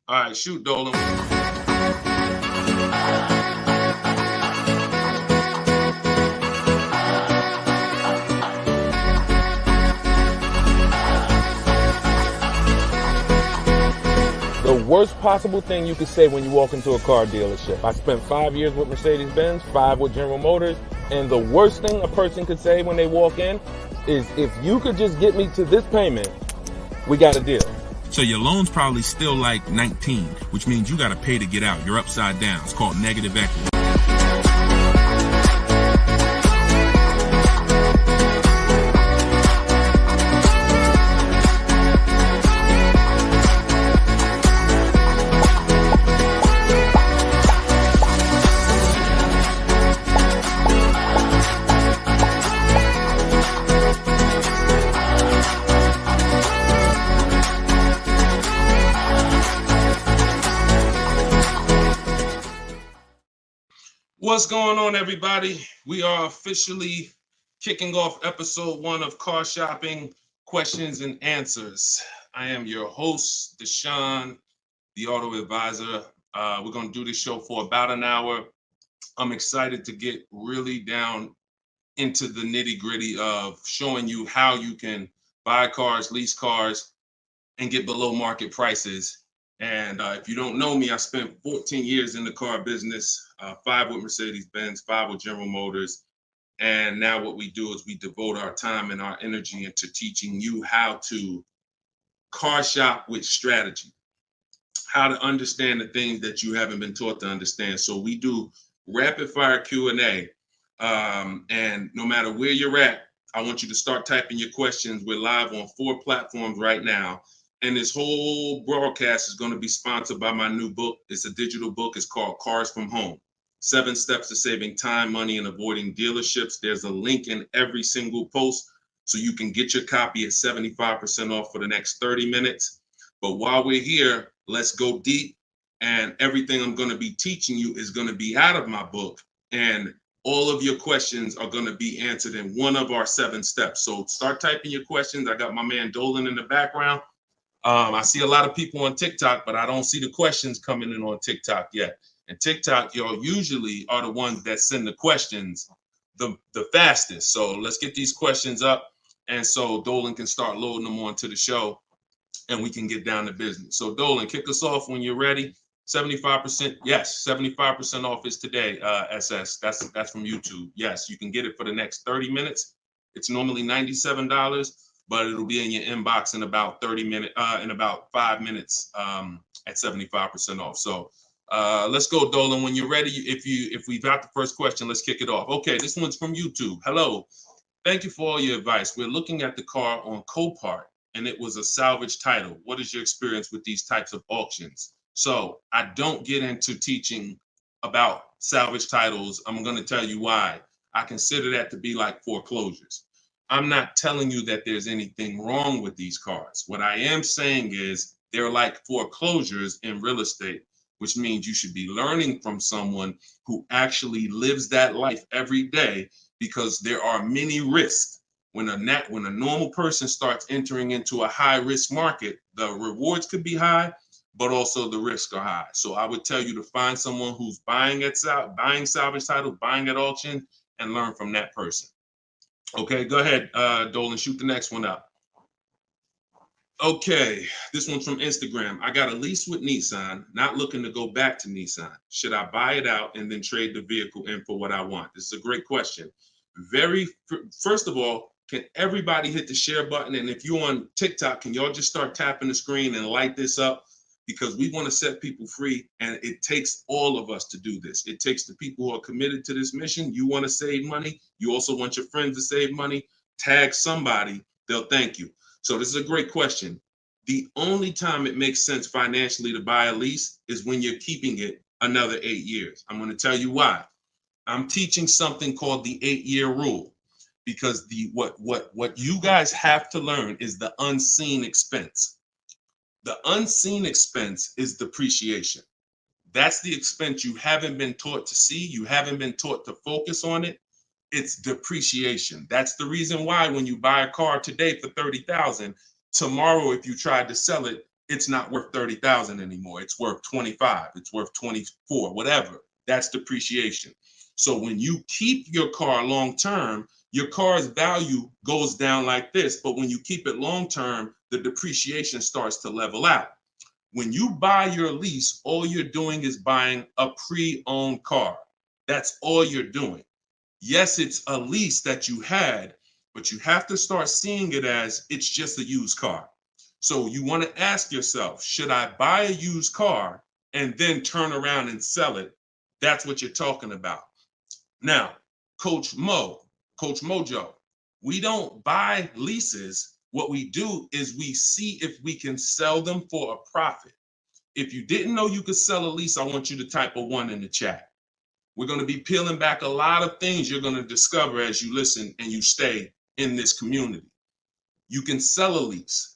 All right, shoot, Dolan. The worst possible thing you could say when you walk into a car dealership. I spent 5 years with Mercedes-Benz, 5 with General Motors, and the worst thing a person could say when they walk in is, if you could just get me to this payment, we got a deal. So your loan's probably still like 19, which means you got to pay to get out. You're upside down. It's called negative equity. What's going on, everybody? We are officially kicking off episode 1 of Car Shopping Questions and Answers. I am your host, Deshone the Auto Advisor. We're going to do this show for about an hour. I'm excited to get really down into the nitty-gritty of showing you how you can buy cars, lease cars, and get below market prices. And if you don't know me, I spent 14 years in the car business, 5 with Mercedes-Benz, 5 with General Motors. And now what we do is we devote our time and our energy into teaching you how to car shop with strategy, how to understand the things that you haven't been taught to understand. So we do rapid fire Q&A. And no matter where you're at, I want you to start typing your questions. We're live on 4 platforms right now. And this whole broadcast is going to be sponsored by my new book. It's a digital book. It's called Cars from Home: 7 Steps to Saving Time, Money, and Avoiding Dealerships. There's a link in every single post so you can get your copy at 75% off for the next 30 minutes. But while we're here, let's go deep. And everything I'm going to be teaching you is going to be out of my book. And all of your questions are going to be answered in one of our 7 steps. So start typing your questions. I got my man Dolan in the background. I see a lot of people on TikTok, but I don't see the questions coming in on TikTok yet. And TikTok, y'all usually are the ones that send the questions the fastest. So let's get these questions up. And so Dolan can start loading them onto the show and we can get down to business. So Dolan, kick us off when you're ready. 75%. Yes, 75% off is today, SS. That's from YouTube. Yes, you can get it for the next 30 minutes. It's normally $97. But it'll be in your inbox in about 5 minutes at 75% off. So let's go, Dolan. When you're ready, if we've got the first question, let's kick it off. Okay, this one's from YouTube. Hello. Thank you for all your advice. We're looking at the car on Copart, and it was a salvage title. What is your experience with these types of auctions? So I don't get into teaching about salvage titles. I'm going to tell you why. I consider that to be like foreclosures. I'm not telling you that there's anything wrong with these cars. What I am saying is they're like foreclosures in real estate, which means you should be learning from someone who actually lives that life every day, because there are many risks. When a normal person starts entering into a high risk market, the rewards could be high, but also the risks are high. So I would tell you to find someone who's buying salvage title, buying at auction, and learn from that person. Okay, go ahead, Dolan, shoot the next one up. Okay, this one's from Instagram. I got a lease with Nissan, not looking to go back to Nissan. Should I buy it out and then trade the vehicle in for what I want? This is a great question. First of all, can everybody hit the share button? And if you're on TikTok, can y'all just start tapping the screen and light this up? Because we want to set people free, and it takes all of us to do this. It takes the people who are committed to this mission. You want to save money. You also want your friends to save money. Tag somebody. They'll thank you. So this is a great question. The only time it makes sense financially to buy a lease is when you're keeping it another 8 years. I'm going to tell you why. I'm teaching something called the 8-year rule, because what you guys have to learn is the unseen expense. The unseen expense is depreciation. That's the expense you haven't been taught to see. You haven't been taught to focus on it. It's depreciation. That's the reason why when you buy a car today for $30,000, tomorrow, if you tried to sell it, it's not worth 30,000 anymore. It's worth 25. It's worth 24, whatever. That's depreciation. So when you keep your car long term, your car's value goes down like this. But when you keep it long term, the depreciation starts to level out. When you buy your lease, all you're doing is buying a pre-owned car. That's all you're doing. Yes, it's a lease that you had, but you have to start seeing it as it's just a used car. So you want to ask yourself, should I buy a used car and then turn around and sell it? That's what you're talking about. Now, Coach Mojo, we don't buy leases. What we do is we see if we can sell them for a profit. If you didn't know you could sell a lease, I want you to type a 1 in the chat. We're going to be peeling back a lot of things you're going to discover as you listen and you stay in this community. You can sell a lease.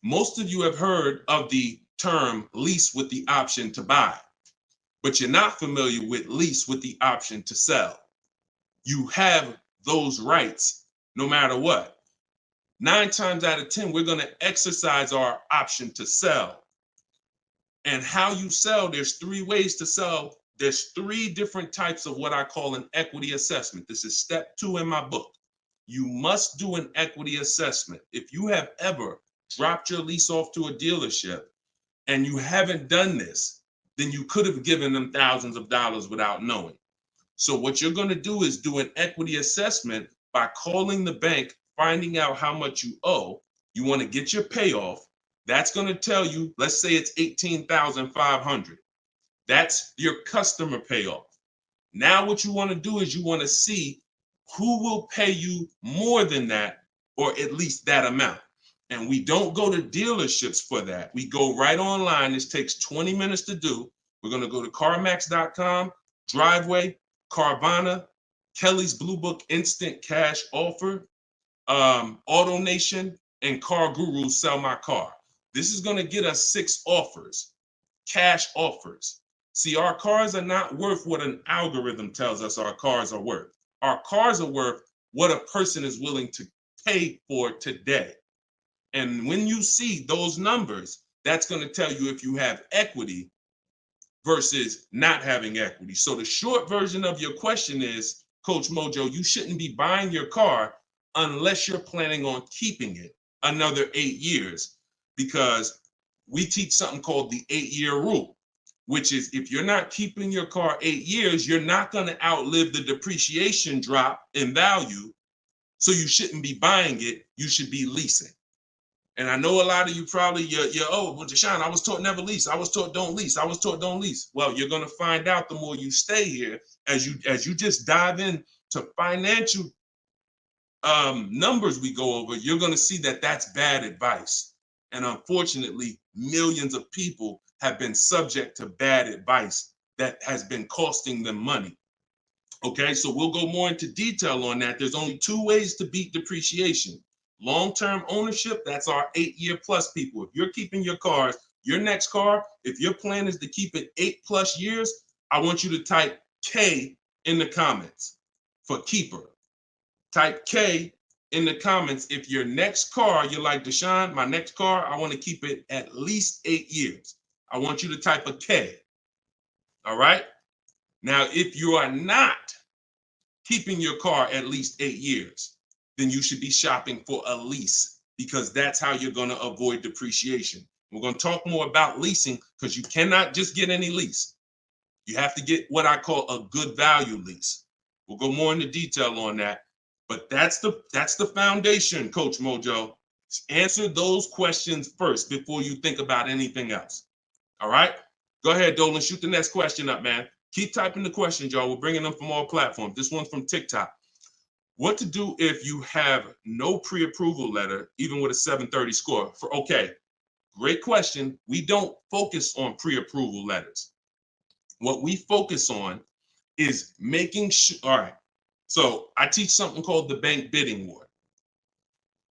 Most of you have heard of the term lease with the option to buy, but you're not familiar with lease with the option to sell. You have those rights no matter what. 9 times out of 10, we're going to exercise our option to sell. And how you sell, there's 3 ways to sell. There's 3 different types of what I call an equity assessment. This is step 2 in my book. You must do an equity assessment. If you have ever dropped your lease off to a dealership and you haven't done this, then you could have given them thousands of dollars without knowing. So what you're going to do is do an equity assessment by calling the bank, finding out how much you owe. You want to get your payoff. That's going to tell you, let's say it's $18,500. That's your customer payoff. Now what you want to do is you want to see who will pay you more than that, or at least that amount. And we don't go to dealerships for that. We go right online. This takes 20 minutes to do. We're going to go to CarMax.com, Driveway, Carvana, Kelly's Blue Book Instant Cash Offer, AutoNation, and Car Guru Sell My Car. This is going to get us 6 offers, cash offers. See, our cars are not worth what an algorithm tells us our cars are worth. Our cars are worth what a person is willing to pay for today. And when you see those numbers, that's going to tell you if you have equity versus not having equity. So the short version of your question is, Coach Mojo, you shouldn't be buying your car unless you're planning on keeping it another 8 years, because we teach something called the 8-year rule, which is if you're not keeping your car 8 years, you're not going to outlive the depreciation drop in value. So you shouldn't be buying it. You should be leasing. And I know a lot of you probably, oh, well, Deshone, I was taught never lease. I was taught don't lease. I was taught don't lease. Well, you're going to find out the more you stay here, as you just dive in to financial numbers we go over, you're going to see that that's bad advice. And unfortunately, millions of people have been subject to bad advice that has been costing them money. Okay, so we'll go more into detail on that. There's only 2 ways to beat depreciation. Long-term ownership, that's our 8-year plus people. If you're keeping your cars, your next car, if your plan is to keep it 8+ years, I want you to type K in the comments for keeper. Type K in the comments if your next car, you're like, Deshone, my next car, I want to keep it at least 8 years. I want you to type a K. All right? Now, if you are not keeping your car at least 8 years, then you should be shopping for a lease, because that's how you're going to avoid depreciation. We're going to talk more about leasing, because you cannot just get any lease. You have to get what I call a good value lease. We'll go more into detail on that. But that's the foundation, Coach Mojo. Answer those questions first before you think about anything else. All right? Go ahead, Dolan. Shoot the next question up, man. Keep typing the questions, y'all. We're bringing them from all platforms. This one's from TikTok. What to do if you have no pre-approval letter, even with a 730 score? Okay, great question. We don't focus on pre-approval letters. What we focus on is making sure, all right, so I teach something called the bank bidding war.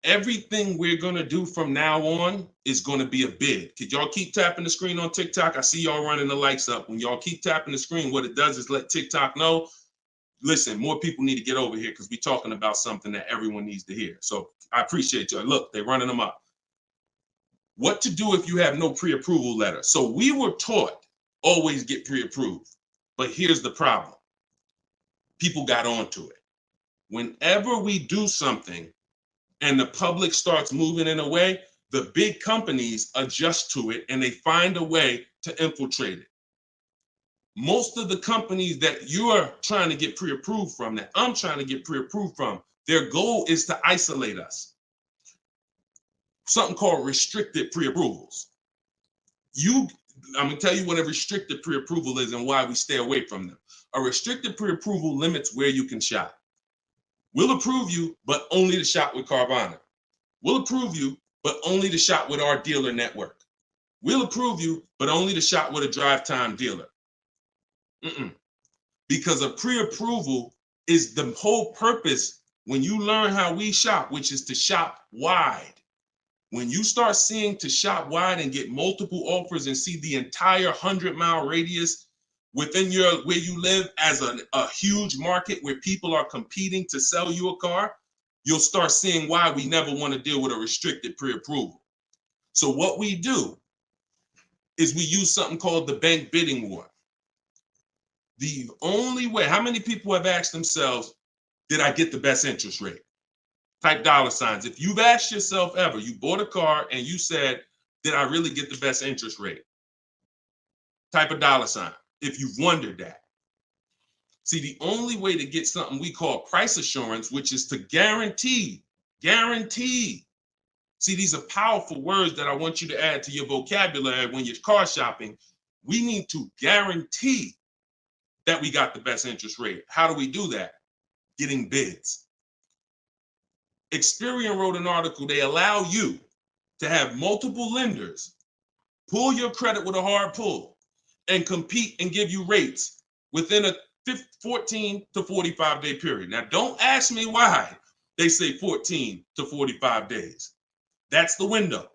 Everything we're going to do from now on is going to be a bid. Could y'all keep tapping the screen on TikTok? I see y'all running the lights up. When y'all keep tapping the screen, what it does is let TikTok know, listen, more people need to get over here, because we're talking about something that everyone needs to hear. So I appreciate y'all. Look, they're running them up. What to do if you have no pre-approval letter. So we were taught always get pre-approved. But here's the problem. People got onto it. Whenever we do something and the public starts moving in a way, the big companies adjust to it and they find a way to infiltrate it. Most of the companies that you are trying to get pre-approved from, that I'm trying to get pre-approved from, their goal is to isolate us. Something called restricted pre-approvals. I'm gonna tell you what a restricted pre-approval is and why we stay away from them. A restricted pre-approval limits where you can shop. We'll approve you, but only to shop with Carvana. We'll approve you, but only to shop with our dealer network. We'll approve you, but only to shop with a drive time dealer. Because a pre-approval is the whole purpose when you learn how we shop, which is to shop wide. When you start seeing to shop wide and get multiple offers and see the entire 100-mile radius within where you live as a huge market where people are competing to sell you a car, you'll start seeing why we never want to deal with a restricted pre-approval. So what we do is we use something called the bank bidding war. The only way, how many people have asked themselves, did I get the best interest rate? Type dollar signs. If you've asked yourself ever, you bought a car and you said, did I really get the best interest rate? Type a dollar sign if you've wondered that. See, the only way to get something we call price assurance, which is to guarantee. See, these are powerful words that I want you to add to your vocabulary when you're car shopping. We need to guarantee that we got the best interest rate. How do we do that? Getting bids. Experian wrote an article. They allow you to have multiple lenders pull your credit with a hard pull and compete and give you rates within a 14 to 45 day period. Now, don't ask me why they say 14 to 45 days. That's the window.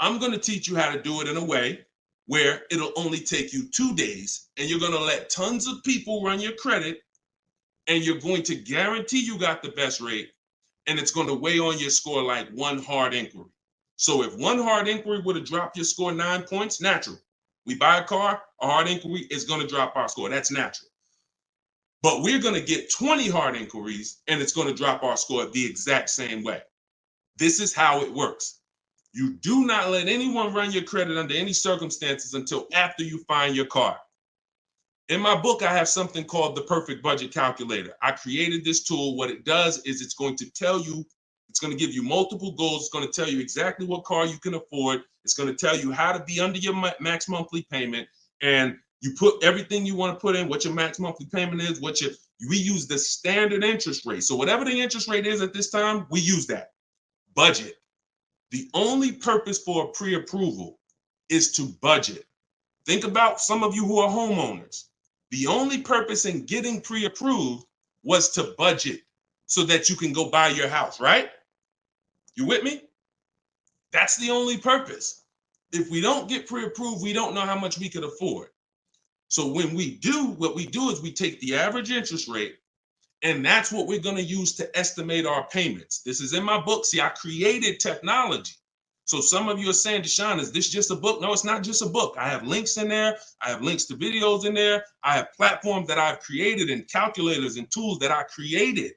I'm going to teach you how to do it in a way where it'll only take you 2 days and you're going to let tons of people run your credit and you're going to guarantee you got the best rate, and it's going to weigh on your score like one hard inquiry. So if one hard inquiry would have dropped your score 9 points, natural. We buy a car, a hard inquiry is going to drop our score. That's natural. But we're going to get 20 hard inquiries and it's going to drop our score the exact same way. This is how it works. You do not let anyone run your credit under any circumstances until after you find your car. In my book, I have something called the Perfect Budget Calculator. I created this tool. What it does is it's going to tell you, it's going to give you multiple goals. It's going to tell you exactly what car you can afford. It's going to tell you how to be under your max monthly payment. And you put everything you want to put in, what your max monthly payment is, we use the standard interest rate. So whatever the interest rate is at this time, we use that. Budget. The only purpose for a pre-approval is to budget. Think about some of you who are homeowners. The only purpose in getting pre-approved was to budget so that you can go buy your house, right? You with me? That's the only purpose. If we don't get pre-approved, we don't know how much we could afford. So when we do, what we do is we take the average interest rate, and that's what we're going to use to estimate our payments. This is in my book. See, I created technology. So some of you are saying, Deshone, is this just a book? No, it's not just a book. I have links in there. I have links to videos in there. I have platforms that I've created and calculators and tools that I created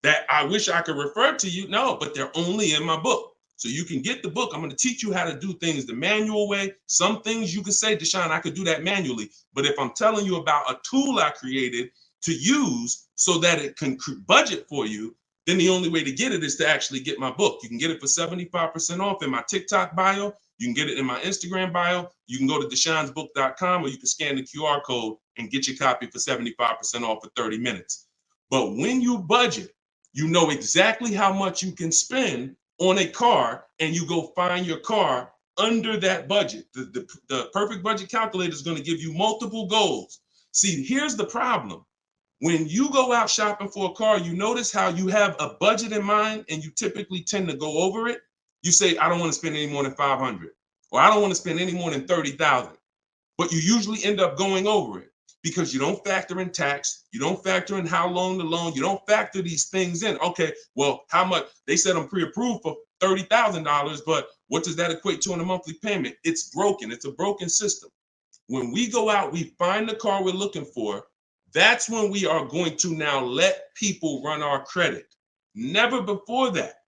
that I wish I could refer to you. No, but they're only in my book. So you can get the book. I'm going to teach you how to do things the manual way. Some things you can say, Deshone, I could do that manually. But if I'm telling you about a tool I created to use so that it can budget for you, then the only way to get it is to actually get my book. You can get it for 75% off in my TikTok bio. You can get it in my Instagram bio. You can go to deshonesbook.com, or you can scan the QR code and get your copy for 75% off for 30 minutes. But when you budget, you know exactly how much you can spend on a car, and you go find your car under that budget. The Perfect Budget Calculator is going to give you multiple goals. See, here's the problem. When you go out shopping for a car, you notice how you have a budget in mind and you typically tend to go over it. You say, I don't want to spend any more than $500, or I don't want to spend any more than $30,000. But you usually end up going over it because you don't factor in tax. You don't factor in how long the loan, you don't factor these things in. Okay, well, how much? They said I'm pre-approved for $30,000, but What does that equate to in a monthly payment? It's broken. It's a broken system. When we go out, we find the car we're looking for. That's when we are going to now let people run our credit. Never before that.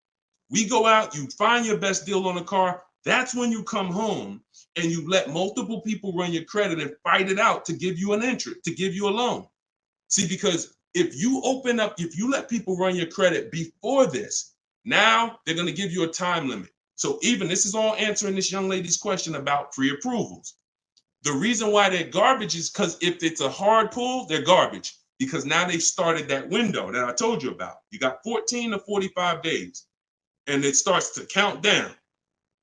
We go out, you find your best deal on a car. That's when you come home and you let multiple people run your credit and fight it out to give you an interest, to give you a loan. See, because if you open up, if you let people run your credit before this, now they're going to give you a time limit. So even this is all answering this young lady's question about pre-approvals. The reason why they're garbage is because if it's a hard pull, they're garbage, because now they've started that window that I told you about. You got 14 to 45 days and it starts to count down.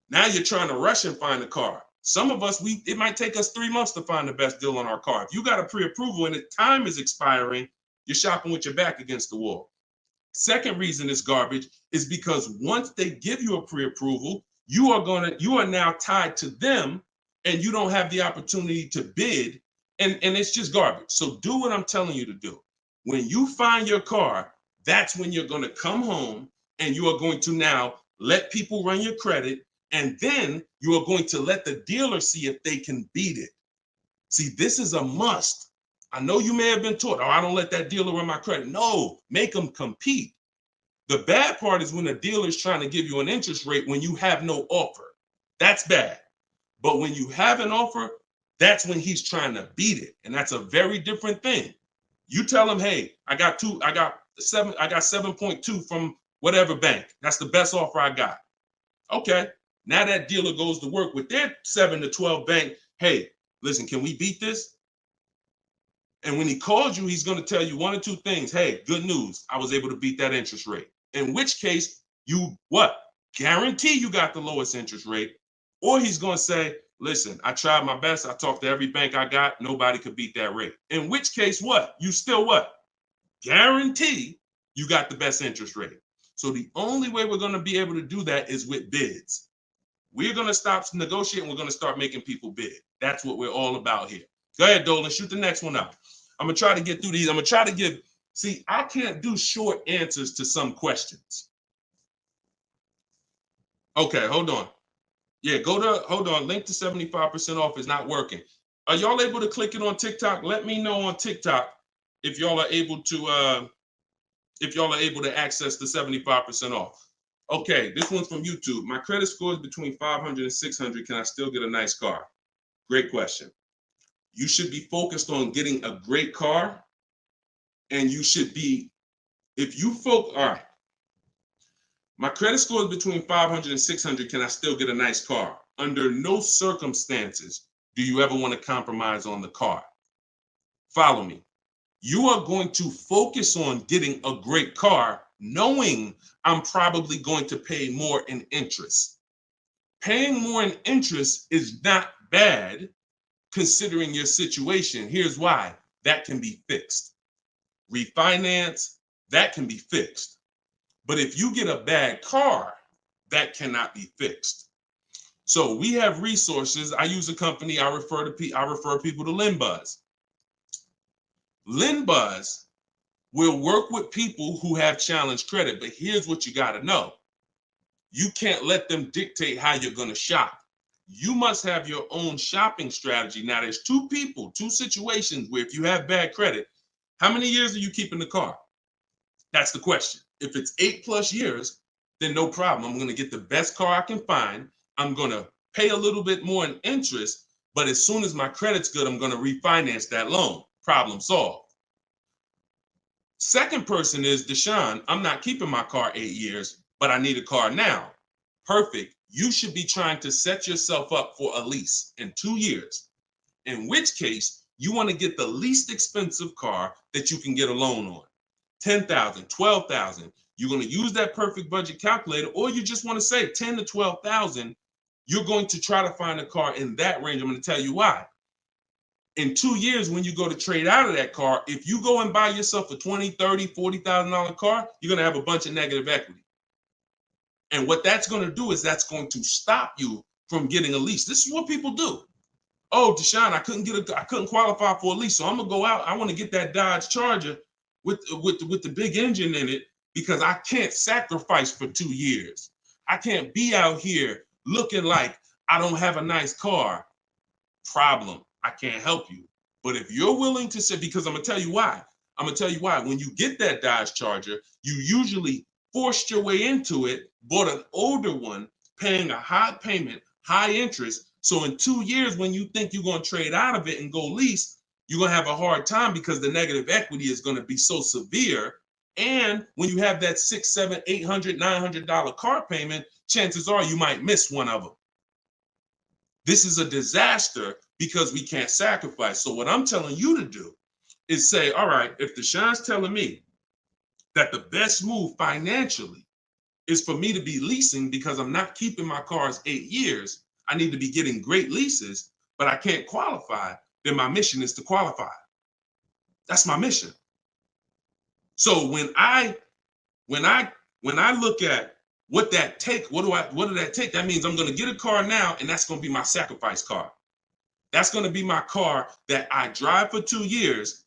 Now you're trying to rush and find a car. Some of us, it might take us 3 months to find the best deal on our car. If you got a pre-approval and the time is expiring, you're shopping with your back against the wall. Second reason it's garbage is because once they give you a pre-approval, you are now tied to them and you don't have the opportunity to bid, and it's just garbage. So do what I'm telling you to do. When you find your car, that's when you're going to come home and you are going to now let people run your credit, and then you are going to let the dealer see if they can beat it. See, this is a must. I know you may have been taught, oh, I don't let that dealer run my credit. No, make them compete. The bad part is when a dealer is trying to give you an interest rate when you have no offer. That's bad. But when you have an offer, that's when he's trying to beat it. And that's a very different thing. You tell him, hey, I got 7.2 from whatever bank. That's the best offer I got. Okay. Now that dealer goes to work with their 7 to 12 bank. Hey, listen, can we beat this? And when he calls you, he's going to tell you one or two things. Hey, good news. I was able to beat that interest rate. In which case, you what? Guarantee you got the lowest interest rate. Or he's going to say, listen, I tried my best. I talked to every bank I got. Nobody could beat that rate. In which case, what? You still what? Guarantee you got the best interest rate. So the only way we're going to be able to do that is with bids. We're going to stop negotiating. We're going to start making people bid. That's what we're all about here. Go ahead, Dolan. Shoot the next one up. I'm going to try to get through these. I'm going to try to give, see, I can't do short answers to some questions. Okay, hold on. Yeah, hold on. Link to 75% off is not working. Are y'all able to click it on TikTok? Let me know on TikTok if y'all are able to access the 75% off. Okay, this one's from YouTube. My credit score is between 500 and 600. Can I still get a nice car? Great question. You should be focused on getting a great car, and you should be, all right. My credit score is between 500 and 600. Can I still get a nice car? Under no circumstances do you ever want to compromise on the car. Follow me. You are going to focus on getting a great car, knowing I'm probably going to pay more in interest. Paying more in interest is not bad considering your situation. Here's why. That can be fixed. Refinance, that can be fixed. But if you get a bad car, that cannot be fixed. So we have resources. I use a company. I refer people to LendBuzz. LendBuzz will work with people who have challenged credit. But here's what you got to know. You can't let them dictate how you're going to shop. You must have your own shopping strategy. Now, there's two situations where if you have bad credit, how many years are you keeping the car? That's the question. If it's 8+ years, then no problem. I'm going to get the best car I can find. I'm going to pay a little bit more in interest, but as soon as my credit's good, I'm going to refinance that loan. Problem solved. Second person is Deshone. I'm not keeping my car 8 years, but I need a car now. Perfect. You should be trying to set yourself up for a lease in 2 years, in which case you want to get the least expensive car that you can get a loan on. $10,000, $12,000. You're going to use that perfect budget calculator, or you just want to say $10,000 to $12,000. You're going to try to find a car in that range. I'm going to tell you why. In 2 years, when you go to trade out of that car, if you go and buy yourself a $20,000, $30,000, $40,000 car, you're going to have a bunch of negative equity. And what that's going to do is that's going to stop you from getting a lease. This is what people do. Oh, Deshone, I couldn't qualify for a lease, so I'm gonna go out. I want to get that Dodge Charger with the big engine in it because I can't sacrifice for 2 years. I can't be out here looking like I don't have a nice car, problem. I can't help you. But if you're willing to say, because I'm gonna tell you why. I'm gonna tell you why. When you get that Dodge Charger, you usually forced your way into it, bought an older one, paying a high payment, high interest. So in 2 years, when you think you're gonna trade out of it and go lease, you're gonna have a hard time because the negative equity is gonna be so severe. And when you have that $600, $700, $800, $900 car payment, chances are you might miss one of them. This is a disaster because we can't sacrifice. So what I'm telling you to do is say, all right, if Deshaun's telling me that the best move financially is for me to be leasing because I'm not keeping my cars 8 years, I need to be getting great leases, but I can't qualify, then my mission is to qualify. That's my mission. So when I look at what that take, what did that take? That means I'm going to get a car now, and that's going to be my sacrifice car. That's going to be my car that I drive for 2 years,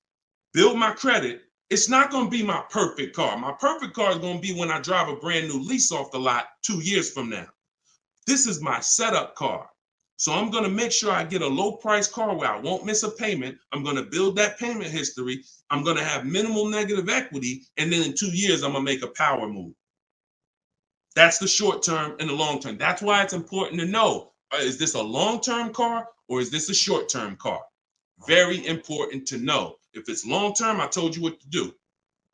build my credit. It's not going to be my perfect car. My perfect car is going to be when I drive a brand new lease off the lot 2 years from now. This is my setup car. So I'm going to make sure I get a low price car where I won't miss a payment. I'm going to build that payment history. I'm going to have minimal negative equity. And then in 2 years, I'm going to make a power move. That's the short term and the long term. That's why it's important to know, is this a long-term car or is this a short-term car? Very important to know. If it's long-term, I told you what to do.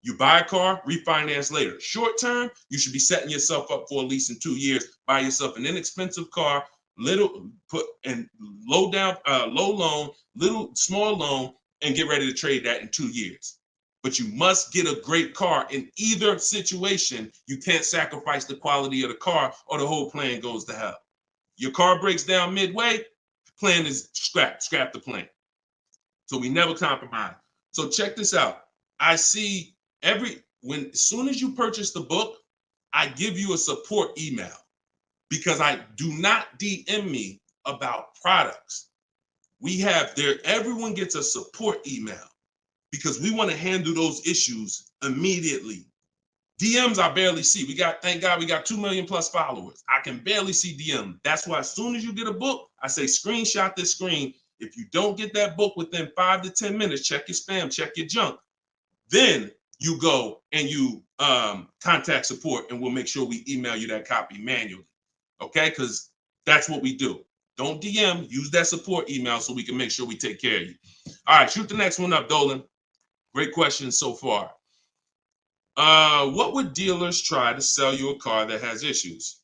You buy a car, refinance later. Short-term, you should be setting yourself up for at least in 2 years. Buy yourself an inexpensive car, low loan, small loan, and get ready to trade that in 2 years. But you must get a great car. In either situation, you can't sacrifice the quality of the car or the whole plan goes to hell. Your car breaks down midway, plan is scrap the plan. So we never compromise. So check this out. I see as soon as you purchase the book, I give you a support email because I do not DM me about products. Everyone gets a support email because we want to handle those issues immediately. DMs I barely see. Thank God we got 2 million plus followers. I can barely see DM. That's why as soon as you get a book, I say screenshot this screen. If you don't get that book within 5 to 10 minutes, check your spam, check your junk. Then you go and you contact support and we'll make sure we email you that copy manually. Okay, because that's what we do. Don't DM, use that support email so we can make sure we take care of you. All right, shoot the next one up, Dolan. Great question so far. What would dealers try to sell you a car that has issues?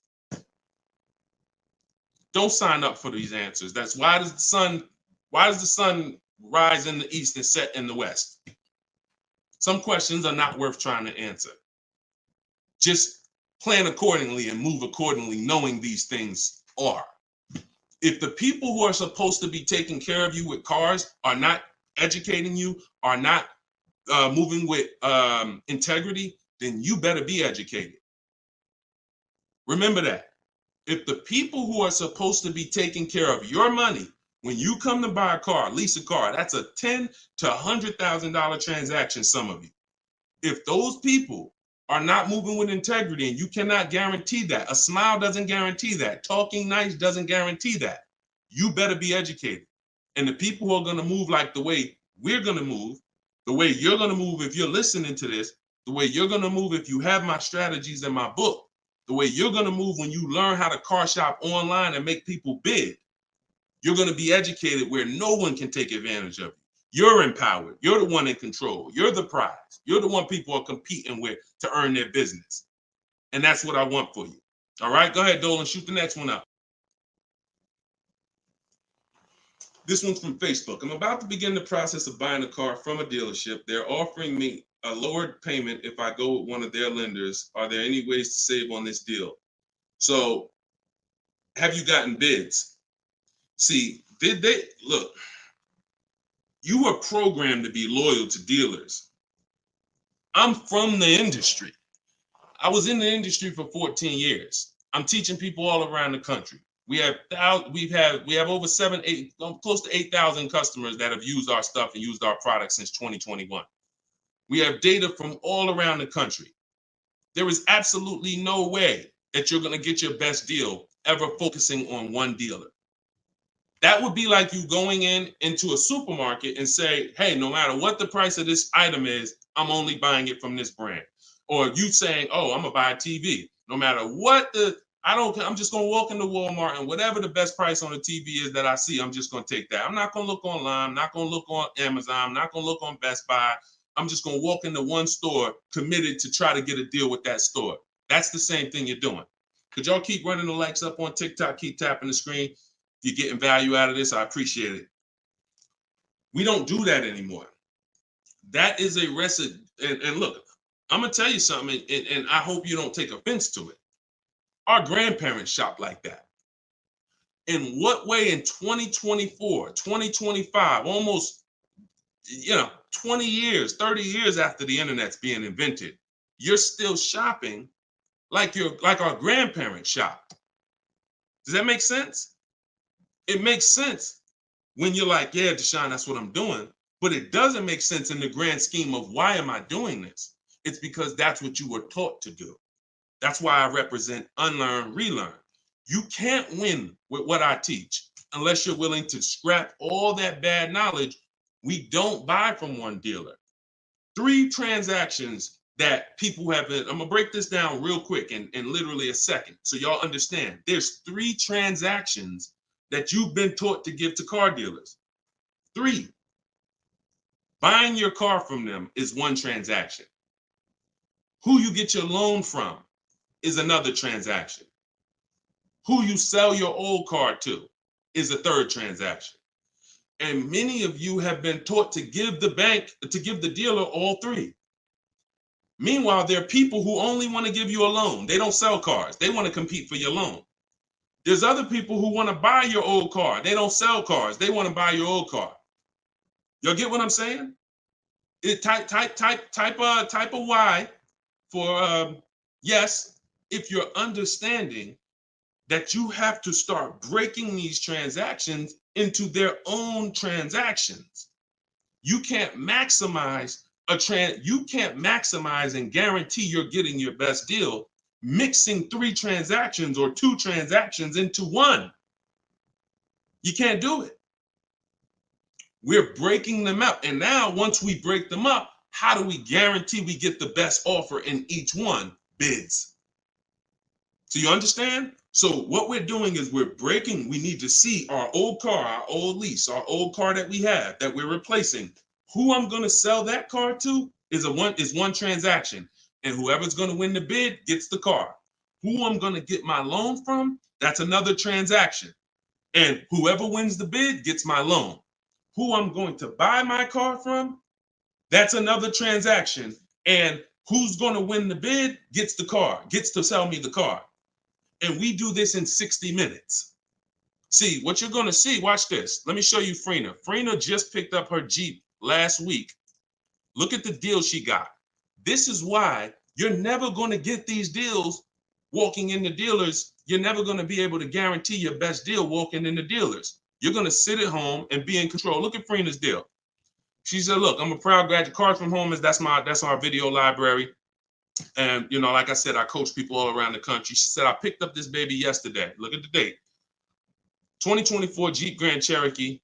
Don't sign up for these answers. That's why does the sun rise in the east and set in the west? Some questions are not worth trying to answer. Just plan accordingly and move accordingly, knowing these things are. If the people who are supposed to be taking care of you with cars are not educating you, are not moving with integrity, then you better be educated. Remember that. If the people who are supposed to be taking care of your money, when you come to buy a car, lease a car, that's a $10,000 to $100,000 transaction, some of you. If those people are not moving with integrity, and you cannot guarantee that, a smile doesn't guarantee that, talking nice doesn't guarantee that, you better be educated. And the people who are going to move like the way we're going to move, the way you're going to move if you're listening to this, the way you're going to move if you have my strategies in my book, the way you're going to move when you learn how to car shop online and make people bid, you're going to be educated where no one can take advantage of you. You're empowered. You're the one in control. You're the prize. You're the one people are competing with to earn their business. And that's what I want for you. All right, go ahead, Dolan, shoot the next one up. This one's from Facebook. I'm about to begin the process of buying a car from a dealership. They're offering me a lowered payment if I go with one of their lenders. Are there any ways to save on this deal? So have you gotten bids? See, look, you were programmed to be loyal to dealers. I'm from the industry. I was in the industry for 14 years. I'm teaching people all around the country. We have over close to 8,000 customers that have used our stuff and used our products since 2021. We have data from all around the country. There is absolutely no way that you're going to get your best deal ever focusing on one dealer. That would be like you going into a supermarket and say, hey, no matter what the price of this item is, I'm only buying it from this brand. Or you saying, oh, I'm gonna buy a TV. No matter what I'm just gonna walk into Walmart and whatever the best price on the TV is that I see, I'm just gonna take that. I'm not gonna look online, I'm not gonna look on Amazon, I'm not gonna look on Best Buy. I'm just gonna walk into one store committed to try to get a deal with that store. That's the same thing you're doing. Could y'all keep running the likes up on TikTok, keep tapping the screen? If you're getting value out of this, I appreciate it. We don't do that anymore. That is a recipe. And look, I'm going to tell you something, and I hope you don't take offense to it. Our grandparents shopped like that. In what way in 2024, 2025, almost 20 years, 30 years after the internet's being invented, you're still shopping like our grandparents shopped? Does that make sense? It makes sense when you're like, yeah, Deshone, that's what I'm doing. But it doesn't make sense in the grand scheme of why am I doing this? It's because that's what you were taught to do. That's why I represent unlearn, relearn. You can't win with what I teach unless you're willing to scrap all that bad knowledge. We don't buy from one dealer. 3 transactions that people have been, I'm gonna break this down real quick in literally a second so y'all understand. There's 3 transactions that you've been taught to give to car dealers. 3. Buying your car from them is one transaction. Who you get your loan from is another transaction. Who you sell your old car to is a 3rd transaction. And many of you have been taught to give the dealer all 3. Meanwhile, there are people who only want to give you a loan. They don't sell cars. They want to compete for your loan. There's other people who want to buy your old car. They don't sell cars. They want to buy your old car. Y'all get what I'm saying? Type a Y for yes, if you're understanding that you have to start breaking these transactions into their own transactions. You can't maximize and guarantee you're getting your best deal mixing 3 transactions or 2 transactions into one. You can't do it. We're breaking them up. And now once we break them up, how do we guarantee we get the best offer in each one? Bids. So you understand? So what we're doing is we need to see our old car, our old lease, our old car that we have that we're replacing. Who I'm going to sell that car to is one transaction. And whoever's going to win the bid gets the car. Who I'm going to get my loan from, that's another transaction. And whoever wins the bid gets my loan. Who I'm going to buy my car from, that's another transaction. And who's going to win the bid gets the car, gets to sell me the car. And we do this in 60 minutes. See, what you're going to see, watch this. Let me show you Frina. Frina just picked up her Jeep last week. Look at the deal she got. This is why you're never going to get these deals walking in the dealers. You're never going to be able to guarantee your best deal walking in the dealers. You're going to sit at home and be in control. Look at Frina's deal. She said, look, I'm a proud graduate. Cars from Home that's our video library. And, like I said, I coach people all around the country. She said, I picked up this baby yesterday. Look at the date. 2024 Jeep Grand Cherokee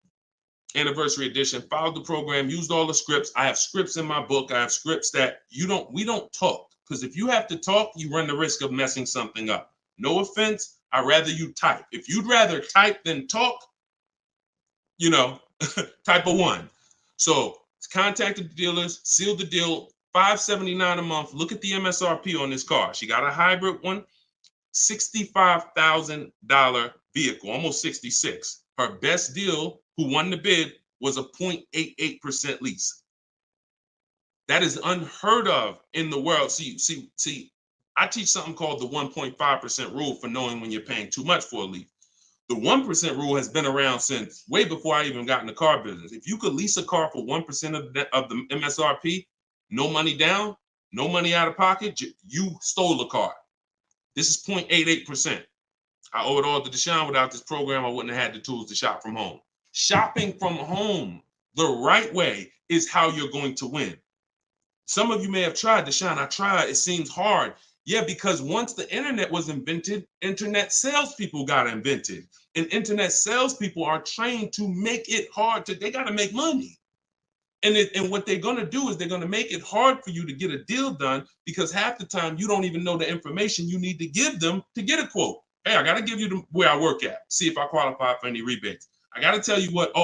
Anniversary Edition. Followed the program, used all the scripts. I have scripts in my book. I have scripts that we don't talk. Because if you have to talk, you run the risk of messing something up. No offense. I'd rather you type. If you'd rather type than talk, type a 1. So contacted the dealers, sealed the deal, $579 a month. Look at the MSRP on this car. She got a hybrid one, $65,000 vehicle, almost 66. Her best deal, who won the bid, was a 0.88% lease. That is unheard of in the world. See, I teach something called the 1.5% rule for knowing when you're paying too much for a lease. The 1% rule has been around since way before I even got in the car business. If you could lease a car for 1% of the MSRP, no money down, no money out of pocket, you stole the car. This is 0.88%. I owe it all to Deshone. Without this program, I wouldn't have had the tools to shop from home. Shopping from home the right way is how you're going to win. Some of you may have tried, Deshone. I tried. It seems hard. Yeah, because once the internet was invented, internet salespeople got invented. And internet salespeople are trained to make it hard they got to make money. And what they're going to do is they're going to make it hard for you to get a deal done because half the time you don't even know the information you need to give them to get a quote. Hey, I got to give you where I work at, see if I qualify for any rebates. I got to tell you what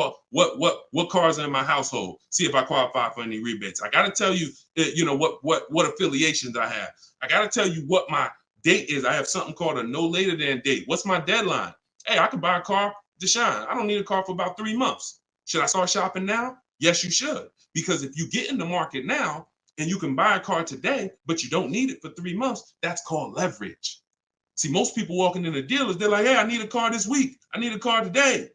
cars are in my household, see if I qualify for any rebates. I got to tell you, what affiliations I have. I got to tell you what my date is. I have something called a no later than date. What's my deadline? Hey, I could buy a car, Deshone. I don't need a car for about 3 months. Should I start shopping now? Yes, you should. Because if you get in the market now and you can buy a car today, but you don't need it for 3 months, that's called leverage. See, most people walking in the dealers, they're like, hey, I need a car this week. I need a car today.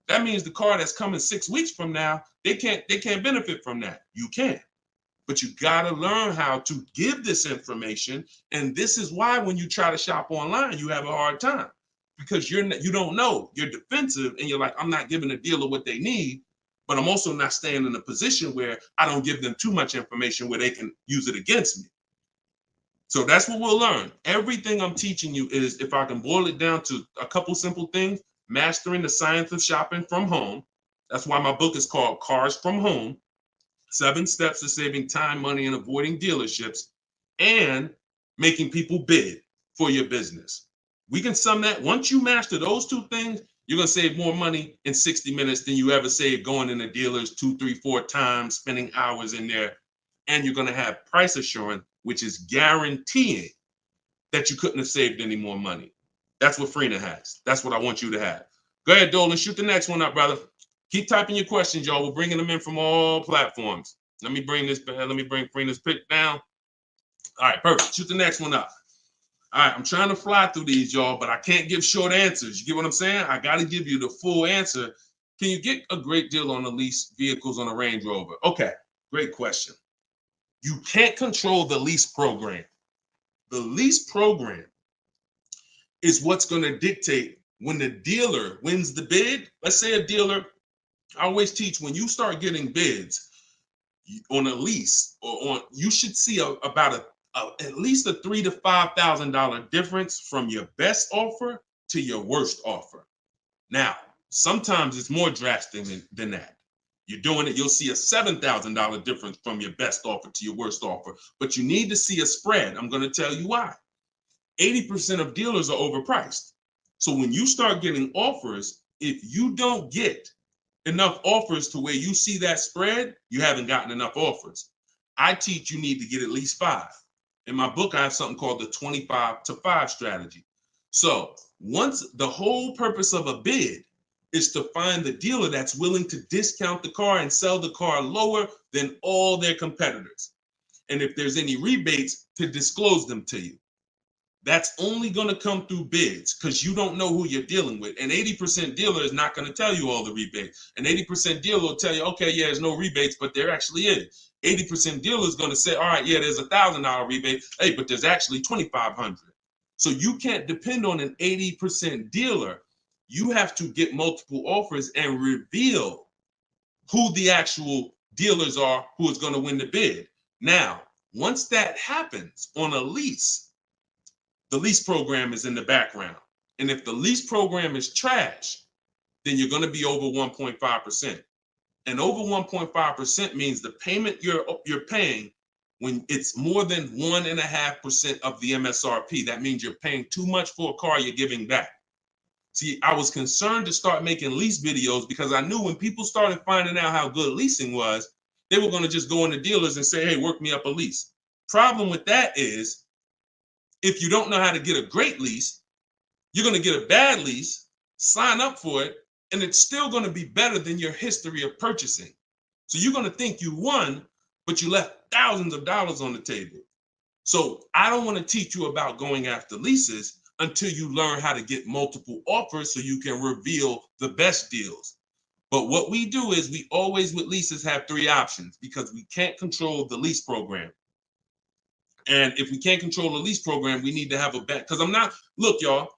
That means the car that's coming 6 weeks from now, they can't benefit from that. You can. But you got to learn how to give this information. And this is why when you try to shop online, you have a hard time because you don't know. You're defensive and you're like, I'm not giving the dealer what they need, but I'm also not staying in a position where I don't give them too much information where they can use it against me. So that's what we'll learn. Everything I'm teaching you is, if I can boil it down to a couple simple things, mastering the science of shopping from home. That's why my book is called Cars from Home, 7 Steps to Saving Time, Money, and Avoiding Dealerships, and making people bid for your business. We can sum that. Once you master those 2 things, you're going to save more money in 60 minutes than you ever saved going into dealers 2, 3, 4 times, spending hours in there. And you're going to have price assurance, which is guaranteeing that you couldn't have saved any more money. That's what Freenah has. That's what I want you to have. Go ahead, Dolan. Shoot the next one up, brother. Keep typing your questions, y'all. We're bringing them in from all platforms. Let me bring Freenah's pick down. All right, perfect. Shoot the next one up. All right, I'm trying to fly through these, y'all, but I can't give short answers. You get what I'm saying? I got to give you the full answer. Can you get a great deal on the lease vehicles on a Range Rover? Okay, great question. You can't control the lease program. The lease program is what's going to dictate when the dealer wins the bid. Let's say a dealer, I always teach, when you start getting bids on a lease you should see about at least a $3,000 to $5,000 difference from your best offer to your worst offer. Now, sometimes it's more drastic than that. You're doing it, you'll see a $7,000 difference from your best offer to your worst offer, but you need to see a spread. I'm going to tell you why. 80% of dealers are overpriced. So when you start getting offers, if you don't get enough offers to where you see that spread, you haven't gotten enough offers. I teach you need to get at least 5. In my book, I have something called the 25 to 5 strategy. So once the whole purpose of a bid is to find the dealer that's willing to discount the car and sell the car lower than all their competitors. And if there's any rebates, to disclose them to you. That's only going to come through bids because you don't know who you're dealing with. An 80% dealer is not going to tell you all the rebates. An 80% dealer will tell you, okay, yeah, there's no rebates, but there actually is. 80% dealer is going to say, all right, yeah, there's $1,000 rebate. Hey, but there's actually $2,500. So you can't depend on an 80% dealer. You have to get multiple offers and reveal who the actual dealers are who is going to win the bid. Now, once that happens on a lease, the lease program is in the background. And if the lease program is trash, then you're going to be over 1.5%. And over 1.5% means the payment you're paying when it's more than 1.5% of the MSRP. That means you're paying too much for a car you're giving back. See, I was concerned to start making lease videos because I knew when people started finding out how good leasing was, they were going to just go into dealers and say, hey, work me up a lease. Problem with that is, if you don't know how to get a great lease, you're going to get a bad lease, sign up for it, and it's still going to be better than your history of purchasing. So you're going to think you won, but you left thousands of dollars on the table. So I don't want to teach you about going after leases until you learn how to get multiple offers so you can reveal the best deals. But what we do is we always with leases have 3 options because we can't control the lease program. And if we can't control the lease program, we need to have a bet. Because look, y'all,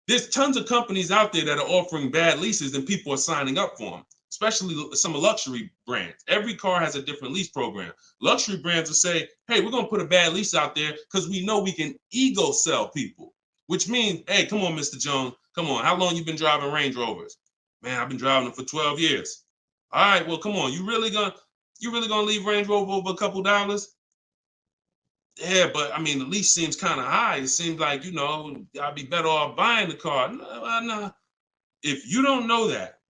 there's tons of companies out there that are offering bad leases and people are signing up for them. especially some luxury brands. Every car has a different lease program. Luxury brands will say, hey, we're going to put a bad lease out there because we know we can ego sell people, which means, hey, come on, Mr. Jones, come on. How long you been driving Range Rovers? Man, I've been driving them for 12 years. All right, well, come on. You really gonna leave Range Rover over a couple dollars? Yeah, but I mean, the lease seems kind of high. It seems like, I'd be better off buying the car. No. If you don't know that,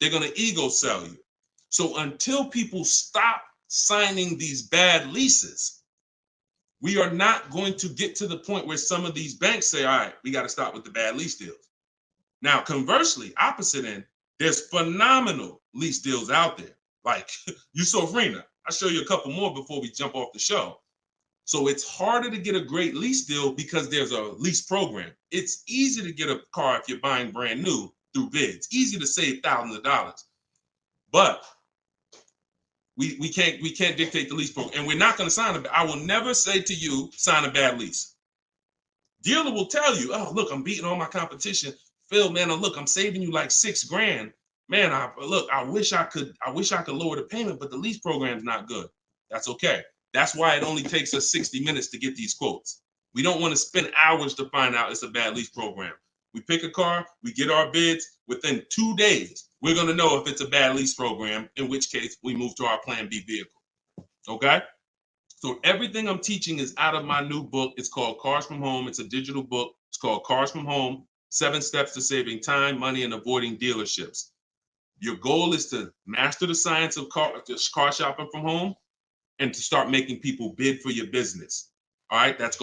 they're going to ego sell you. So until people stop signing these bad leases, we are not going to get to the point where some of these banks say, all right, we got to stop with the bad lease deals. Now, conversely, opposite end, there's phenomenal lease deals out there. Like Yusuf Rina. I'll show you a couple more before we jump off the show. So it's harder to get a great lease deal because there's a lease program. It's easy to get a car if you're buying brand new through bids. Easy to save thousands of dollars. But we can't dictate the lease program. And we're not going to sign it. I will never say to you, sign a bad lease. Dealer will tell you, oh, look, I'm beating all my competition. Phil, man, look, I'm saving you like $6,000. Man, I wish I could lower the payment, but the lease program's not good. That's okay. That's why it only takes us 60 minutes to get these quotes. We don't want to spend hours to find out it's a bad lease program. We pick a car, we get our bids. Within 2 days, we're going to know if it's a bad lease program, in which case we move to our Plan B vehicle. Okay? So everything I'm teaching is out of my new book. It's called Cars from Home. It's a digital book. It's called Cars from Home, 7 Steps to Saving Time, Money, and Avoiding Dealerships. Your goal is to master the science of car shopping from home and to start making people bid for your business. All right, that's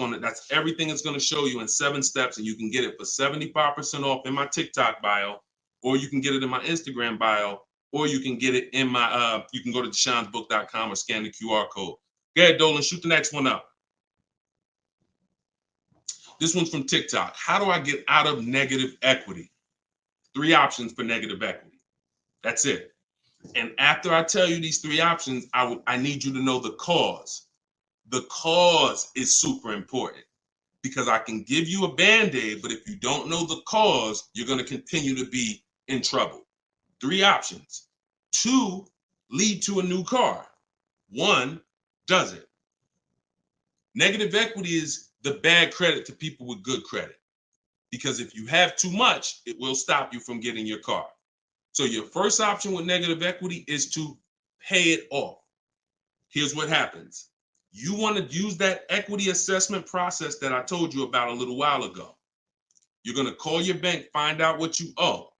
everything it's going to show you in 7 steps, and you can get it for 75% off in my TikTok bio, or you can get it in my Instagram bio, or you can get it in my you can go to deshonsbook.com or scan the QR code. Go ahead, Dolan, shoot the next one up. This one's from TikTok. How do I get out of negative equity? 3 options for negative equity. That's it. And after I tell you these 3 options, I need you to know the cause. The cause is super important because I can give you a Band-Aid, but if you don't know the cause, you're going to continue to be in trouble. 3 options. 2 lead to a new car. 1 doesn't. Negative equity is the bad credit to people with good credit, because if you have too much, it will stop you from getting your car. So your first option with negative equity is to pay it off. Here's what happens. You want to use that equity assessment process that I told you about a little while ago. You're going to call your bank, find out what you owe.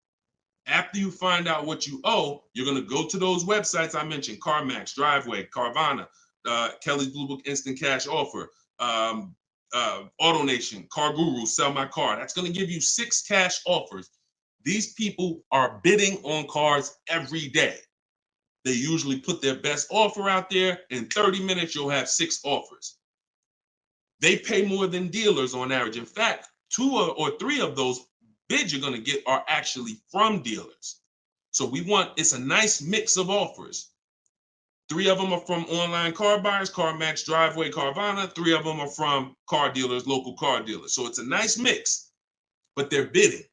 After you find out what you owe, you're going to go to those websites I mentioned, CarMax, Driveway, Carvana, Kelly's Blue Book Instant Cash Offer, AutoNation, Car Guru, Sell My Car. That's going to give you 6 cash offers. These people are bidding on cars every day. They usually put their best offer out there. In 30 minutes, you'll have 6 offers. They pay more than dealers on average. In fact, 2 or 3 of those bids you're going to get are actually from dealers. So it's a nice mix of offers. 3 of them are from online car buyers, CarMax, Driveway, Carvana. 3 of them are from car dealers, local car dealers. So it's a nice mix, but they're bidding.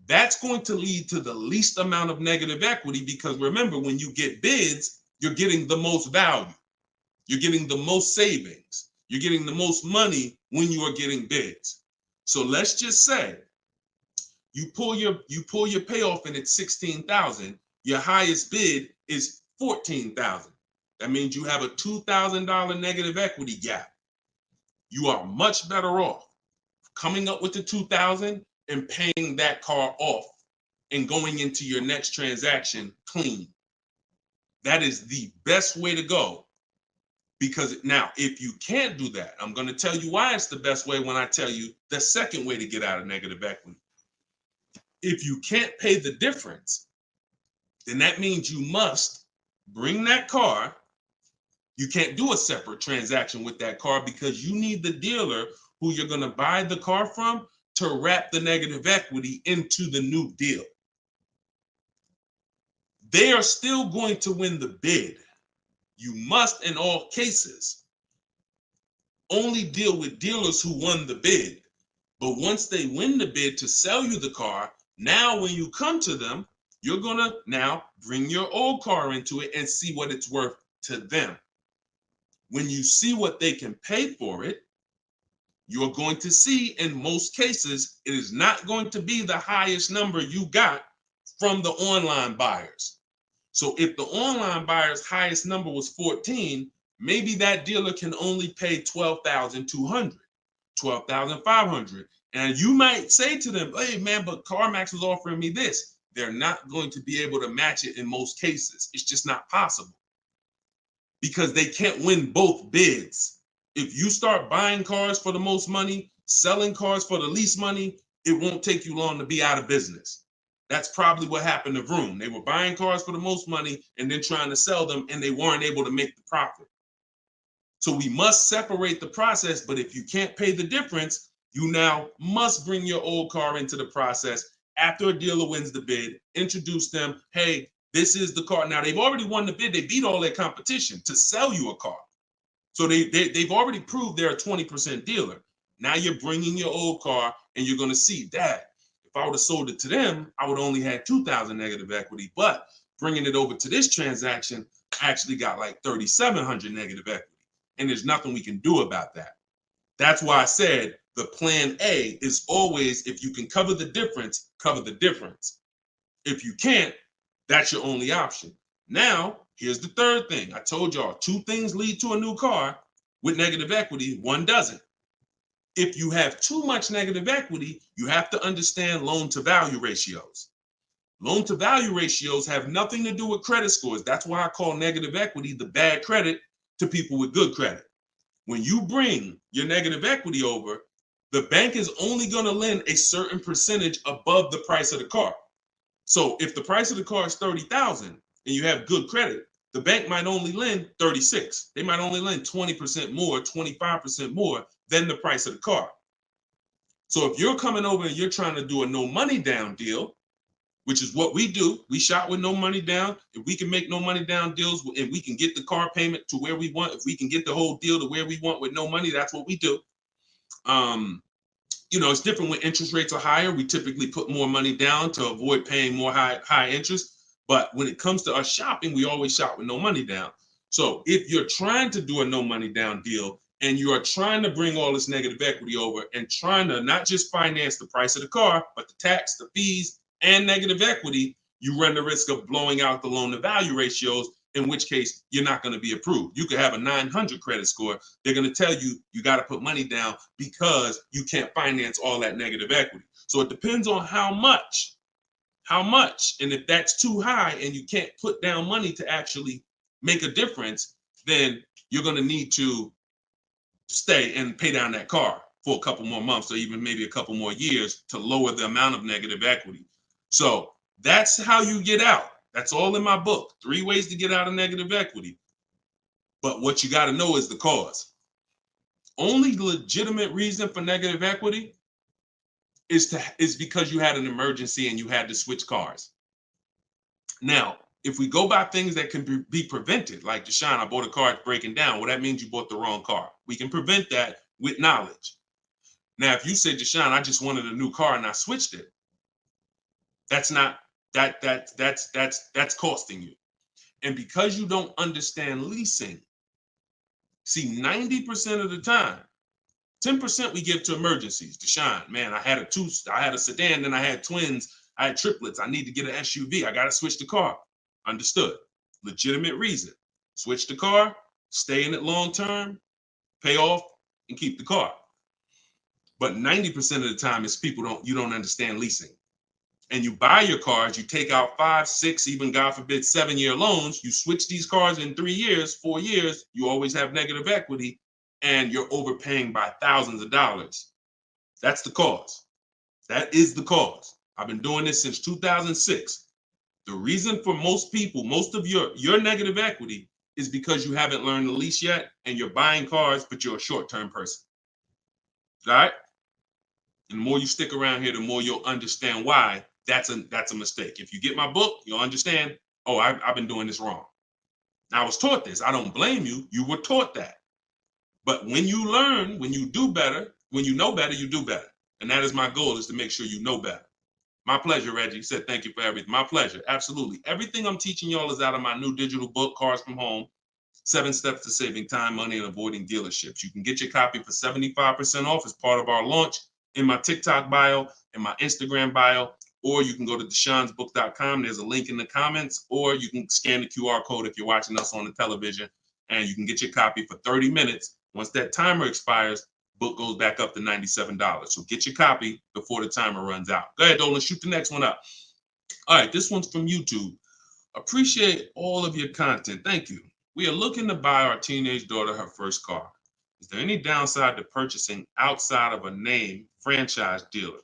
That's going to lead to the least amount of negative equity because remember, when you get bids, you're getting the most value. You're getting the most savings. You're getting the most money when you are getting bids. So let's just say you pull your payoff and it's $16,000. Your highest bid is $14,000. That means you have a $2,000 negative equity gap. You are much better off coming up with the $2,000 and paying that car off and going into your next transaction clean. That is the best way to go. Because now, if you can't do that, I'm going to tell you why it's the best way when I tell you the second way to get out of negative equity. If you can't pay the difference, then that means you must bring that car. You can't do a separate transaction with that car because you need the dealer who you're going to buy the car from to wrap the negative equity into the new deal. They are still going to win the bid. You must, in all cases, only deal with dealers who won the bid. But once they win the bid to sell you the car, now when you come to them, You're gonna now bring your old car into it and see what it's worth to them. When you see what they can pay for it, you're going to see in most cases, it is not going to be the highest number you got from the online buyers. So if the online buyer's highest number was 14, maybe that dealer can only pay 12,200, 12,500. And you might say to them, hey man, but CarMax was offering me this. They're not going to be able to match it in most cases. It's just not possible because they can't win both bids. If you start buying cars for the most money, selling cars for the least money, it won't take you long to be out of business. That's probably what happened to Vroom. They were buying cars for the most money and then trying to sell them, and they weren't able to make the profit. So we must separate the process, but if you can't pay the difference, you now must bring your old car into the process after a dealer wins the bid, introduce them, hey, this is the car. Now, they've already won the bid. They beat all their competition to sell you a car. So they've already proved they're a 20% dealer. Now you're bringing your old car, and you're going to see that if I would have sold it to them, I would only had 2,000 negative equity. But bringing it over to this transaction, I actually got like 3,700 negative equity. And there's nothing we can do about that. That's why I said the plan A is always, if you can cover the difference, cover the difference. If you can't, that's your only option. Now, here's the third thing. I told y'all 2 things lead to a new car with negative equity, 1 doesn't. If you have too much negative equity, you have to understand loan to value ratios. Loan to value ratios have nothing to do with credit scores. That's why I call negative equity the bad credit to people with good credit. When you bring your negative equity over, the bank is only going to lend a certain percentage above the price of the car. So if the price of the car is 30,000 and you have good credit, the bank might only lend 36. They might only lend 20% more, 25% more than the price of the car. So if you're coming over and you're trying to do a no money down deal, which is what we do, we shop with no money down. If we can make no money down deals and we can get the car payment to where we want, if we can get the whole deal to where we want with no money, that's what we do. You know, it's different when interest rates are higher. We typically put more money down to avoid paying more high interest. But when it comes to us shopping, we always shop with no money down. So if you're trying to do a no money down deal and you are trying to bring all this negative equity over and trying to not just finance the price of the car, but the tax, the fees, and negative equity, you run the risk of blowing out the loan to value ratios, in which case you're not going to be approved. You could have a 900 credit score. They're going to tell you you got to put money down because you can't finance all that negative equity. So it depends on how much. And if that's too high and you can't put down money to actually make a difference, then you're going to need to stay and pay down that car for a couple more months or even maybe a couple more years to lower the amount of negative equity. So that's how you get out. That's all in my book. 3 ways to get out of negative equity. But what you got to know is the cause. Only legitimate reason for negative equity is because you had an emergency and you had to switch cars. Now, if we go by things that can be prevented, like Deshone, I bought a car, it's breaking down. Well, that means you bought the wrong car. We can prevent that with knowledge. Now, if you say, Deshone, I just wanted a new car and I switched it, that's costing you. And because you don't understand leasing, see, 90% of the time, 10% we give to emergencies. Deshone, man, I had a sedan, then I had twins, I had triplets. I need to get an SUV. I got to switch the car. Understood. Legitimate reason. Switch the car, stay in it long term, pay off, and keep the car. But 90% of the time, it's you don't understand leasing. And you buy your cars, you take out 5, 6, even God forbid, 7-year loans. You switch these cars in 3 years, 4 years, you always have negative equity, and you're overpaying by thousands of dollars. That's the cause. That is the cause. I've been doing this since 2006. The reason for most people, most of your negative equity is because you haven't learned the lease yet and you're buying cars, but you're a short-term person. All right? And the more you stick around here, the more you'll understand why that's a mistake. If you get my book, you'll understand, oh, I've been doing this wrong. Now, I was taught this. I don't blame you. You were taught that. But when you learn, when you do better, when you know better, you do better. And that is my goal, is to make sure you know better. My pleasure, Reggie. Said thank you for everything. My pleasure. Absolutely. Everything I'm teaching y'all is out of my new digital book, Cars from Home. 7 Steps to Saving Time, Money, and Avoiding Dealerships. You can get your copy for 75% off as part of our launch in my TikTok bio, in my Instagram bio, or you can go to deshonsbook.com. There's a link in the comments, or you can scan the QR code if you're watching us on the television, and you can get your copy for 30 minutes. Once that timer expires, book goes back up to $97. So get your copy before the timer runs out. Go ahead, Dolan, shoot the next one up. All right, this one's from YouTube. Appreciate all of your content. Thank you. We are looking to buy our teenage daughter her first car. Is there any downside to purchasing outside of a name franchise dealer?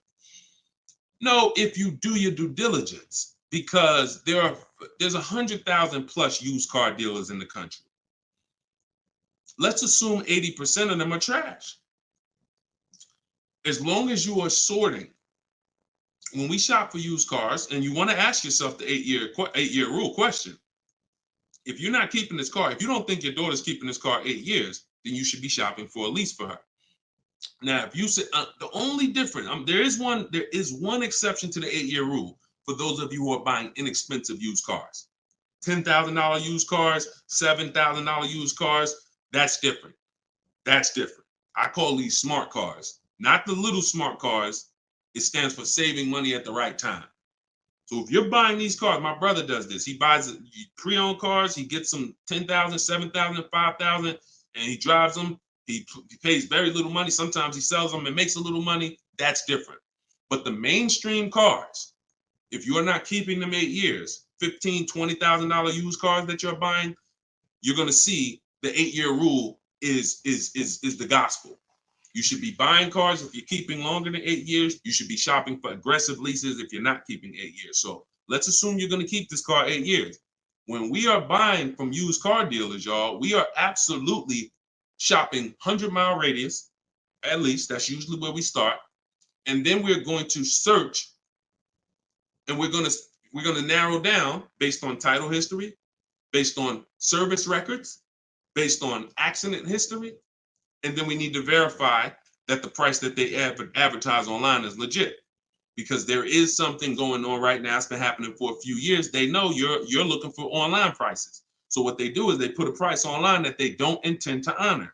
No, if you do your due diligence, because there's 100,000 plus used car dealers in the country. Let's assume 80% of them are trash. As long as you are sorting, when we shop for used cars, and you want to ask yourself the eight-year rule question. If you're not keeping this car, if you don't think your daughter's keeping this car 8 years, then you should be shopping for a lease for her. Now, if you say the only difference, there is one exception to the 8-year rule for those of you who are buying inexpensive used cars. $10,000 used cars, $7,000 used cars, that's different. That's different. I call these smart cars, not the little smart cars. It stands for saving money at the right time. So if you're buying these cars, my brother does this. He buys pre-owned cars. He gets them $10,000, $7,000, $5,000, and he drives them. He pays very little money. Sometimes he sells them and makes a little money. That's different. But the mainstream cars, if you're not keeping them 8 years, $15,000, $20,000 used cars that you're buying, you're going to see the 8-year rule is the gospel. You should be buying cars if you're keeping longer than 8 years. You should be shopping for aggressive leases if you're not keeping 8 years. So let's assume you're going to keep this car 8 years. When we are buying from used car dealers, y'all, we are absolutely shopping 100-mile radius, at least. That's usually where we start. And then we're going to search, and we're going to narrow down based on title history, based on service records, based on accident history. And then we need to verify that the price that they advertise online is legit, because there is something going on right now. It's been happening for a few years. They know you're looking for online prices. So what they do is they put a price online that they don't intend to honor.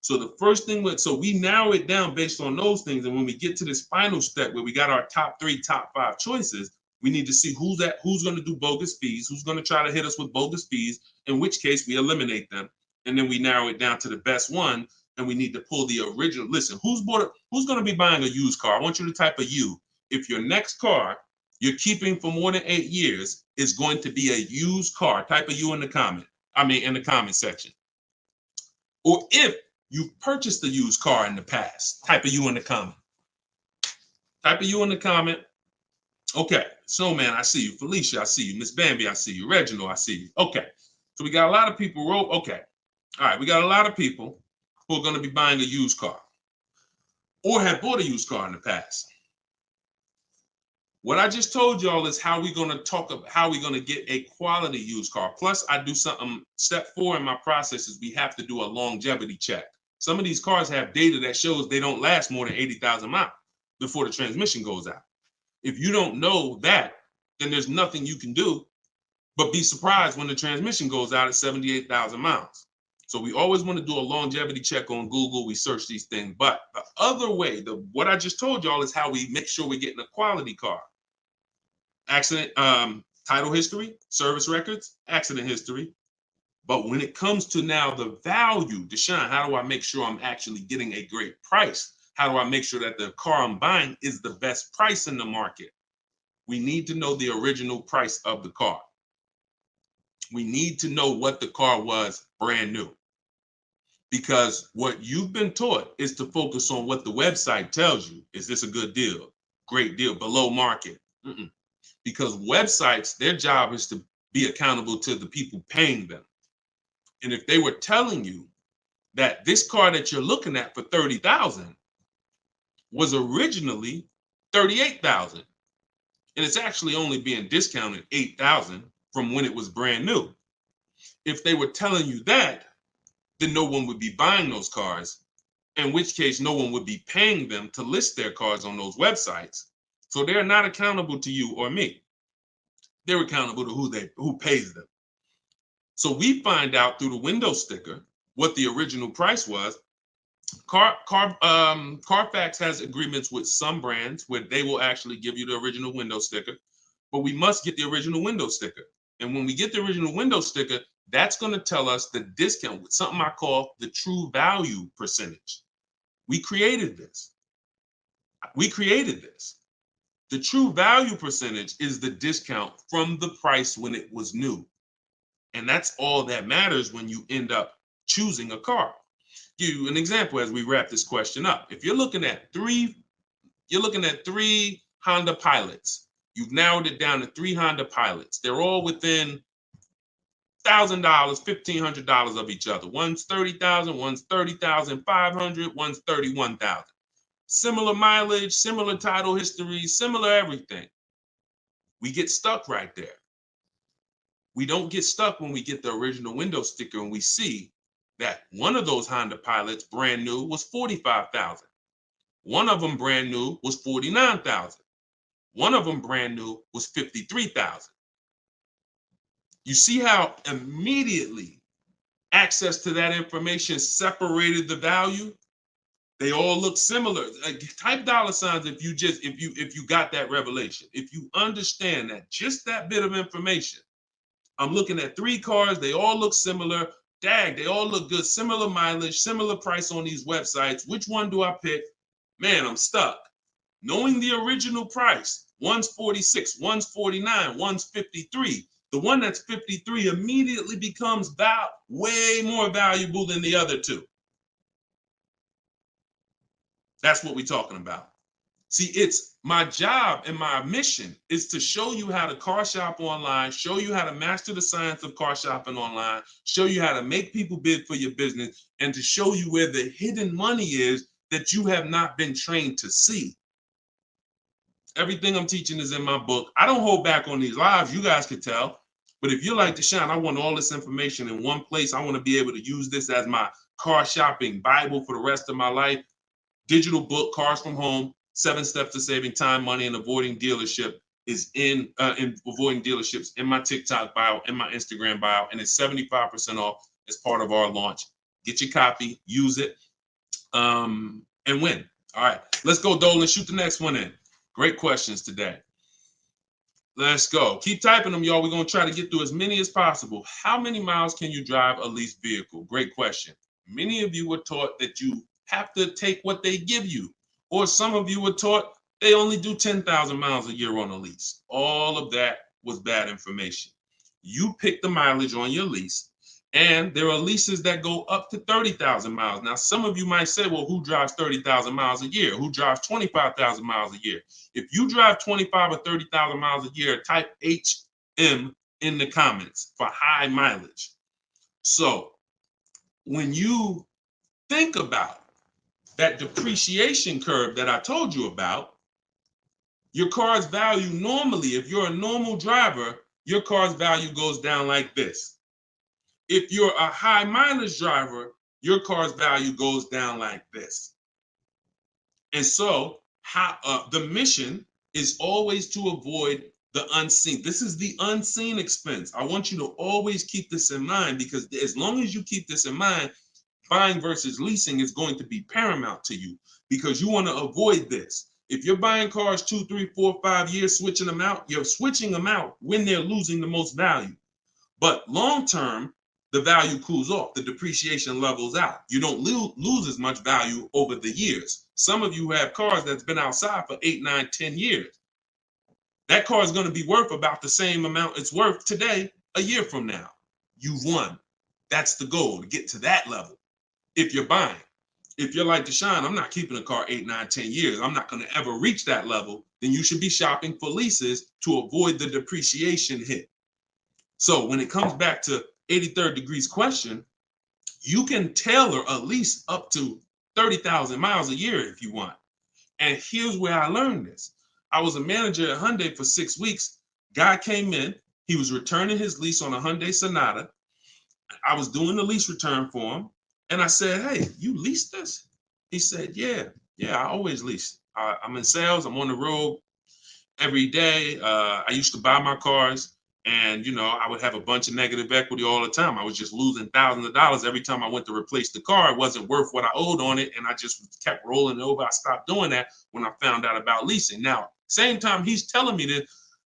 So the first thing, so we narrow it down based on those things. And when we get to this final step where we got our top 3, top 5 choices, we need to see who's going to do bogus fees, who's going to try to hit us with bogus fees, in which case we eliminate them. And then we narrow it down to the best one. And we need to pull the original. Listen, who's going to be buying a used car? I want you to type a U. If your next car you're keeping for more than 8 years is going to be a used car, type a U in the comment. In the comment section. Or if you purchased a used car in the past, type a U in the comment. Type a U in the comment. Okay, Snowman, I see you. Felicia, I see you. Miss Bambi, I see you. Reginald, I see you. Okay, so we got a lot of people. Okay, all right, we got a lot of people who are going to be buying a used car or have bought a used car in the past. What I just told y'all is how we're going to talk about how we're going to get a quality used car. Plus, I do something, step 4 in my process is we have to do a longevity check. Some of these cars have data that shows they don't last more than 80,000 miles before the transmission goes out. If you don't know that, then there's nothing you can do but be surprised when the transmission goes out at 78,000 miles. So we always want to do a longevity check on Google. We search these things. But the other way, what I just told y'all is how we make sure we're getting a quality car. Accident, title history, service records, accident history. But when it comes to now the value, Deshone, how do I make sure I'm actually getting a great price? How do I make sure that the car I'm buying is the best price in the market? We need to know the original price of the car. We need to know what the car was brand new. Because what you've been taught is to focus on what the website tells you. Is this a good deal? Great deal, below market. Because websites, their job is to be accountable to the people paying them. And if they were telling you that this car that you're looking at for $30,000 was originally $38,000, and it's actually only being discounted $8,000 from when it was brand new. If they were telling you that, then no one would be buying those cars, in which case no one would be paying them to list their cars on those websites. So they're not accountable to you or me. They're accountable to who pays them. So we find out through the window sticker what the original price was. Carfax has agreements with some brands where they will actually give you the original window sticker, but we must get the original window sticker. And when we get the original window sticker, that's going to tell us the discount with something I call the true value percentage. We created this. The true value percentage is the discount from the price when it was new. And that's all that matters when you end up choosing a car. Give you an example as we wrap this question up. If you're looking at three Honda Pilots. You've narrowed it down to 3 Honda Pilots. They're all within $1,000, $1,500 of each other. One's $30,000, one's $30,500, one's $31,000. Similar mileage, similar title history, similar everything. We get stuck right there. We don't get stuck when we get the original window sticker and we see that one of those Honda Pilots brand new was $45,000. One of them brand new was $49,000. One of them brand new was $53,000. You see how immediately access to that information separated the value? They all look similar. Type dollar signs if you got that revelation. If you understand that just that bit of information. I'm looking at 3 cars, they all look similar. Dag, they all look good, similar mileage, similar price on these websites. Which one do I pick? Man, I'm stuck. Knowing the original price, one's 46, one's 49, one's 53. The one that's 53 immediately becomes way more valuable than the other 2. That's what we're talking about. See, it's my job and my mission is to show you how to car shop online, show you how to master the science of car shopping online, show you how to make people bid for your business, and to show you where the hidden money is that you have not been trained to see. Everything I'm teaching is in my book. I don't hold back on these lives. You guys can tell. But if you're like Deshone, I want all this information in one place. I want to be able to use this as my car shopping Bible for the rest of my life. Digital book, Cars from Home, 7 Steps to Saving Time, Money, and Avoiding Dealership is in avoiding dealerships in my TikTok bio, in my Instagram bio, and it's 75% off as part of our launch. Get your copy, use it, and win. All right, let's go, Dolan. Shoot the next one in. Great questions today. Let's go. Keep typing them, y'all. We're going to try to get through as many as possible. How many miles can you drive a leased vehicle? Great question. Many of you were taught that you have to take what they give you. Or some of you were taught they only do 10,000 miles a year on a lease. All of that was bad information. You pick the mileage on your lease, and there are leases that go up to 30,000 miles. Now, some of you might say, well, who drives 30,000 miles a year? Who drives 25,000 miles a year? If you drive 25 or 30,000 miles a year, type HM in the comments for high mileage. So when you think about that depreciation curve that I told you about, your car's value normally, if you're a normal driver, your car's value goes down like this. If you're a high mileage driver, your car's value goes down like this. And so the mission is always to avoid the unseen. This is the unseen expense. I want you to always keep this in mind, because as long as you keep this in mind, buying versus leasing is going to be paramount to you, because you want to avoid this. If you're buying cars 2, 3, 4, 5 years, switching them out, you're switching them out when they're losing the most value. But long term, the value cools off, the depreciation levels out. You don't lose as much value over the years. Some of you have cars that's been outside for 8, 9, 10 years. That car is going to be worth about the same amount it's worth today, a year from now. You've won. That's the goal, to get to that level. If you're buying, if you're like Deshone, I'm not keeping a car 8, 9, 10 years. I'm not going to ever reach that level. Then you should be shopping for leases to avoid the depreciation hit. So when it comes back to 83rd degrees question, you can tailor a lease up to 30,000 miles a year if you want. And here's where I learned this. I was a manager at Hyundai for 6 weeks. Guy came in. He was returning his lease on a Hyundai Sonata. I was doing the lease return for him. And I said, hey, you leased this? He said, yeah, I always lease. I'm in sales. I'm on the road. every day. I used to buy my cars, and I would have a bunch of negative equity all the time. I was just losing thousands of dollars every time I went to replace the car. It wasn't worth what I owed on it, and I just kept rolling it over. I stopped doing that when I found out about leasing. Now, same time he's telling me this,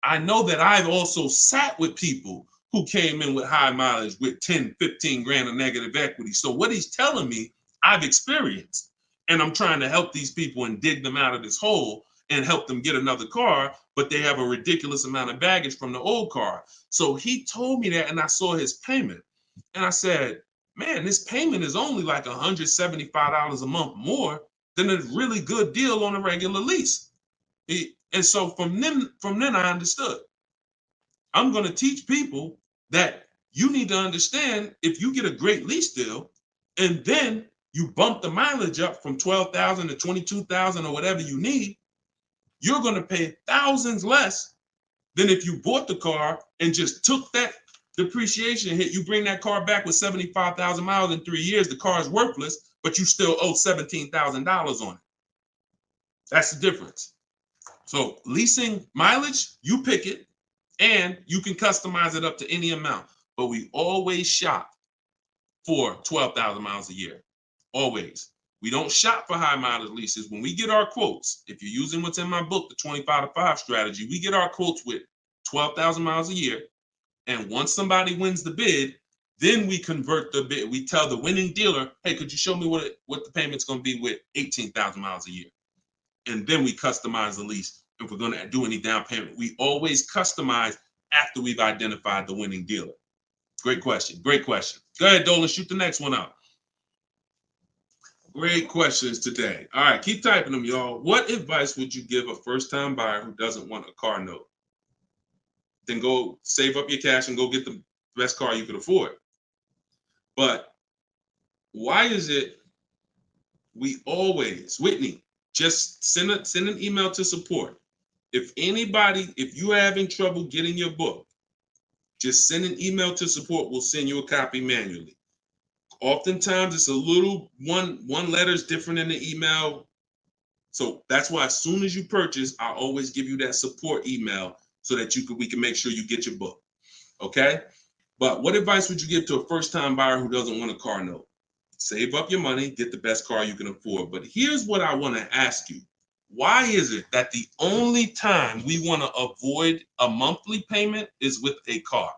I know that I've also sat with people who came in with high mileage with 10, 15 grand of negative equity. So what he's telling me, I've experienced, and I'm trying to help these people and dig them out of this hole and help them get another car, but they have a ridiculous amount of baggage from the old car. So he told me that, and I saw his payment, and I said, man, this payment is only like $175 a month more than a really good deal on a regular lease. And so from then I understood. I'm going to teach people that you need to understand, if you get a great lease deal and then you bump the mileage up from 12,000 to 22,000 or whatever you need, you're going to pay thousands less than if you bought the car and just took that depreciation hit. You bring that car back with 75,000 miles in 3 years, the car is worthless, but you still owe $17,000 on it. That's the difference. So leasing mileage, you pick it, and you can customize it up to any amount. But we always shop for 12,000 miles a year. Always. We don't shop for high mileage leases. When we get our quotes, if you're using what's in my book, the 25 to 5 strategy, we get our quotes with 12,000 miles a year. And once somebody wins the bid, then we convert the bid. We tell the winning dealer, hey, could you show me what the payment's going to be with 18,000 miles a year? And then we customize the lease. If we're going to do any down payment, we always customize after we've identified the winning dealer. Great question. Great question. Go ahead, Dolan. Shoot the next one out. Great questions today. All right, keep typing them, y'all. What advice would you give a first-time buyer who doesn't want a car note? Then go save up your cash and go get the best car you could afford. But why is it we always, Whitney, just send an email to support. If you're having trouble getting your book, just send an email to support. We'll send you a copy manually. Oftentimes it's a little one letter is different in the email. So that's why as soon as you purchase, I always give you that support email so that we can make sure you get your book. Okay? But what advice would you give to a first-time buyer who doesn't want a car note? Save up your money, get the best car you can afford. But here's what I want to ask you. Why is it that the only time we want to avoid a monthly payment is with a car?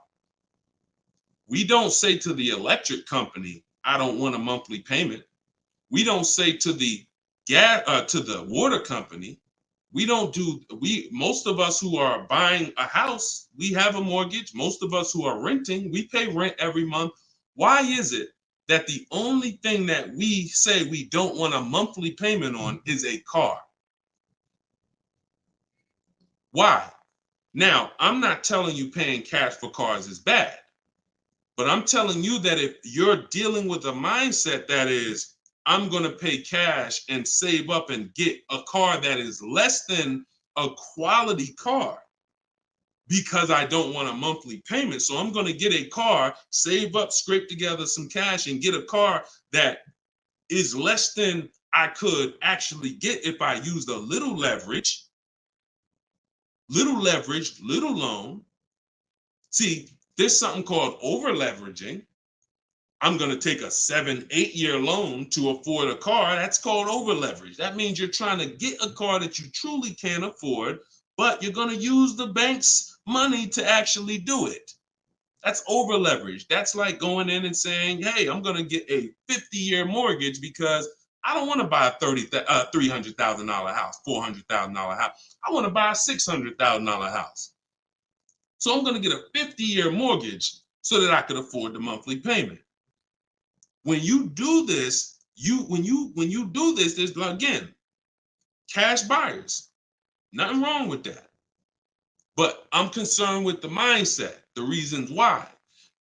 We don't say to the electric company, I don't want a monthly payment. We don't say to the water company, most of us who are buying a house, we have a mortgage. Most of us who are renting, we pay rent every month. Why is it that the only thing that we say we don't want a monthly payment on is a car? Why? Now, I'm not telling you paying cash for cars is bad, but I'm telling you that if you're dealing with a mindset that is, I'm going to pay cash and save up and get a car that is less than a quality car because I don't want a monthly payment. So I'm going to get a car, save up, scrape together some cash and get a car that is less than I could actually get if I used a little leverage, little loan. See, there's something called over leveraging. I'm going to take a 7-8 year loan to afford a car. That's called over leverage. That means you're trying to get a car that you truly can't afford, but you're going to use the bank's money to actually do it. That's over leverage. That's like going in and saying, hey, I'm going to get a 50-year mortgage because I don't want to buy a $300,000 house, $400,000 house. I want to buy a $600,000 house. So I'm going to get a 50-year mortgage so that I could afford the monthly payment. When you do this, there's, again, cash buyers. Nothing wrong with that. But I'm concerned with the mindset, the reasons why.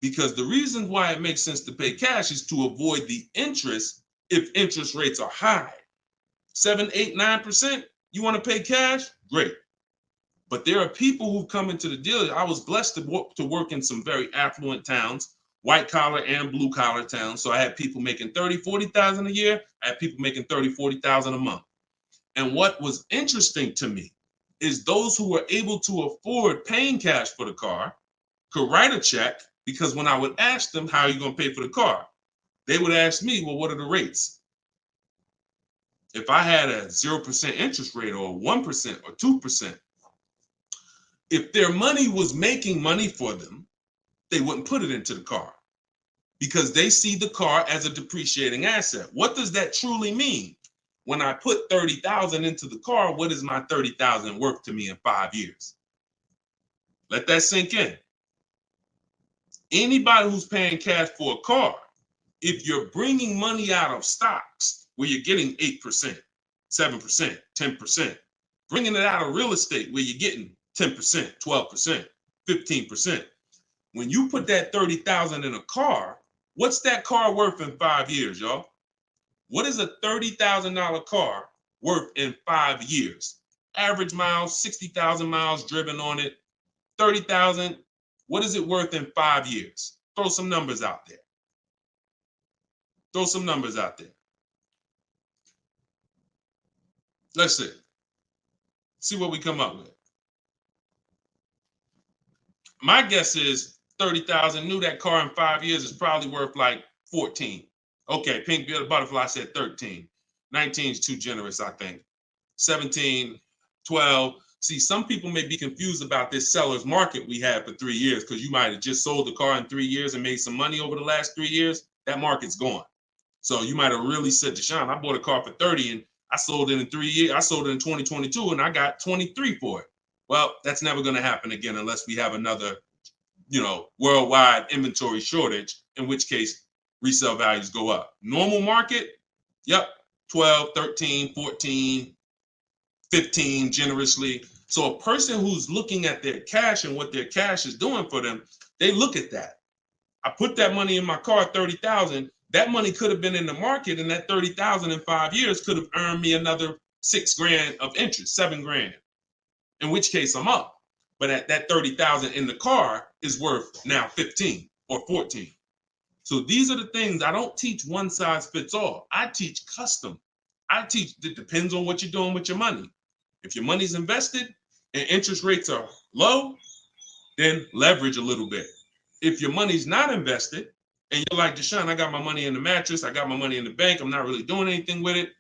Because the reasons why it makes sense to pay cash is to avoid the interest if interest rates are high. 7, 8, 9%, you want to pay cash? Great. But there are people who come into the dealer. I was blessed to work in some very affluent towns, white collar and blue collar towns. So I had people making 30, 40,000 a year. I had people making 30, 40,000 a month. And what was interesting to me is those who were able to afford paying cash for the car could write a check, because when I would ask them, how are you going to pay for the car? They would ask me, well, what are the rates? If I had a 0% interest rate or 1% or 2%, if their money was making money for them, they wouldn't put it into the car because they see the car as a depreciating asset. What does that truly mean? When I put $30,000 into the car, what is my $30,000 worth to me in 5 years? Let that sink in. Anybody who's paying cash for a car, if you're bringing money out of stocks where you're getting 8%, 7%, 10%, bringing it out of real estate where you're getting 10%, 12%, 15%, when you put that $30,000 in a car, what's that car worth in 5 years, y'all? What is a $30,000 car worth in 5 years? Average miles, 60,000 miles driven on it, 30,000. What is it worth in 5 years? Throw some numbers out there. Throw some numbers out there. Let's see. See what we come up with. My guess is 30,000. Knew that car in 5 years is probably worth like 14. Okay, Pink Butterfly said 13. 19 is too generous, I think. 17, 12. See, some people may be confused about this seller's market we had for 3 years because you might have just sold the car in 3 years and made some money over the last 3 years. That market's gone. So you might have really said, Deshone, I bought a car for 30 and I sold it in 3 years. I sold it in 2022 and I got 23 for it. Well, that's never going to happen again unless we have another, worldwide inventory shortage, in which case resale values go up. Normal market, yep, 12, 13, 14, 15 generously. So a person who's looking at their cash and what their cash is doing for them, they look at that. I put that money in my car, 30,000. That money could have been in the market, and that 30,000 in 5 years could have earned me another $6,000 of interest, $7,000. In which case I'm up. But at that 30,000 in the car is worth now 15 or 14. So these are the things. I don't teach one size fits all. I teach custom. I teach it depends on what you're doing with your money. If your money's invested and interest rates are low, then leverage a little bit. If your money's not invested and you're like, Deshone, I got my money in the mattress, I got my money in the bank, I'm not really doing anything with it.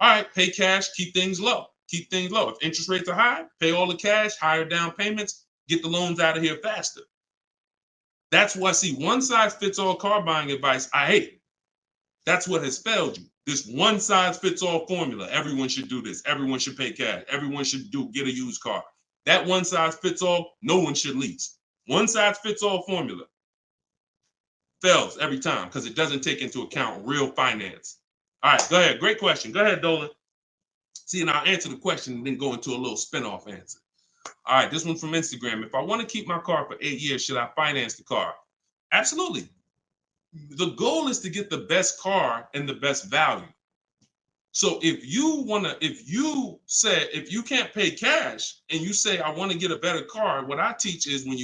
All right, pay cash, keep things low. Keep things low. If interest rates are high, pay all the cash, higher down payments, get the loans out of here faster. That's why, see, one size fits all car buying advice, I hate. That's what has failed you. This one size fits all formula. Everyone should do this. Everyone should pay cash. Everyone should get a used car. That one size fits all, no one should lease. One size fits all formula fails every time because it doesn't take into account real finance. All right, go ahead. Great question. Go ahead, Dolan. See, and I'll answer the question and then go into a little spin-off answer. All right, this one's from Instagram. If I want to keep my car for 8 years, should I finance the car? Absolutely. The goal is to get the best car and the best value. So if you can't pay cash and you say, I want to get a better car, what I teach is when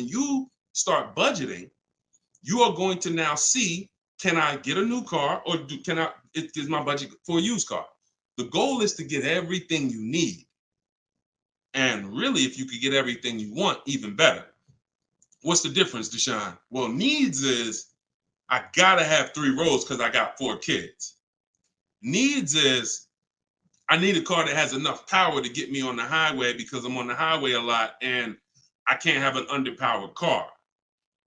you start budgeting, you are going to now see, can I get a new car or is my budget for a used car? The goal is to get everything you need. And really, if you could get everything you want, even better. What's the difference, Deshone? Well, needs is I gotta have 3 rows because I got 4 kids. Needs is I need a car that has enough power to get me on the highway because I'm on the highway a lot and I can't have an underpowered car.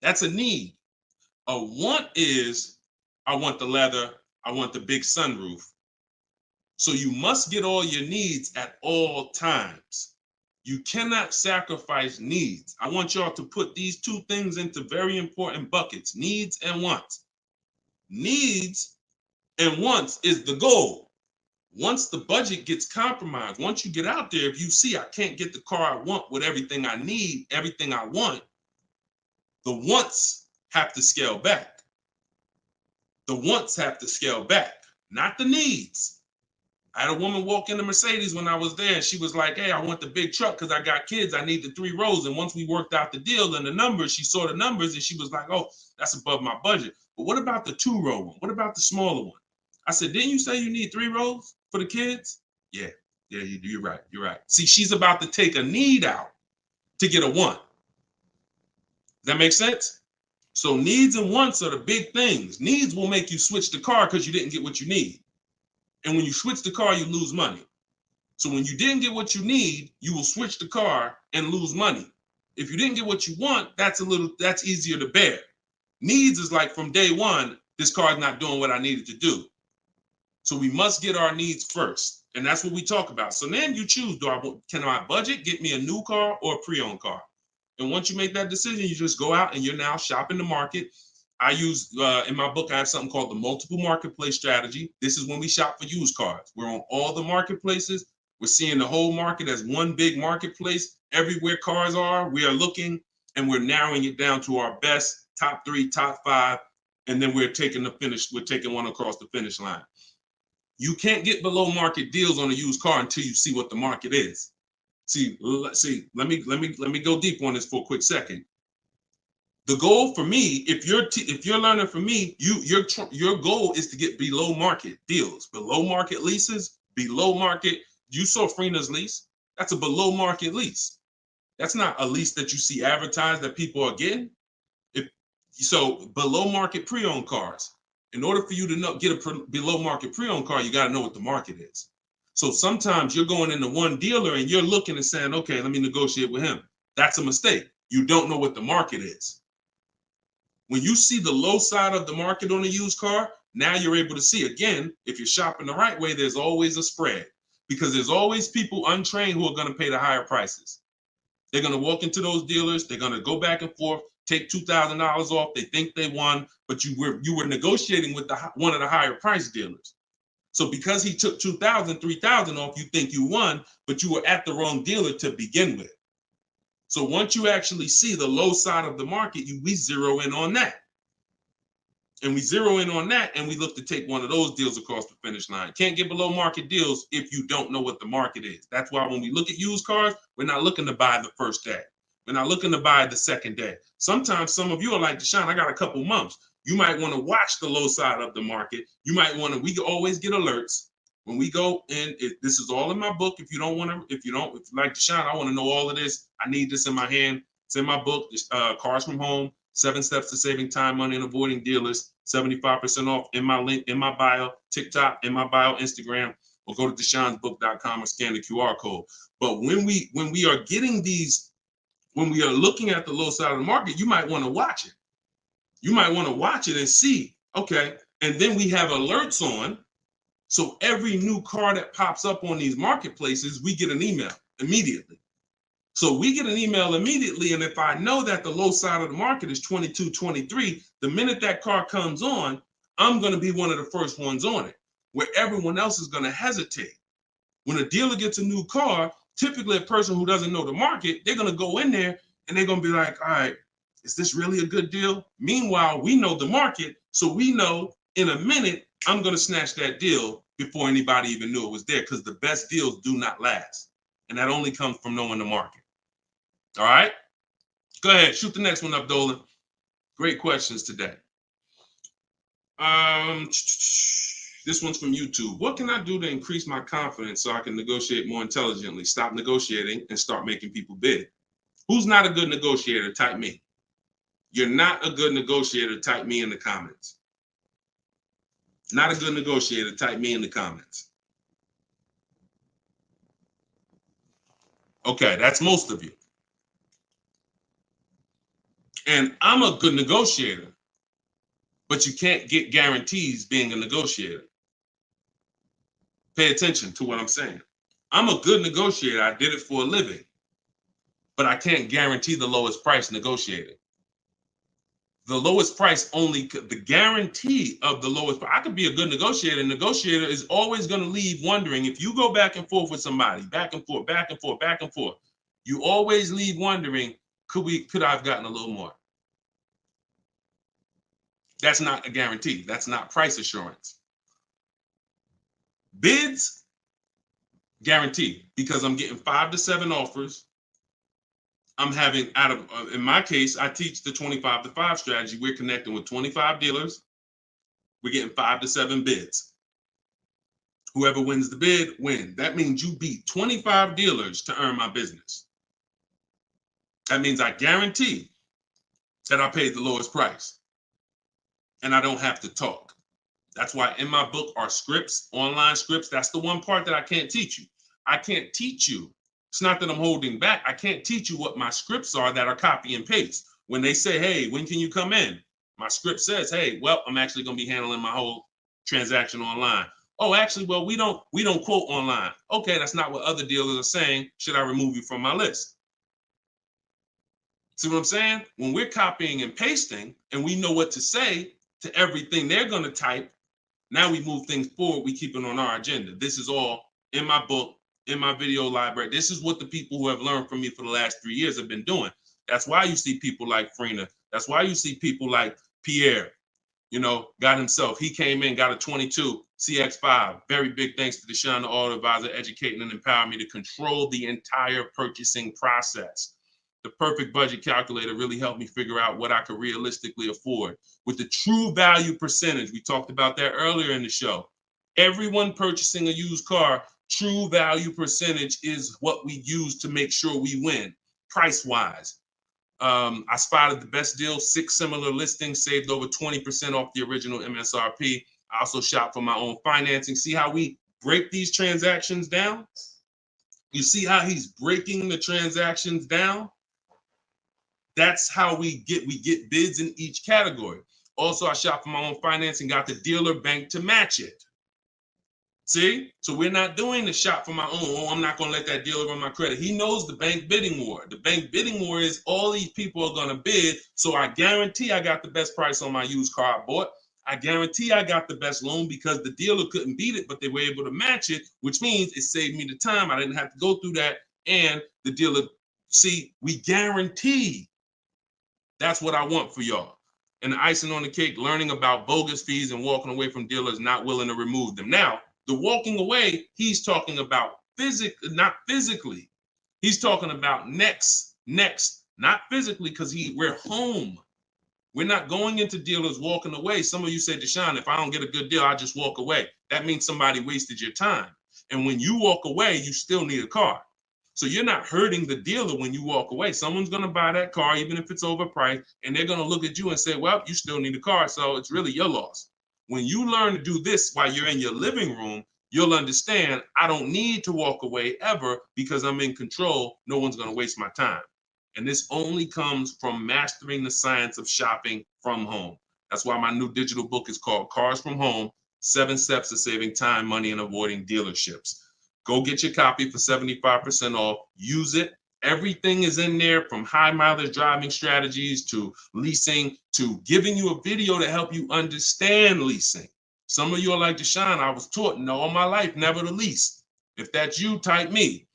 That's a need. A want is I want the leather, I want the big sunroof. So you must get all your needs at all times. You cannot sacrifice needs. I want y'all to put these 2 things into very important buckets, needs and wants. Needs and wants is the goal. Once the budget gets compromised, once you get out there, if you see I can't get the car I want with everything I need, everything I want, the wants have to scale back. The wants have to scale back, not the needs. I had a woman walk into Mercedes when I was there, and she was like, hey, I want the big truck because I got kids. I need the 3 rows. And once we worked out the deal and the numbers, she saw the numbers and she was like, oh, that's above my budget. But what about the 2-row one? What about the smaller one? I said, didn't you say you need 3 rows for the kids? Yeah. Yeah, you're right. You're right. See, she's about to take a need out to get a want. Does that make sense? So needs and wants are the big things. Needs will make you switch the car because you didn't get what you need. And when you switch the car, you lose money. So when you didn't get what you need, you will switch the car and lose money. If you didn't get what you want, that's easier to bear. Needs is like from day one, this car is not doing what I needed to do. So we must get our needs first. And that's what we talk about. So then you choose, can I budget, get me a new car or a pre-owned car? And once you make that decision, you just go out and you're now shopping the market. I use, in my book, I have something called the multiple marketplace strategy. This is when we shop for used cars. We're on all the marketplaces. We're seeing the whole market as one big marketplace. Everywhere cars are, we are looking and we're narrowing it down to our best, top 3, top 5. And then we're taking one across the finish line. You can't get below market deals on a used car until you see what the market is. See, let me go deep on this for a quick second. The goal for me, if you're learning from me, your goal is to get below market deals, below market leases, below market. You saw Freena's lease. That's a below market lease. That's not a lease that you see advertised that people are getting. So below market pre-owned cars. In order for you to get a below market pre-owned car, you got to know what the market is. So sometimes you're going into one dealer and you're looking and saying, okay, let me negotiate with him. That's a mistake. You don't know what the market is. When you see the low side of the market on a used car, now you're able to see, again, if you're shopping the right way, there's always a spread because there's always people untrained who are going to pay the higher prices. They're going to walk into those dealers. They're going to go back and forth, take $2,000 off. They think they won, but you were negotiating with one of the higher price dealers. So because he took $2,000, $3,000 off, you think you won, but you were at the wrong dealer to begin with. So once you actually see the low side of the market, we zero in on that. And we zero in on that, and we look to take one of those deals across the finish line. Can't get below market deals if you don't know what the market is. That's why when we look at used cars, we're not looking to buy the first day. We're not looking to buy the second day. Sometimes some of you are like, Deshone, I got a couple months. You might want to watch the low side of the market. You might want to, we always get alerts. When we go in, this is all in my book. If you like Deshone, I want to know all of this. I need this in my hand. It's in my book, Cars from Home, 7 Steps to Saving Time, Money, and Avoiding Dealers. 75% off in my link, in my bio, TikTok, in my bio, Instagram, or go to deshonesbook.com or scan the QR code. But when we are getting these, when we are looking at the low side of the market, you might want to watch it. You might want to watch it and see, okay. And then we have alerts on. So every new car that pops up on these marketplaces, we get an email immediately. So we get an email immediately. And if I know that the low side of the market is 22, 23, the minute that car comes on, I'm going to be one of the first ones on it, where everyone else is going to hesitate. When a dealer gets a new car, typically a person who doesn't know the market, they're going to go in there and they're going to be like, all right, is this really a good deal? Meanwhile, we know the market. So we know in a minute, I'm going to snatch that deal before anybody even knew it was there, because the best deals do not last. And that only comes from knowing the market. All right? Go ahead. Shoot the next one up, Dolan. Great questions today. This one's from YouTube. What can I do to increase my confidence so I can negotiate more intelligently? Stop negotiating and start making people bid. Who's not a good negotiator? Type me. You're not a good negotiator. Type me in the comments. Not a good negotiator. Type me in the comments. Okay, that's most of you. And I'm a good negotiator, but you can't get guarantees being a negotiator. Pay attention to what I'm saying. I'm a good negotiator. I did it for a living, but I can't guarantee the lowest price negotiating. The lowest price the guarantee of the lowest price. I could be a good negotiator. Negotiator is always going to leave wondering, if you go back and forth with somebody, back and forth, back and forth, back and forth, you always leave wondering, could I have gotten a little more? That's not a guarantee. That's not price assurance. Bids, guarantee, because I'm getting 5 to 7 offers. I'm having in my case, I teach the 25 to 5 strategy. We're connecting with 25 dealers. We're getting 5 to 7 bids. Whoever wins the bid, win. That means you beat 25 dealers to earn my business. That means I guarantee that I paid the lowest price and I don't have to talk. That's why in my book are scripts, online scripts. That's the one part that I can't teach you. I can't teach you. It's not that I'm holding back. I can't teach you what my scripts are that are copy and paste. When they say, hey, when can you come in? My script says, hey, well, I'm actually going to be handling my whole transaction online. Oh, actually, well, we don't quote online. Okay, that's not what other dealers are saying. Should I remove you from my list? See what I'm saying? When we're copying and pasting and we know what to say to everything they're going to type, now we move things forward. We keep it on our agenda. This is all in my book, in my video library. This is what the people who have learned from me for the last 3 years have been doing. That's why you see people like Frina. That's why you see people like Pierre, got himself. He came in, got a 22 CX5. Very big thanks to Deshone the Auto Advisor, educating and empowering me to control the entire purchasing process. The perfect budget calculator really helped me figure out what I could realistically afford. With the true value percentage, we talked about that earlier in the show. Everyone purchasing a used car, true value percentage is what we use to make sure we win, price-wise. I spotted the best deal, 6 similar listings, saved over 20% off the original MSRP. I also shop for my own financing. See how we break these transactions down? You see how he's breaking the transactions down? That's how we get bids in each category. Also, I shop for my own financing, got the dealer bank to match it. See? So we're not doing the shop for my own. Oh, I'm not going to let that dealer run my credit. He knows the bank bidding war. The bank bidding war is all these people are going to bid. So I guarantee I got the best price on my used car I bought. I guarantee I got the best loan because the dealer couldn't beat it, but they were able to match it, which means it saved me the time. I didn't have to go through that. And the dealer, see, we guarantee. That's what I want for y'all. And the icing on the cake, learning about bogus fees and walking away from dealers not willing to remove them. Now, the walking away, he's talking about not physically. He's talking about next, not physically, because we're home. We're not going into dealers walking away. Some of you say, Deshone, if I don't get a good deal, I just walk away. That means somebody wasted your time. And when you walk away, you still need a car. So you're not hurting the dealer when you walk away. Someone's going to buy that car, even if it's overpriced, and they're going to look at you and say, well, you still need a car, so it's really your loss. When you learn to do this while you're in your living room, you'll understand I don't need to walk away ever because I'm in control. No one's going to waste my time. And this only comes from mastering the science of shopping from home. That's why my new digital book is called Cars from Home, 7 Steps to Saving Time, Money, and Avoiding Dealerships. Go get your copy for 75% off. Use it. Everything is in there, from high mileage driving strategies to leasing to giving you a video to help you understand leasing. Some of you are like, Deshone, I was taught all my life never to lease. If that's you, type me.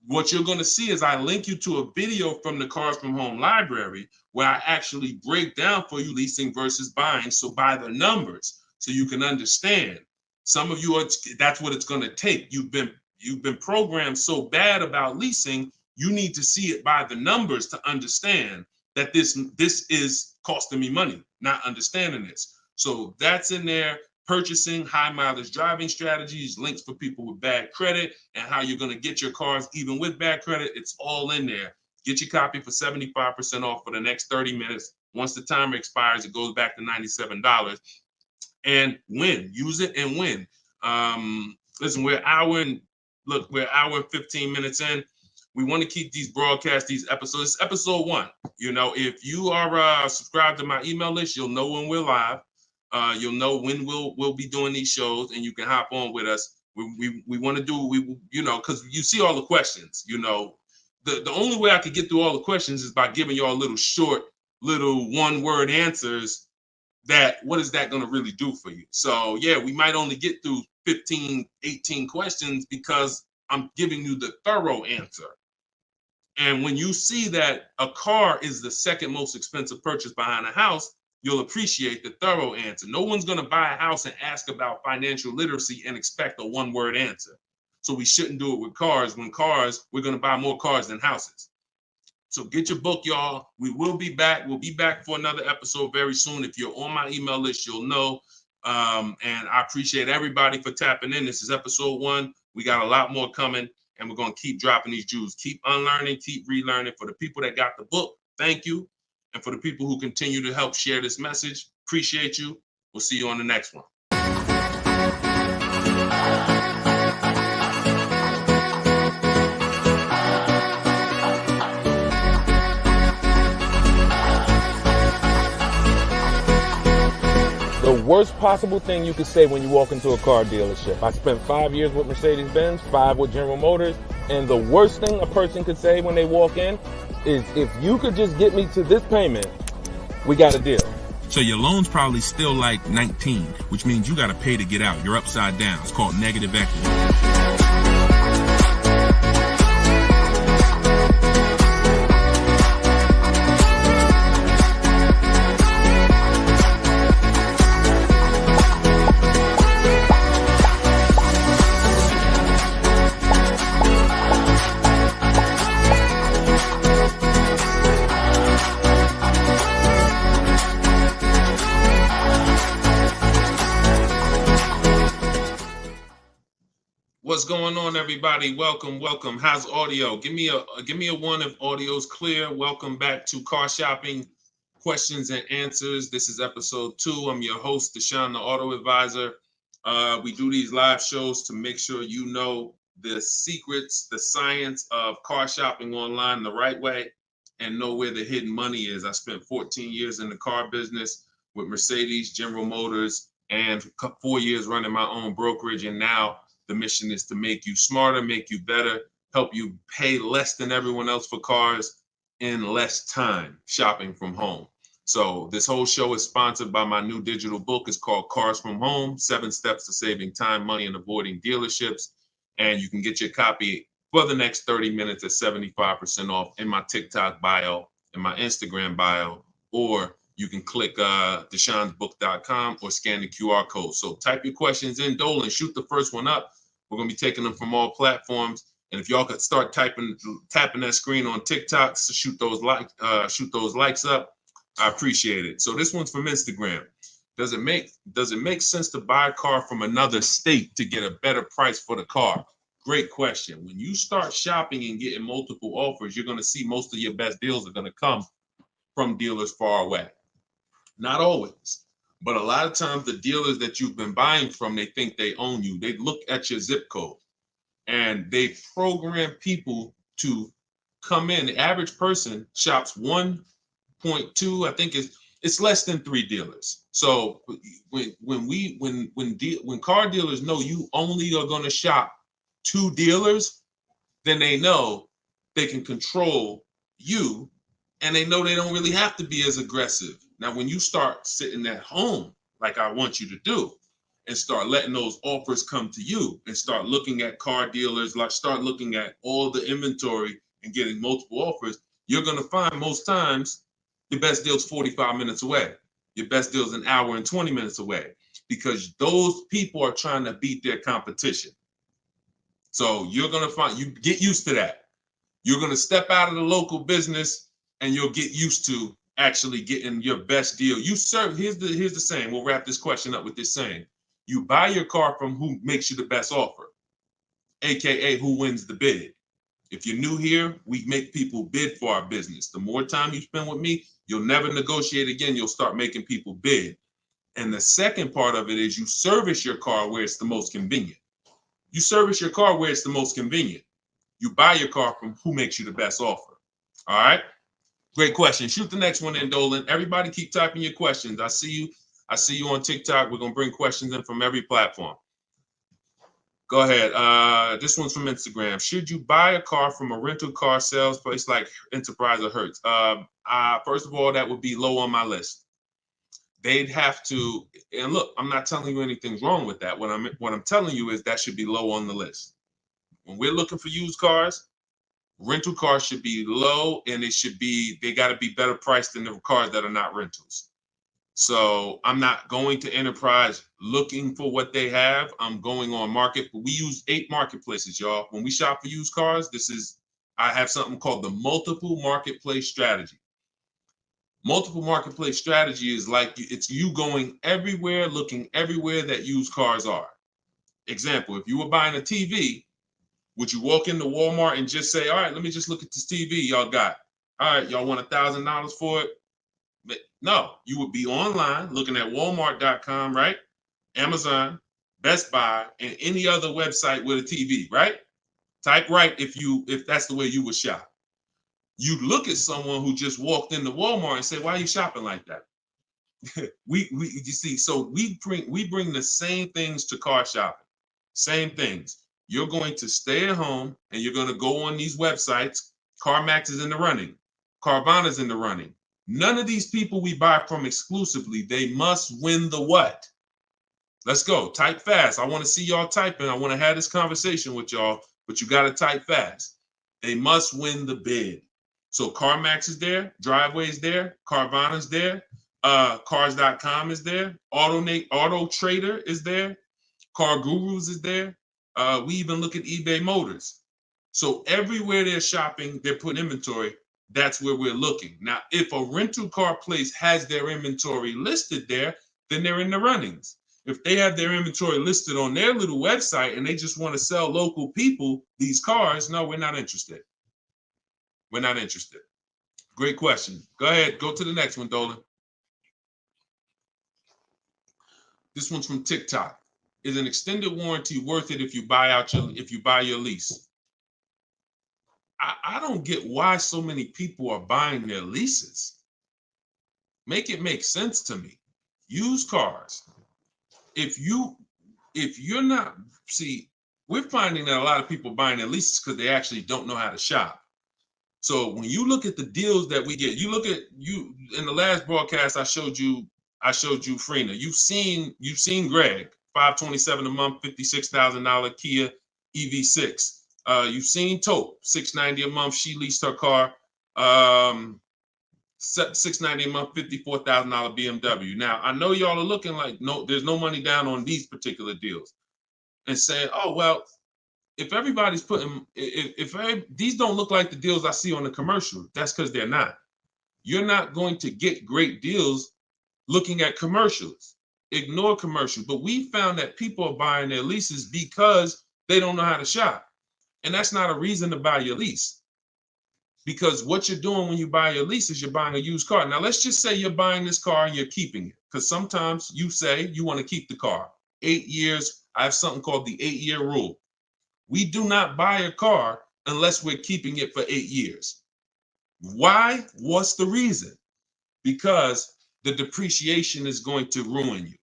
What you're going to see is I link you to a video from the Cars from Home library where I actually break down for you leasing versus buying. So by the numbers so you can understand. Some of you, that's what it's going to take. You've been programmed so bad about leasing, you need to see it by the numbers to understand that this is costing me money, not understanding this. So that's in there. Purchasing, high mileage driving strategies, links for people with bad credit, and how you're going to get your cars even with bad credit. It's all in there. Get your copy for 75% off for the next 30 minutes. Once the timer expires, it goes back to $97. And win. Use it and win. Listen, we're an hour and 15 minutes in. We want to keep these broadcasts, these episodes. It's episode 1. If you are subscribed to my email list, you'll know when we're live. You'll know when we'll be doing these shows, and you can hop on with us. We want to do because you see all the questions. The only way I could get through all the questions is by giving y'all little short, little one-word answers. What is that going to really do for you? So yeah, we might only get through 15, 18 questions because I'm giving you the thorough answer. And when you see that a car is the second most expensive purchase behind a house, you'll appreciate the thorough answer. No one's going to buy a house and ask about financial literacy and expect a one-word answer. So we shouldn't do it with cars. When cars, we're going to buy more cars than houses. So get your book, y'all. We will be back. We'll be back for another episode very soon. If you're on my email list, you'll know. And I appreciate everybody for tapping in. This is episode 1. We got a lot more coming, and we're going to keep dropping these jewels. Keep unlearning, keep relearning. For the people that got the book, thank you. And for the people who continue to help share this message, appreciate you. We'll see you on the next one. The worst possible thing you could say when you walk into a car dealership. I spent 5 years with Mercedes-Benz, 5 with General Motors, and the worst thing a person could say when they walk in is, if you could just get me to this payment, we got a deal. So your loan's probably still like 19, which means you got to pay to get out. You're upside down. It's called negative equity. What's going on, everybody? Welcome. How's audio? Give me a 1 if audio's clear. Welcome back to Car Shopping Questions and Answers. This is episode 2. I'm your host, Deshone the Auto Advisor. We do these live shows to make sure you know the secrets, the science of car shopping online the right way, and know where the hidden money is. I spent 14 years in the car business with Mercedes, General Motors, and 4 years running my own brokerage, and now the mission is to make you smarter, make you better, help you pay less than everyone else for cars in less time shopping from home. So this whole show is sponsored by my new digital book. It's called Cars from Home, 7 Steps to Saving Time, Money, and Avoiding Dealerships. And you can get your copy for the next 30 minutes at 75% off in my TikTok bio, in my Instagram bio, or you can click deshonsbook.com or scan the QR code. So type your questions in, Dolan, shoot the first one up. We're going to be taking them from all platforms. And if y'all could start tapping that screen on TikTok, so shoot those likes up. I appreciate it. So this one's from Instagram. Does it make sense to buy a car from another state to get a better price for the car? Great question. When you start shopping and getting multiple offers, you're going to see most of your best deals are going to come from dealers far away. Not always. But a lot of times the dealers that you've been buying from, they think they own you. They look at your zip code and they program people to come in. The average person shops 1.2, I think it's less than 3 dealers. So when car dealers know you only are going to shop 2 dealers, then they know they can control you, and they know they don't really have to be as aggressive. Now, when you start sitting at home, like I want you to do, and start letting those offers come to you, and start looking at car dealers, like start looking at all the inventory and getting multiple offers, you're going to find most times the best deal's 45 minutes away. Your best deal's an hour and 20 minutes away, because those people are trying to beat their competition. So you're going to you get used to that. You're going to step out of the local business and you'll get used to actually getting your best deal. Here's the saying. We'll wrap this question up with this saying. You buy your car from who makes you the best offer, AKA who wins the bid. If you're new here, we make people bid for our business. The more time you spend with me, you'll never negotiate again. You'll start making people bid. And the second part of it is you service your car where it's the most convenient. You service your car where it's the most convenient. You buy your car from who makes you the best offer. All right? Great question. Shoot the next one in, Dolan. Everybody keep typing your questions. I see you on TikTok. We're going to bring questions in from every platform. Go ahead. This one's from Instagram. Should you buy a car from a rental car sales place like Enterprise or Hertz? First of all, that would be low on my list. They'd have to, and look, I'm not telling you anything's wrong with that. What I'm telling you is that should be low on the list. When we're looking for used cars, rental cars should be low, and they got to be better priced than the cars that are not rentals. So I'm not going to Enterprise looking for what they have. I'm going on market. We use 8 marketplaces, y'all. When we shop for used cars, I have something called the multiple marketplace strategy. Multiple marketplace strategy is like it's you going everywhere, looking everywhere that used cars are. Example, if you were buying a TV, would you walk into Walmart and just say, all right, let me just look at this TV y'all got. All right, y'all want $1,000 for it? But no, you would be online looking at Walmart.com, right? Amazon, Best Buy, and any other website with a TV, right? Type right if that's the way you would shop. You look at someone who just walked into Walmart and say, why are you shopping like that? You see, so we bring the same things to car shopping. Same things. You're going to stay at home and you're going to go on these websites. CarMax is in the running. Carvana's in the running. None of these people we buy from exclusively, they must win the what? Let's go. Type fast. I want to see y'all typing. I want to have this conversation with y'all, but you got to type fast. They must win the bid. So CarMax is there, Driveway's there, Carvana's there, Cars.com is there, Auto Trader is there, Car Gurus is there. We even look at eBay Motors. So everywhere they're shopping, they're putting inventory. That's where we're looking. Now, if a rental car place has their inventory listed there, then they're in the runnings. If they have their inventory listed on their little website and they just want to sell local people these cars, no, we're not interested. We're not interested. Great question. Go ahead. Go to the next one, Dolan. This one's from TikTok. Is an extended warranty worth it if you buy your lease? I don't get why so many people are buying their leases. Make it make sense to me. Used cars. If you're not, see, we're finding that a lot of people buying their leases because they actually don't know how to shop. So when you look at the deals that we get, you look at you in the last broadcast I showed you Freena. You've seen Greg, $527 a month, $56,000 Kia EV6. You've seen Tope, $690 a month. She leased her car, $690 a month, $54,000 BMW. Now I know y'all are looking like no, there's no money down on these particular deals, and saying, oh well. If everybody's putting, if these don't look like the deals I see on the commercial, that's because they're not. You're not going to get great deals looking at commercials. Ignore commercials. But we found that people are buying their leases because they don't know how to shop. And that's not a reason to buy your lease. Because what you're doing when you buy your lease is you're buying a used car. Now, let's just say you're buying this car and you're keeping it. Because sometimes you say you want to keep the car. 8 years, I have something called the 8-year rule. We do not buy a car unless we're keeping it for 8 years. Why? What's the reason? Because the depreciation is going to ruin you.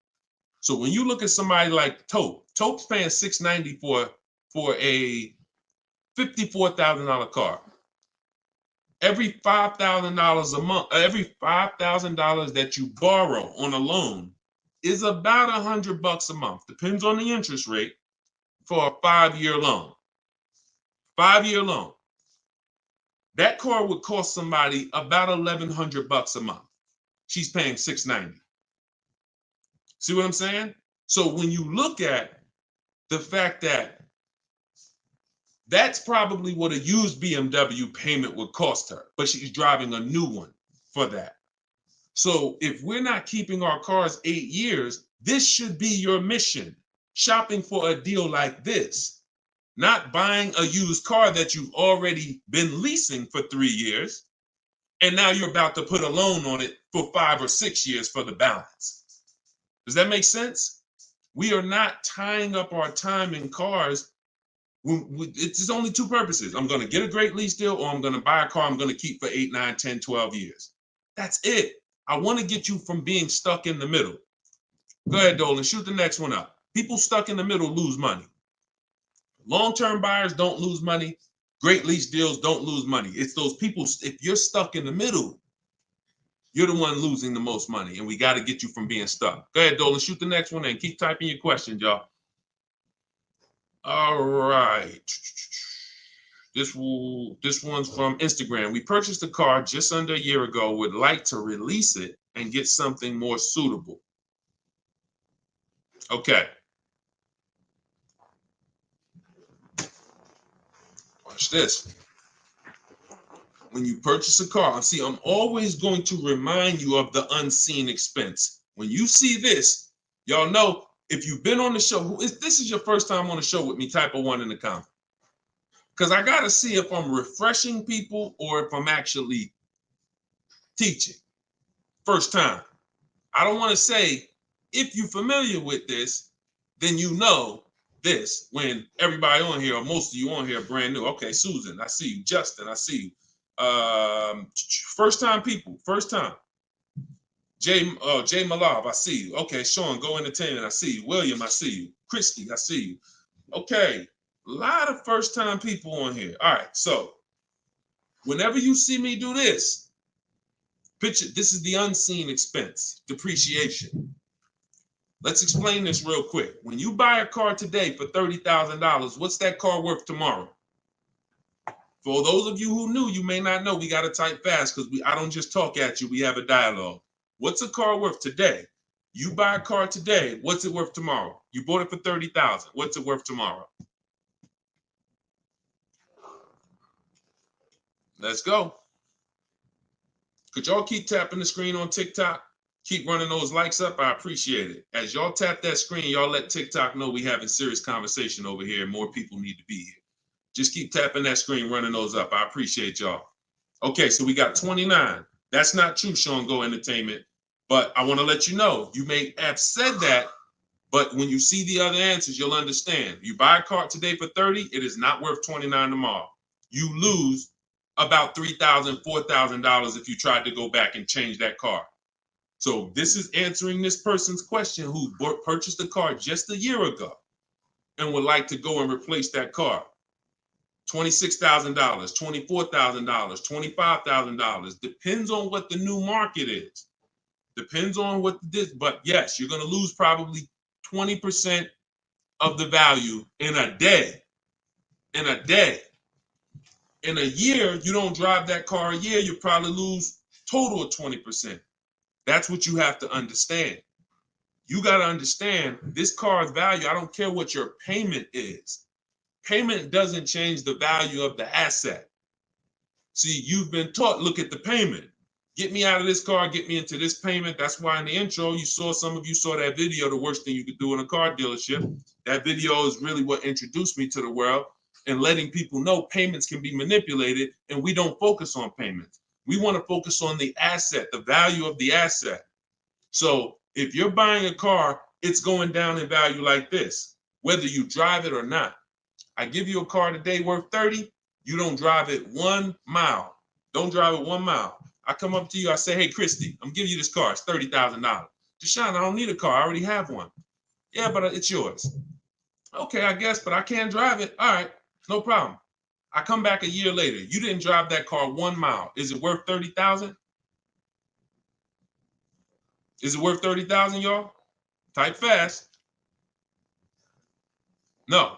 So when you look at somebody like Tope's paying $690 for a $54,000 car. Every $5,000 a month, every $5,000 that you borrow on a loan is about $100 a month. Depends on the interest rate. For a 5-year loan. 5-year loan. That car would cost somebody about $1,100 a month. She's paying $690. See what I'm saying? So when you look at the fact that that's probably what a used BMW payment would cost her, but she's driving a new one for that. So if we're not keeping our cars 8 years, this should be your mission. Shopping for a deal like this, not buying a used car that you've already been leasing for 3 years, and now you're about to put a loan on it for 5 or 6 years for the balance. Does that make sense? We are not tying up our time in cars. It's only two purposes. I'm going to get a great lease deal, or I'm going to buy a car I'm going to keep for 8, 9, 10, 12 years. That's it. I want to get you from being stuck in the middle. Go ahead, Dolan. Shoot the next one up. People stuck in the middle lose money. Long-term buyers don't lose money. Great lease deals don't lose money. It's those people, if you're stuck in the middle, you're the one losing the most money, and we got to get you from being stuck. Go ahead, Dolan. Shoot the next one and keep typing your questions, y'all. All right. This one's from Instagram. We purchased a car just under a year ago. Would like to release it and get something more suitable. Okay. Watch this. When you purchase a car, see, I'm always going to remind you of the unseen expense. When you see this, y'all know, if you've been on the show, this is your first time on the show with me, type a 1 in the comment. Because I got to see if I'm refreshing people or if I'm actually teaching. First time. I don't want to say, if you're familiar with this, then you know this, when everybody on here, or most of you on here, are brand new. Okay, Susan, I see you. Justin, I see you. First time people, first time. Jay Malav, I see you. Okay, Sean, Go Entertainment, I see you. William, I see you. Christy, I see you. Okay, a lot of first time people on here. All right, so whenever you see me do this, picture, this is the unseen expense, depreciation. Let's explain this real quick. When you buy a car today for $30,000, what's that car worth tomorrow? For those of you who knew, you may not know, we got to type fast because I don't just talk at you, we have a dialogue. What's a car worth today? You buy a car today, what's it worth tomorrow? You bought it for $30,000, what's it worth tomorrow? Let's go. Could y'all keep tapping the screen on TikTok? Keep running those likes up. I appreciate it. As y'all tap that screen, y'all let TikTok know we having serious conversation over here and more people need to be here. Just keep tapping that screen, running those up. I appreciate y'all. Okay, so we got 29. That's not true, Sean Go Entertainment. But I want to let you know, you may have said that, but when you see the other answers, you'll understand. You buy a car today for 30, it is not worth 29 tomorrow. You lose about $3,000, $4,000 if you tried to go back and change that car. So this is answering this person's question who purchased a car just a year ago and would like to go and replace that car. $26,000, $24,000, $25,000. Depends on what the new market is. Depends on what this, but yes, you're going to lose probably 20% of the value in a day. In a day. In a year, you don't drive that car a year, you probably lose total of 20%. That's what you have to understand. You got to understand this car's value. I don't care what your payment is. Payment doesn't change the value of the asset. See, you've been taught, look at the payment. Get me out of this car, get me into this payment. That's why in the intro, some of you saw that video, the worst thing you could do in a car dealership. That video is really what introduced me to the world and letting people know payments can be manipulated, and we don't focus on payments. We want to focus on the asset, the value of the asset. So if you're buying a car, it's going down in value like this, whether you drive it or not. I give you a car today worth 30, you don't drive it 1 mile. Don't drive it 1 mile. I come up to you, I say, hey, Christy, I'm giving you this car, it's $30,000. Deshone, I don't need a car, I already have one. Yeah, but it's yours. Okay, I guess, but I can't drive it. All right, no problem. I come back a year later. You didn't drive that car 1 mile. Is it worth 30,000? Is it worth 30,000, y'all? Type fast. No.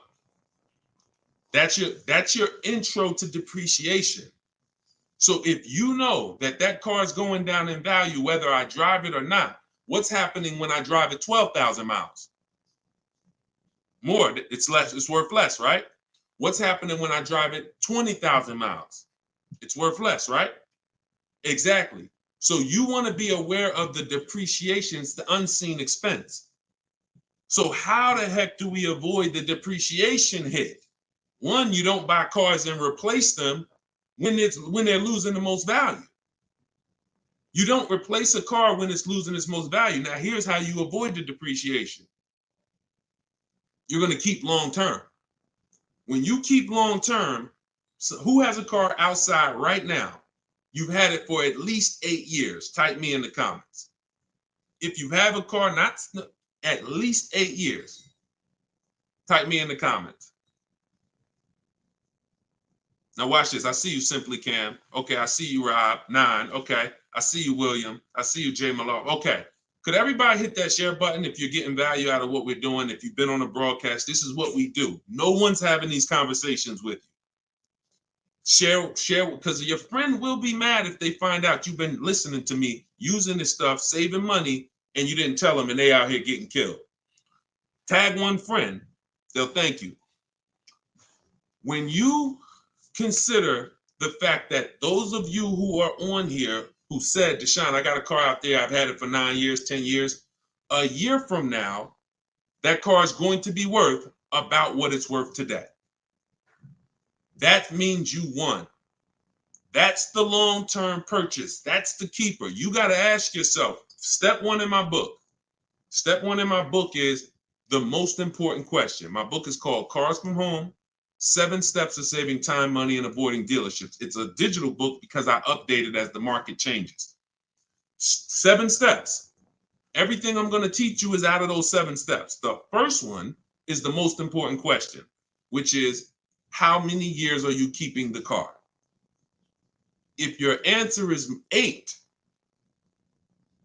That's your intro to depreciation. So if you know that that car is going down in value, whether I drive it or not, what's happening when I drive it 12,000 miles? More, it's less, it's worth less, right? What's happening when I drive it 20,000 miles? It's worth less, right? Exactly. So you want to be aware of the depreciations, the unseen expense. So how the heck do we avoid the depreciation hit? One, you don't buy cars and replace them when they're losing the most value. You don't replace a car when it's losing its most value. Now, here's how you avoid the depreciation. You're going to keep long term. When you keep long term, so who has a car outside right now? You've had it for at least 8 years. Type me in the comments. If you have a car not at least 8 years, type me in the comments. Now watch this. I see you, Simply Cam. Okay, I see you, Rob. 9. Okay, I see you, William. I see you, Jay Malone. Okay, could everybody hit that share button if you're getting value out of what we're doing? If you've been on a broadcast, this is what we do. No one's having these conversations with you. Share, because your friend will be mad if they find out you've been listening to me, using this stuff, saving money, and you didn't tell them, and they out here getting killed. Tag one friend, they'll thank you. When you consider the fact that those of you who are on here who said, Deshone, I got a car out there, I've had it for 9 years, 10 years, a year from now, that car is going to be worth about what it's worth today. That means you won. That's the long-term purchase. That's the keeper. You got to ask yourself, step one in my book. Step one in my book is the most important question. My book is called Cars from Home, 7 Steps of Saving Time, Money, and Avoiding Dealerships. It's a digital book because I update it as the market changes. 7 steps. Everything I'm going to teach you is out of those 7 steps. The first one is the most important question, which is, how many years are you keeping the car? If your answer is 8,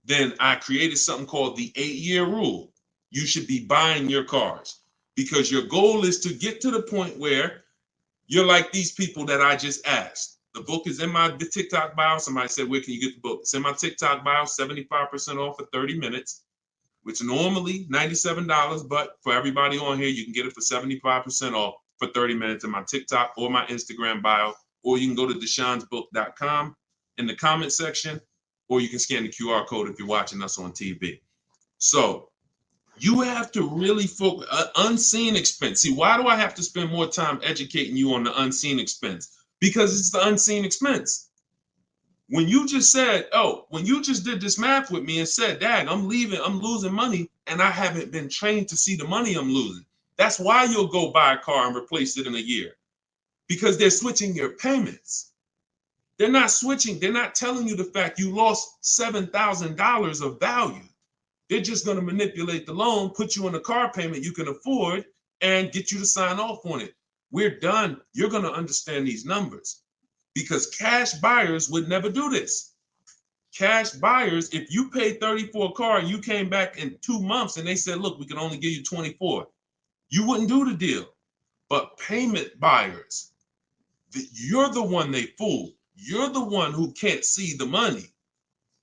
then I created something called the 8-year rule. You should be buying your cars because your goal is to get to the point where you're like these people that I just asked. The book is in my TikTok bio. Somebody said, where can you get the book? It's in my TikTok bio, 75% off for 30 minutes, which normally $97, but for everybody on here, you can get it for 75% off for 30 minutes in my TikTok or my Instagram bio, or you can go to deshonsbook.com in the comment section, or you can scan the QR code if you're watching us on TV. So you have to really focus, unseen expense. See, why do I have to spend more time educating you on the unseen expense? Because it's the unseen expense. When you just said, when you just did this math with me and said, Dag, I'm losing money, and I haven't been trained to see the money I'm losing. That's why you'll go buy a car and replace it in a year. Because they're switching your payments. They're not switching. They're not telling you the fact you lost $7,000 of value. They're just going to manipulate the loan, put you on a car payment you can afford, and get you to sign off on it. We're done. You're going to understand these numbers because cash buyers would never do this. Cash buyers, if you paid 30 for a car and you came back in 2 months and they said, look, we can only give you 24, you wouldn't do the deal. But payment buyers, you're the one they fool. You're the one who can't see the money.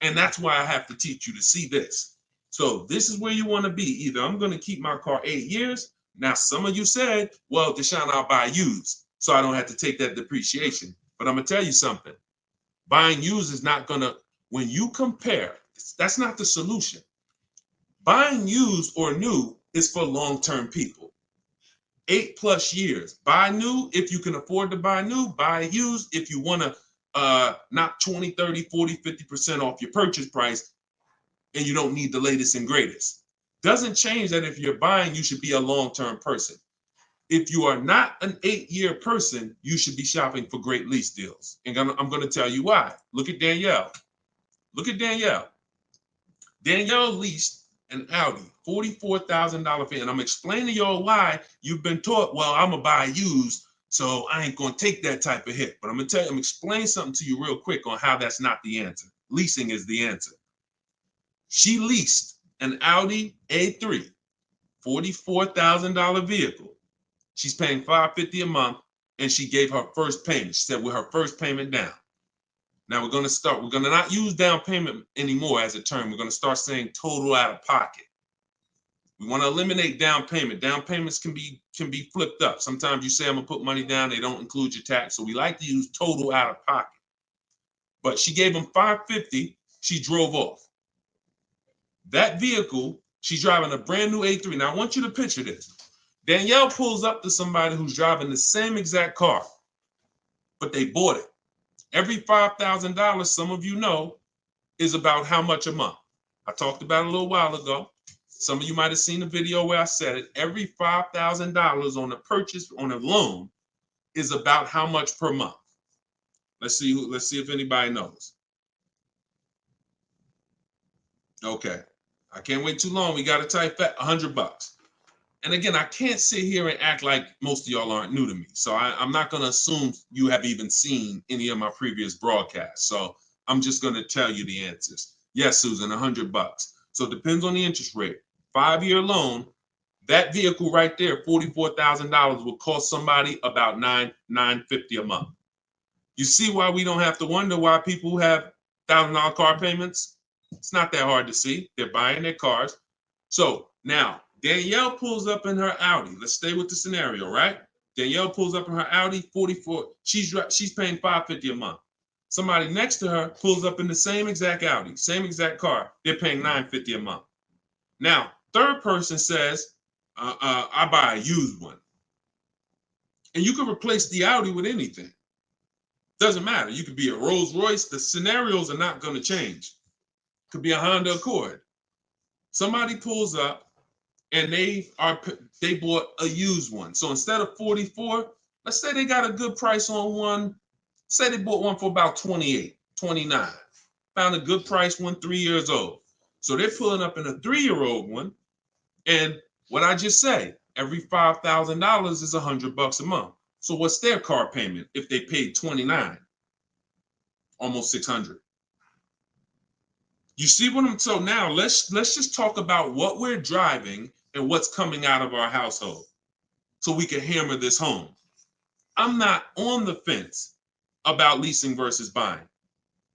And that's why I have to teach you to see this. So this is where you want to be. Either I'm going to keep my car 8 years. Now, some of you said, well, Deshone, I'll buy used, so I don't have to take that depreciation. But I'm going to tell you something. Buying used is not going to, when you compare, that's not the solution. Buying used or new is for long-term people. 8+ years. Buy new if you can afford to buy new. Buy used if you want to knock 20, 30, 40, 50% off your purchase price and you don't need the latest and greatest. Doesn't change that if you're buying, you should be a long-term person. If you are not an 8-year person, you should be shopping for great lease deals. And I'm going to tell you why. Look at Danielle. Look at Danielle. Danielle leased an Audi, $44,000 fee. And I'm explaining to y'all why you've been taught, well, I'm going to buy used, so I ain't going to take that type of hit. But I'm going to tell you, I'm explaining something to you real quick on how that's not the answer. Leasing is the answer. She leased an Audi A3, $44,000 vehicle. She's paying $550 a month, and she gave her first payment. She said with her first payment down. Now we're going to not use down payment anymore as a term. We're going to start saying total out of pocket. We want to eliminate down payment. Down payments can be flipped up. Sometimes you say I'm going to put money down, they don't include your tax. So we like to use total out of pocket. But she gave him $550, she drove off. That vehicle, she's driving a brand new A3. Now I want you to picture this. Danielle pulls up to somebody who's driving the same exact car, but they bought it. Every $5,000, some of you know, is about how much a month. I talked about it a little while ago. Some of you might have seen the video where I said it. Every $5,000 on a purchase, on a loan, is about how much per month. Let's see if anybody knows. Okay. I can't wait too long. We got to type that $100. And again, I can't sit here and act like most of y'all aren't new to me. So I'm not going to assume you have even seen any of my previous broadcasts. So I'm just going to tell you the answers. Yes, Susan, $100. So it depends on the interest rate. 5-year loan, that vehicle right there, $44,000, will cost somebody about $950 a month. You see why we don't have to wonder why people have $1,000 car payments? It's not that hard to see. They're buying their cars. So now Danielle pulls up in her Audi. Let's stay with the scenario, right? Danielle pulls up in her Audi, 44. She's paying $550 a month. Somebody next to her pulls up in the same exact Audi, same exact car. They're paying $950 a month. Now, third person says, I buy a used one. And you can replace the Audi with anything. Doesn't matter. You could be a Rolls Royce. The scenarios are not going to change. Could be a Honda Accord. Somebody pulls up and they bought a used one. So instead of 44, let's say they got a good price on one. Say they bought one for about 28, 29. Found a good price one, 3 years old. So they're pulling up in a 3-year-old one. And what I just say, every $5,000 is $100 a month. So what's their car payment if they paid 29? Almost 600. You see what I'm, so now let's just talk about what we're driving and what's coming out of our household so we can hammer this home. I'm not on the fence about leasing versus buying.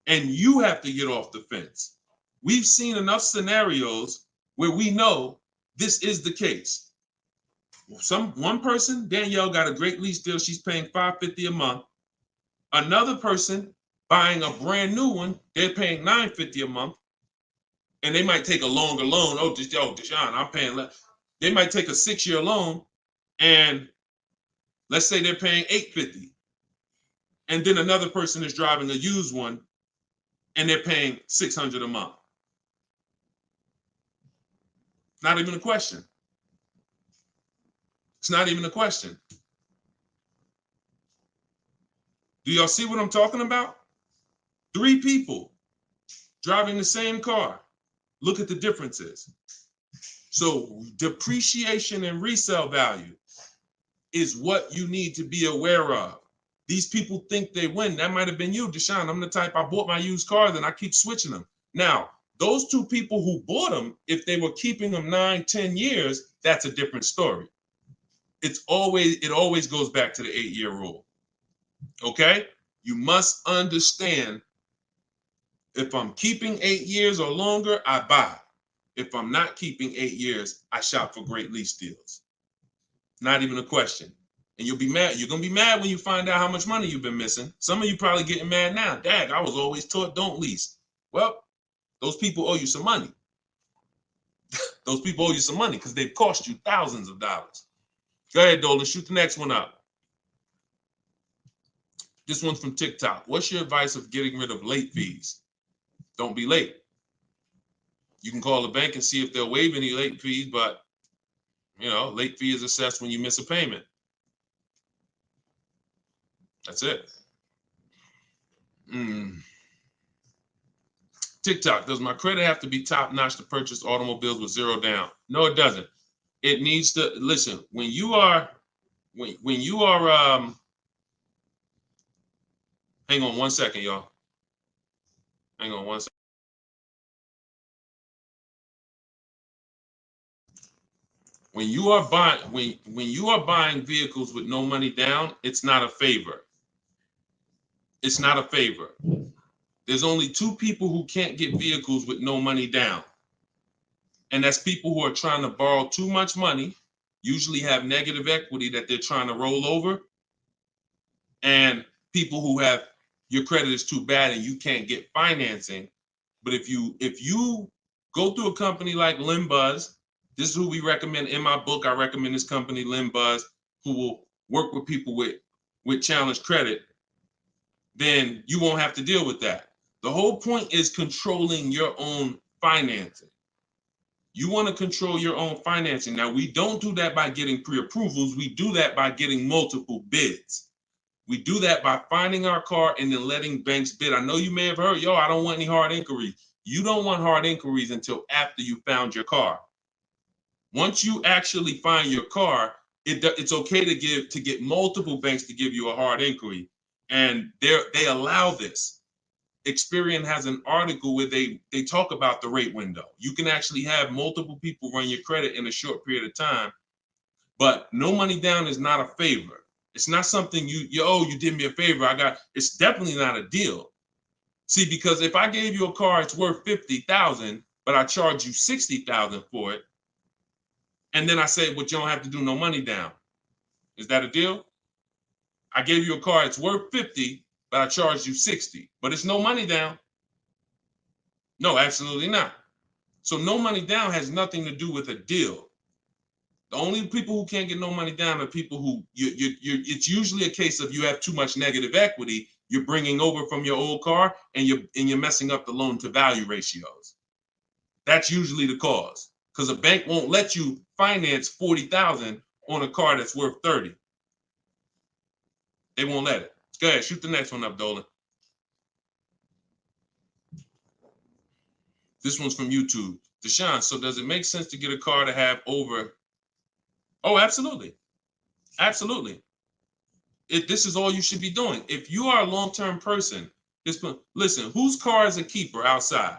And you have to get off the fence. We've seen enough scenarios where we know this is the case. One person, Danielle, got a great lease deal. She's paying $550 a month. Another person buying a brand new one, they're paying $950 a month. And they might take a longer loan. Oh, Deshone, I'm paying less. They might take a 6-year loan, and let's say they're paying $850. And then another person is driving a used one, and they're paying $600 a month. Not even a question. It's not even a question. Do y'all see what I'm talking about? 3 people driving the same car. Look at the differences. So depreciation and resale value is what you need to be aware of. These people think they win. That might have been you, Deshone. I'm the type, I bought my used car, then I keep switching them. Now, those 2 people who bought them, if they were keeping them 9, 10 years, that's a different story. It always goes back to the 8-year rule. Okay? You must understand, if I'm keeping 8 years or longer, I buy. If I'm not keeping 8 years, I shop for great lease deals. Not even a question. And you'll be mad. You're going to be mad when you find out how much money you've been missing. Some of you probably getting mad now. Dad, I was always taught don't lease. Well, those people owe you some money. Those people owe you some money because they've cost you thousands of dollars. Go ahead, Dolan. Shoot the next one up. This one's from TikTok. What's your advice of getting rid of late fees? Don't be late. You can call the bank and see if they'll waive any late fees, but late fee is assessed when you miss a payment. That's it. TikTok, does my credit have to be top notch to purchase automobiles with 0 down? No, it doesn't. It needs to, listen, when you are, hang on 1 second, y'all. Hang on 1 second. When you are buying vehicles with no money down, it's not a favor. It's not a favor. There's only 2 people who can't get vehicles with no money down. And that's people who are trying to borrow too much money, usually have negative equity that they're trying to roll over, and people who have, your credit is too bad and you can't get financing. But if you go through a company like Limbuzz, this is who we recommend in my book. I recommend this company, Limbuzz, who will work with people with challenged credit. Then you won't have to deal with that. The whole point is controlling your own financing. You want to control your own financing. Now, we don't do that by getting pre-approvals. We do that by getting multiple bids. We do that by finding our car and then letting banks bid. I know you may have heard, I don't want any hard inquiries. You don't want hard inquiries until after you found your car. Once you actually find your car, it's okay to get multiple banks to give you a hard inquiry. And they allow this. Experian has an article where they talk about the rate window. You can actually have multiple people run your credit in a short period of time, but no money down is not a favor. It's not something you did me a favor. It's definitely not a deal. See, because if I gave you a car, it's worth $50,000, but I charge you $60,000 for it, and then I say, but you don't have to do no money down. Is that a deal? I gave you a car, it's worth 50, but I charged you 60, but it's no money down. No, absolutely not. So no money down has nothing to do with a deal. The only people who can't get no money down are people who it's usually a case of you have too much negative equity. You're bringing over from your old car and you're messing up the loan to value ratios. That's usually the cause, because a bank won't let you finance 40,000 on a car that's worth 30. They won't let it. Go ahead, shoot the next one up, Dolan. This one's from YouTube. Deshone, so does it make sense to get a car to have over? Oh, absolutely. Absolutely. This is all you should be doing. If you are a long-term person, listen, whose car is a keeper outside?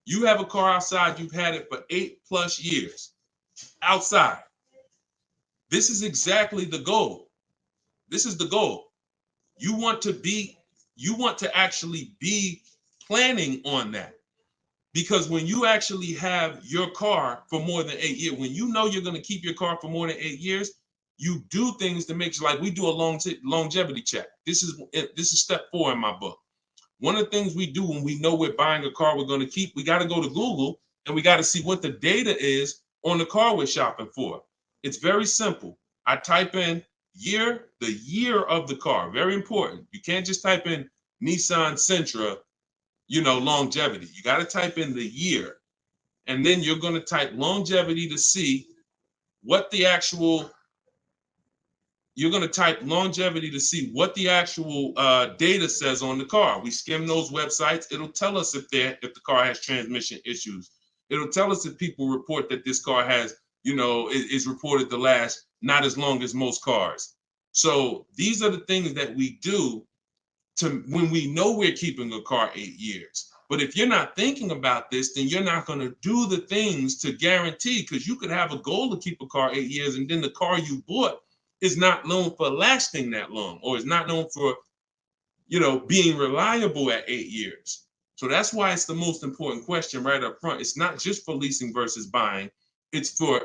You have a car outside, you've had it for 8+ years outside. This is exactly the goal. This is the goal. You want to actually be planning on that. Because when you actually have your car for more than 8 years, when you know you're going to keep your car for more than 8 years, you do things to make sure, like we do a longevity check. This is step 4 in my book. One of the things we do when we know we're buying a car we're going to keep, we got to go to Google and we got to see what the data is on the car we're shopping for. It's very simple. I type in the year of the car. Very important. You can't just type in Nissan Sentra, longevity. You got to type in the year. And then you're going to type longevity to see what the actual data says on the car. We skim those websites. It'll tell us if the car has transmission issues. It'll tell us if people report that this car has, is reported to last not as long as most cars. So these are the things that we do when we know we're keeping a car 8 years. But if you're not thinking about this, then you're not going to do the things to guarantee, because you could have a goal to keep a car 8 years and then the car you bought is not known for lasting that long, or is not known for, being reliable at 8 years. So that's why it's the most important question right up front. It's not just for leasing versus buying. It's for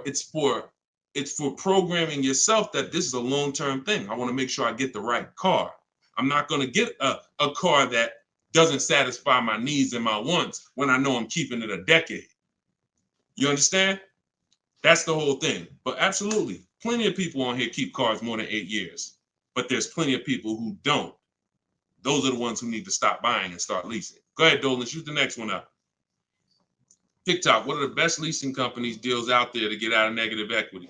programming yourself that this is a long-term thing. I want to make sure I get the right car. I'm not going to get a car that doesn't satisfy my needs and my wants when I know I'm keeping it a decade. You understand? That's the whole thing. But absolutely, plenty of people on here keep cars more than 8 years. But there's plenty of people who don't. Those are the ones who need to stop buying and start leasing. Go ahead, Dolan, shoot the next one up. TikTok, what are the best leasing companies deals out there to get out of negative equity?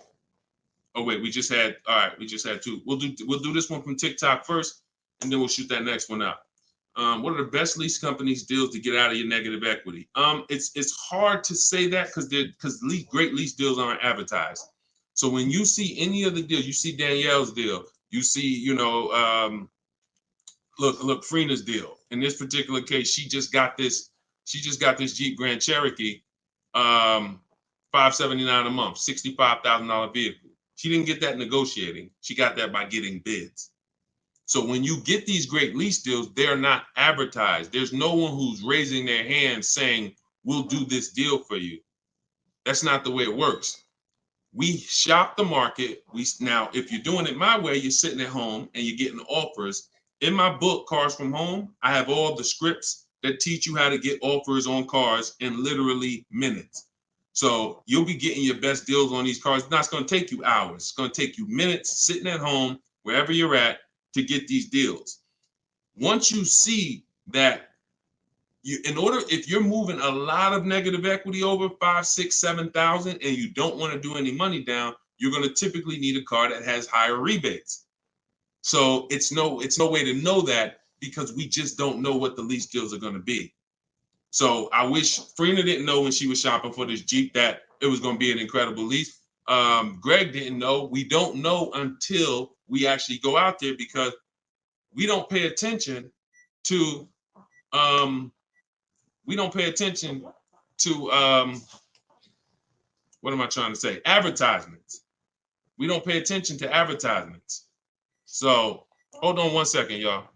Oh, wait, we just had 2. We'll do this one from TikTok first, and then we'll shoot that next one up. What are the best lease companies deals to get out of your negative equity? It's hard to say that because great lease deals aren't advertised. So when you see any of the deals, you see Danielle's deal, you see, look, Freena's deal. In this particular case, she just got this Jeep Grand Cherokee, $579 a month, $65,000 vehicle. She didn't get that negotiating. She got that by getting bids. So when you get these great lease deals, they're not advertised. There's no one who's raising their hand saying, we'll do this deal for you. That's not the way it works. We shop the market. Now, if you're doing it my way, you're sitting at home and you're getting offers. In my book, Cars from Home, I have all the scripts that teach you how to get offers on cars in literally minutes. So you'll be getting your best deals on these cars. Now, it's going to take you hours. It's going to take you minutes sitting at home, wherever you're at, to get these deals. Once you see that, if you're moving a lot of negative equity over 5, 6, 7,000, and you don't want to do any money down, you're going to typically need a car that has higher rebates. So it's no way to know that, because we just don't know what the lease deals are going to be. So I wish Freena didn't know when she was shopping for this Jeep that it was going to be an incredible lease. Greg didn't know. We don't know until we actually go out there, because we don't pay attention to what am I trying to say? Advertisements. We don't pay attention to advertisements. So hold on one second, y'all.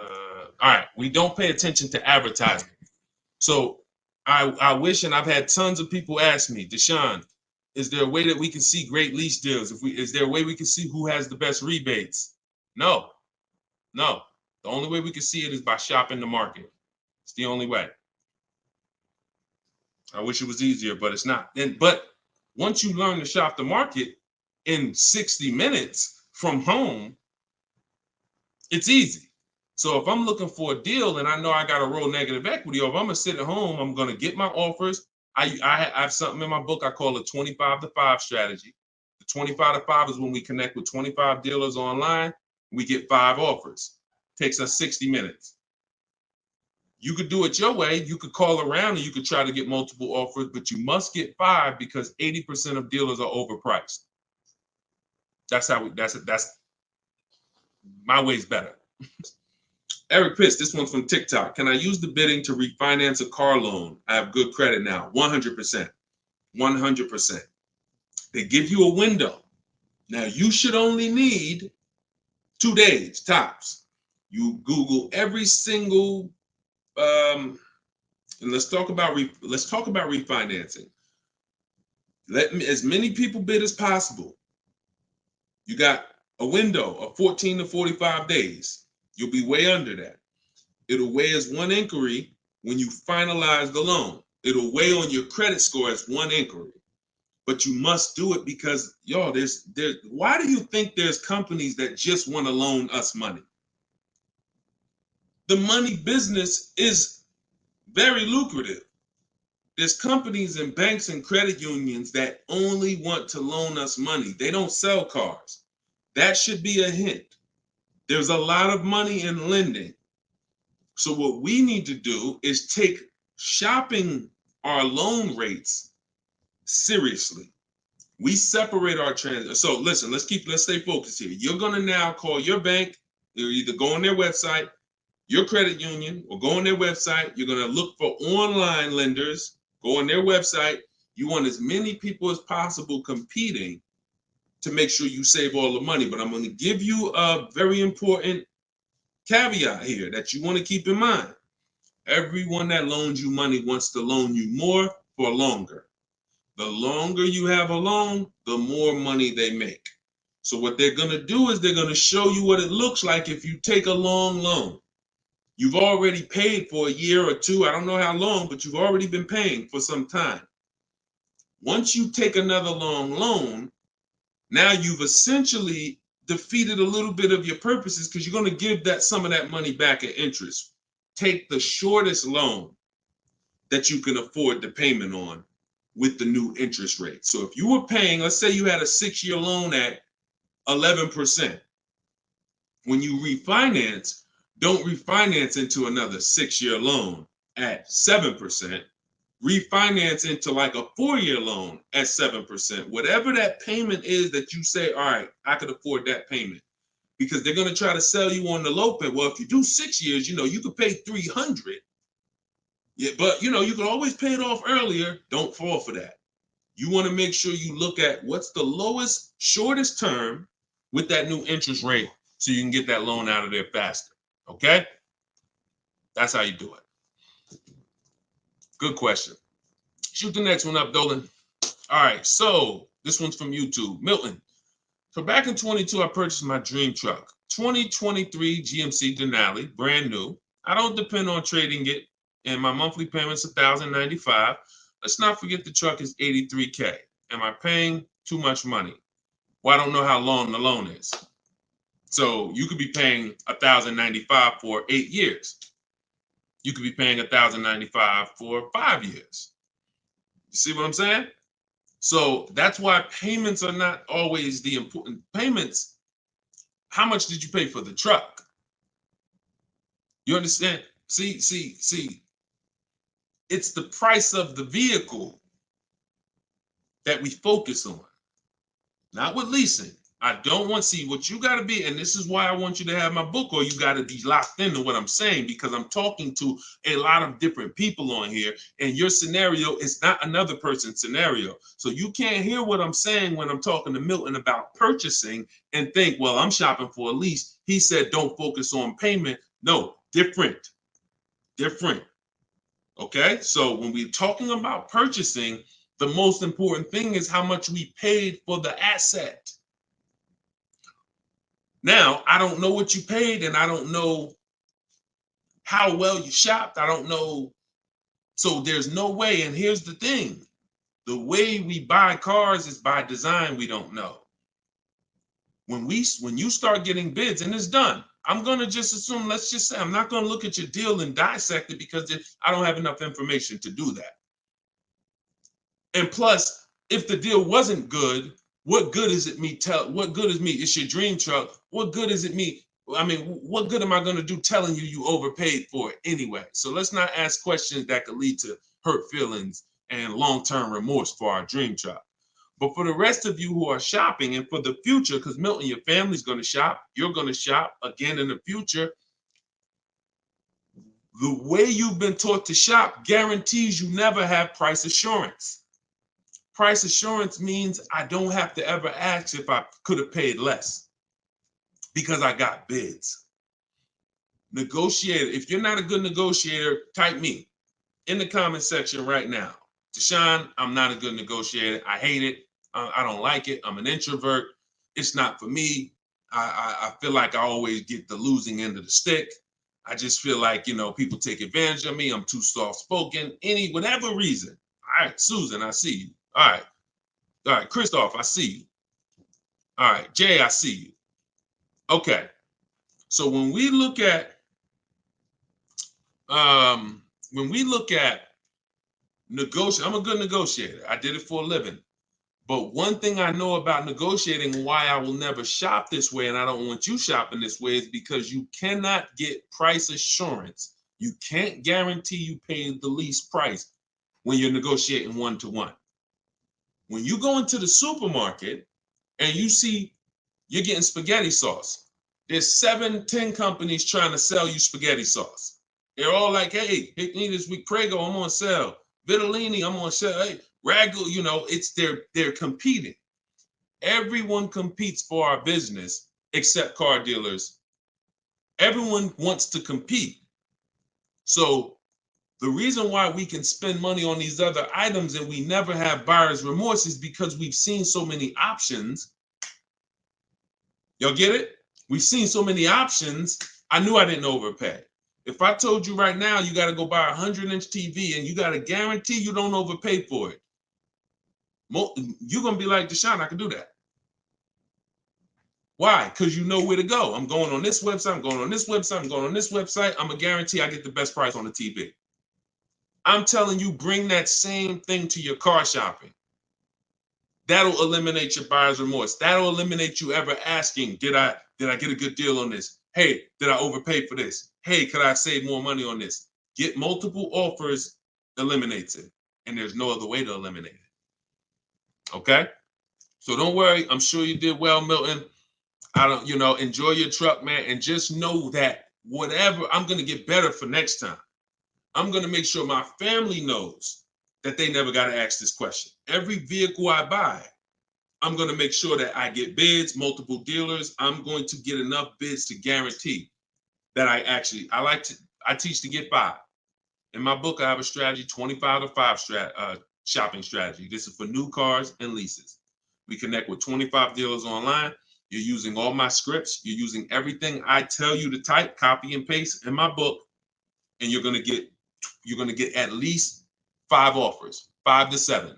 All right, we don't pay attention to advertising. So I wish, and I've had tons of people ask me, Deshaun, is there a way that we can see great lease deals? Is there a way we can see who has the best rebates? No, no. The only way we can see it is by shopping the market. It's the only way. I wish it was easier, but it's not. But once you learn to shop the market in 60 minutes from home, it's easy. So if I'm looking for a deal and I know I got to roll negative equity, or if I'm gonna sit at home, I'm gonna get my offers. I have something in my book I call a 25 to 5 strategy. The 25 to 5 is when we connect with 25 dealers online, we get 5 offers. Takes us 60 minutes. You could do it your way. You could call around and you could try to get multiple offers, but you must get 5 because 80% of dealers are overpriced. That's my way's better. Eric Pitts, this one's from TikTok. Can I use the bidding to refinance a car loan? I have good credit now. 100%. 100%. They give you a window. Now, you should only need 2 days, tops. You Google every single, and let's talk about refinancing. As many people bid as possible. You got a window of 14 to 45 days. You'll be way under that. It'll weigh as 1 inquiry when you finalize the loan. It'll weigh on your credit score as 1 inquiry. But you must do it because, y'all, why do you think there's companies that just want to loan us money? The money business is very lucrative. There's companies and banks and credit unions that only want to loan us money. They don't sell cars. That should be a hint. There's a lot of money in lending. So what we need to do is take shopping our loan rates seriously. We separate our transactions. So listen, let's stay focused here. You're gonna now call your bank. You're either go on their website, your credit union, or go on their website. You're gonna look for online lenders. Go on their website. You want as many people as possible competing to make sure you save all the money. But I'm going to give you a very important caveat here that you want to keep in mind. Everyone that loans you money wants to loan you more for longer. The longer you have a loan, the more money they make. So what they're going to do is they're going to show you what it looks like if you take a long loan. You've already paid for a year or 2. I don't know how long, but you've already been paying for some time. Once you take another long loan, now you've essentially defeated a little bit of your purposes because you're going to give some of that money back at interest. Take the shortest loan that you can afford the payment on with the new interest rate. So if you were paying, let's say you had a 6-year loan at 11%. When you refinance, don't refinance into another 6-year loan at 7%. Refinance into like a 4-year loan at 7%. Whatever that payment is that you say, all right, I could afford that payment. Because they're going to try to sell you on the low pay. Well, if you do 6 years, you could pay $300. Yeah, but you can always pay it off earlier. Don't fall for that. You want to make sure you look at what's the lowest, shortest term with that new interest rate so you can get that loan out of there faster. Okay? That's how you do it. Good question. Shoot the next one up, Dolan. All right, so this one's from YouTube. Milton. So back in 22, I purchased my dream truck. 2023 GMC Denali, brand new. I don't depend on trading it, and my monthly payment's $1,095. Let's not forget the truck is $83K. Am I paying too much money? Well, I don't know how long the loan is. So you could be paying $1,095 for 8 years. You could be paying $1,095 for 5 years. You see what I'm saying? So that's why payments are not always the important payments. How much did you pay for the truck? You understand? See. It's the price of the vehicle that we focus on, not with leasing. I don't want to see what you got to be. And this is why I want you to have my book, or you got to be locked into what I'm saying, because I'm talking to a lot of different people on here, and your scenario is not another person's scenario. So you can't hear what I'm saying when I'm talking to Milton about purchasing and think, well, I'm shopping for a lease. He said, don't focus on payment. No, different. Okay, so when we're talking about purchasing, the most important thing is how much we paid for the asset. Now, I don't know what you paid, and I don't know how well you shopped. I don't know. So there's no way. And here's the thing. The way we buy cars is by design. We don't know. When you start getting bids and it's done, I'm going to just assume, let's just say, I'm not going to look at your deal and dissect it because I don't have enough information to do that. And plus, if the deal wasn't good, what good is it me what good is me? It's your dream truck. What good is it me? I mean, what good am I going to do telling you overpaid for it anyway? So let's not ask questions that could lead to hurt feelings and long-term remorse for our dream truck. But for the rest of you who are shopping and for the future, because Milton, your family's going to shop, you're going to shop again in the future. The way you've been taught to shop guarantees you never have price assurance. Price assurance means I don't have to ever ask if I could have paid less because I got bids. Negotiator, if you're not a good negotiator, type me in the comment section right now. Deshone, I'm not a good negotiator. I hate it. I don't like it. I'm an introvert. It's not for me. I feel like I always get the losing end of the stick. I just feel like, people take advantage of me. I'm too soft-spoken. Whatever reason. All right, Susan, I see you. All right, Christoph, I see you. All right, Jay, I see you. Okay, so when we look at negotiate, I'm a good negotiator. I did it for a living. But one thing I know about negotiating, why I will never shop this way, and I don't want you shopping this way, is because you cannot get price assurance. You can't guarantee you pay the least price when you're negotiating one-to-one. When you go into the supermarket and you see you're getting spaghetti sauce, there's 7-10 companies trying to sell you spaghetti sauce. They're all like, hey, hit me this week, Prego, I'm on sale. Vitellini, I'm on sale. Hey, Ragu, they're competing. Everyone competes for our business except car dealers. Everyone wants to compete. So the reason why we can spend money on these other items and we never have buyer's remorse is because we've seen so many options. Y'all get it? We've seen so many options. I knew I didn't overpay. If I told you right now, you got to go buy a 100-inch TV and you got to guarantee you don't overpay for it, you're going to be like, Deshone, I can do that. Why? Because you know where to go. I'm going on this website. I'm going on this website. I'm going on this website. I'm going to guarantee I get the best price on the TV. I'm telling you, bring that same thing to your car shopping. That'll eliminate your buyer's remorse. That'll eliminate you ever asking, did I get a good deal on this? Hey, did I overpay for this? Hey, could I save more money on this? Get multiple offers eliminates it. And there's no other way to eliminate it. Okay? So don't worry. I'm sure you did well, Milton. Enjoy your truck, man. And just know that whatever, I'm going to get better for next time. I'm going to make sure my family knows that they never got to ask this question. Every vehicle I buy, I'm going to make sure that I get bids, multiple dealers. I'm going to get enough bids to guarantee that I teach to get 5. In my book, I have a strategy, 25 to 5 shopping strategy. This is for new cars and leases. We connect with 25 dealers online. You're using all my scripts. You're using everything I tell you to type, copy and paste in my book. And you're going to get at least 5 offers, 5 to 7.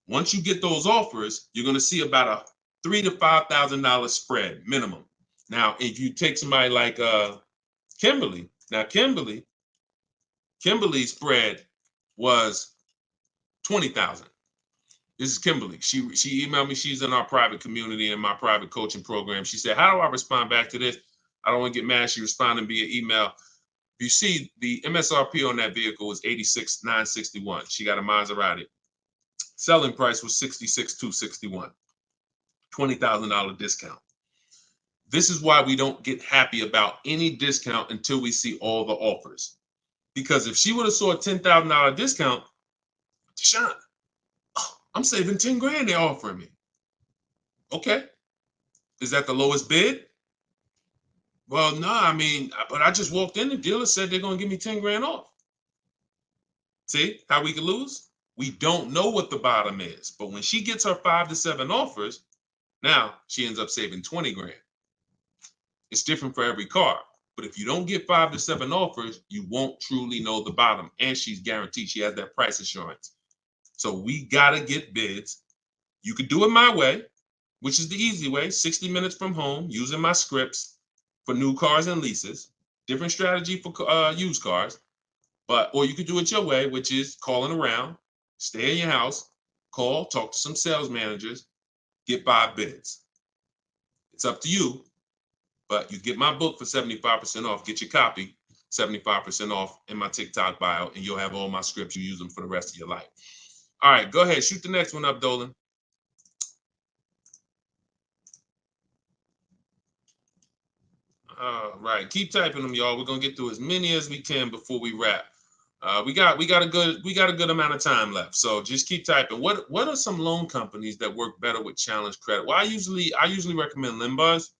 Once you get those offers, you're going to see about a $3,000 to $5,000 spread minimum. Now, if you take somebody like Kimberly, now Kimberly's spread was $20,000. This is Kimberly. She emailed me. She's in our private community in my private coaching program. She said, how do I respond back to this? I don't want to get mad. She responded via email. You see, the MSRP on that vehicle was $86,961. She got a Maserati. Selling price was $66,261. $20,000 discount. This is why we don't get happy about any discount until we see all the offers. Because if she would have saw a $10,000 discount, Deshone, I'm saving 10 grand they're offering me. Okay. Is that the lowest bid? Well, no, I mean, but I just walked in. The dealer said they're going to give me 10 grand off. See how we could lose? We don't know what the bottom is. But when she gets her 5 to 7 offers, now she ends up saving 20 grand. It's different for every car. But if you don't get 5 to 7 offers, you won't truly know the bottom. And she's guaranteed. She has that price assurance. So we got to get bids. You could do it my way, which is the easy way, 60 minutes from home, using my scripts for new cars and leases. Different strategy for used cars. Or you could do it your way, which is calling around, stay in your house, call, talk to some sales managers, get 5 bids. It's up to you, but you get my book for 75% off. Get your copy, 75% off in my TikTok bio, and you'll have all my scripts. You use them for the rest of your life. All right, go ahead. Shoot the next one up, Dolan. All right, keep typing them, y'all. We're gonna get through as many as we can before we wrap. We got a good amount of time left, so just keep typing. What are some loan companies that work better with challenge credit? Well, I usually recommend Limbuzz.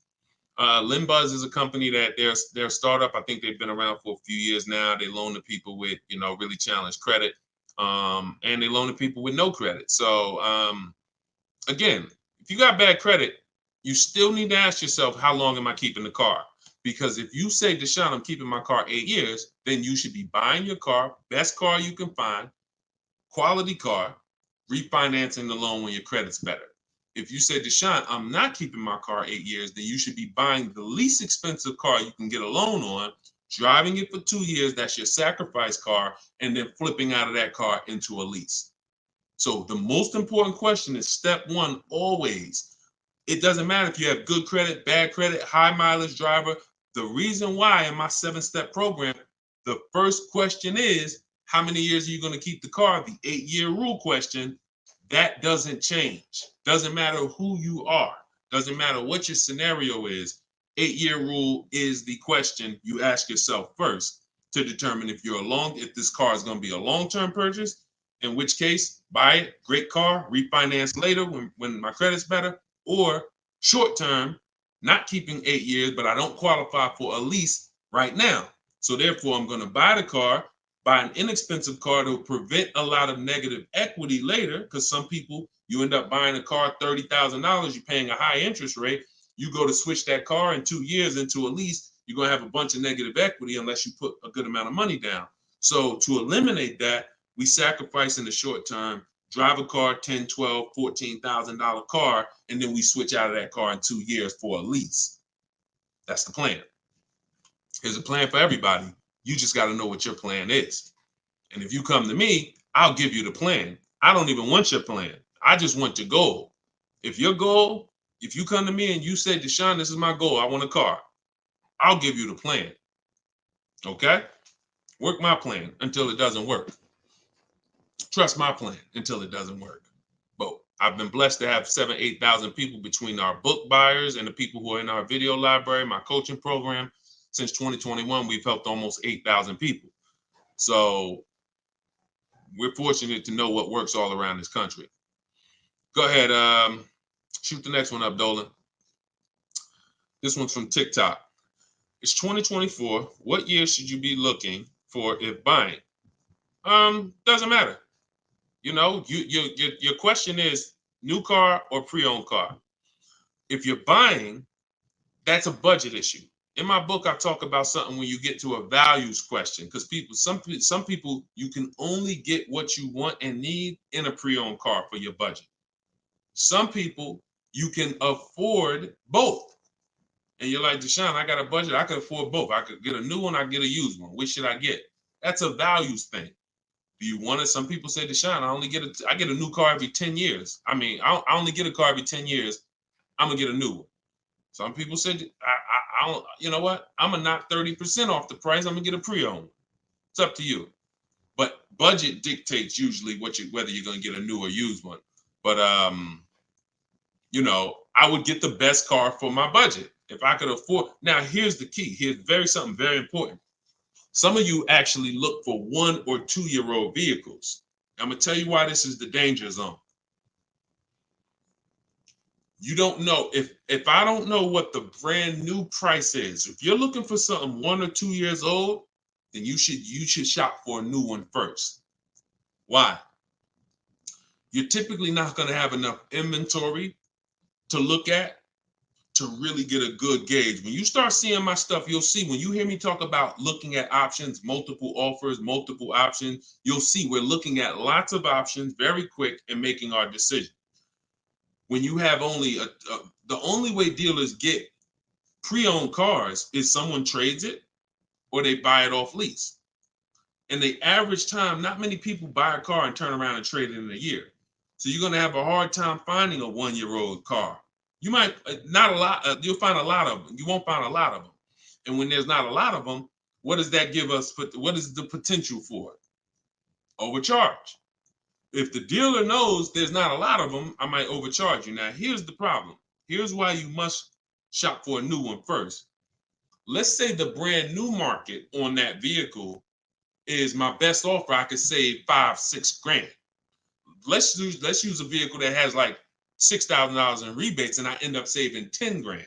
Limbuzz is a company that they're a startup. I think they've been around for a few years now. They loan to people with really challenged credit, and they loan to people with no credit. So again, if you got bad credit, you still need to ask yourself, how long am I keeping the car? Because if you say, Deshone, I'm keeping my car 8 years, then you should be buying your car, best car you can find, quality car, refinancing the loan when your credit's better. If you say, Deshone, I'm not keeping my car 8 years, then you should be buying the least expensive car you can get a loan on, driving it for 2 years, that's your sacrifice car, and then flipping out of that car into a lease. So the most important question is step one, always. It doesn't matter if you have good credit, bad credit, high mileage driver. The reason why in my 7-step program, the first question is, how many years are you going to keep the car? The 8-year rule question, that doesn't change. Doesn't matter who you are. Doesn't matter what your scenario is. 8-year rule is the question you ask yourself first to determine if this car is going to be a long-term purchase, in which case, buy it, great car, refinance later when my credit's better, or short-term, not keeping 8 years, but I don't qualify for a lease right now. So therefore, I'm going to buy the car, buy an inexpensive car to prevent a lot of negative equity later, because some people, you end up buying a car, $30,000, you're paying a high interest rate. You go to switch that car in 2 years into a lease, you're going to have a bunch of negative equity unless you put a good amount of money down. So to eliminate that, we sacrifice in the short term, drive a car, $10,000, $12,000, $14,000 car, and then we switch out of that car in 2 years for a lease. That's the plan. Here's a plan for everybody. You just got to know what your plan is. And if you come to me, I'll give you the plan. I don't even want your plan. I just want your goal. If your goal, if you come to me and you say, Deshone, this is my goal, I want a car, I'll give you the plan. Okay? Work my plan until it doesn't work. Trust my plan until it doesn't work. But I've been blessed to have 7,000, 8,000 people between our book buyers and the people who are in our video library, my coaching program. Since 2021, we've helped almost 8,000 people. So we're fortunate to know what works all around this country. Go ahead, shoot the next one up, Dolan. This one's from TikTok. It's 2024. What year should you be looking for if buying? Doesn't matter. Your question is new car or pre-owned car. If you're buying, that's a budget issue. In my book, I talk about something when you get to a values question, because some people, you can only get what you want and need in a pre-owned car for your budget. Some people, you can afford both. And you're like, Deshone, I got a budget. I could afford both. I could get a new one. I get a used one. Which should I get? That's a values thing. Do you want it? Some people say, Deshone, I get a new car every 10 years. I mean, I only get a car every 10 years. I'm going to get a new one. Some people said, I don't, you know what? I'm going to knock 30% off the price. I'm going to get a pre-owned. It's up to you. But budget dictates usually whether you're going to get a new or used one. But, I would get the best car for my budget. If I could afford. Now, here's the key. Here's something very important. Some of you actually look for 1 or 2 year old vehicles. I'm going to tell you why this is the danger zone. You don't know if I don't know what the brand new price is. If you're looking for something 1 or 2 years old, then you should shop for a new one first. Why? You're typically not going to have enough inventory to look at to really get a good gauge. When you start seeing my stuff, you'll see when you hear me talk about looking at options, multiple offers, multiple options, you'll see we're looking at lots of options very quick and making our decision. When you have only the only way dealers get pre-owned cars is someone trades it or they buy it off lease. And the average time, not many people buy a car and turn around and trade it in a year. So you're going to have a hard time finding a 1-year-old car. You might not a lot. You'll find a lot of them. You won't find a lot of them. And when there's not a lot of them, what does that give us? What is the potential for it? Overcharge. If the dealer knows there's not a lot of them, I might overcharge you. Now, here's the problem. Here's why you must shop for a new one first. Let's say the brand new market on that vehicle is my best offer. I could save $5-6 grand. Let's use a vehicle that has like $6,000 in rebates and I end up saving 10 grand.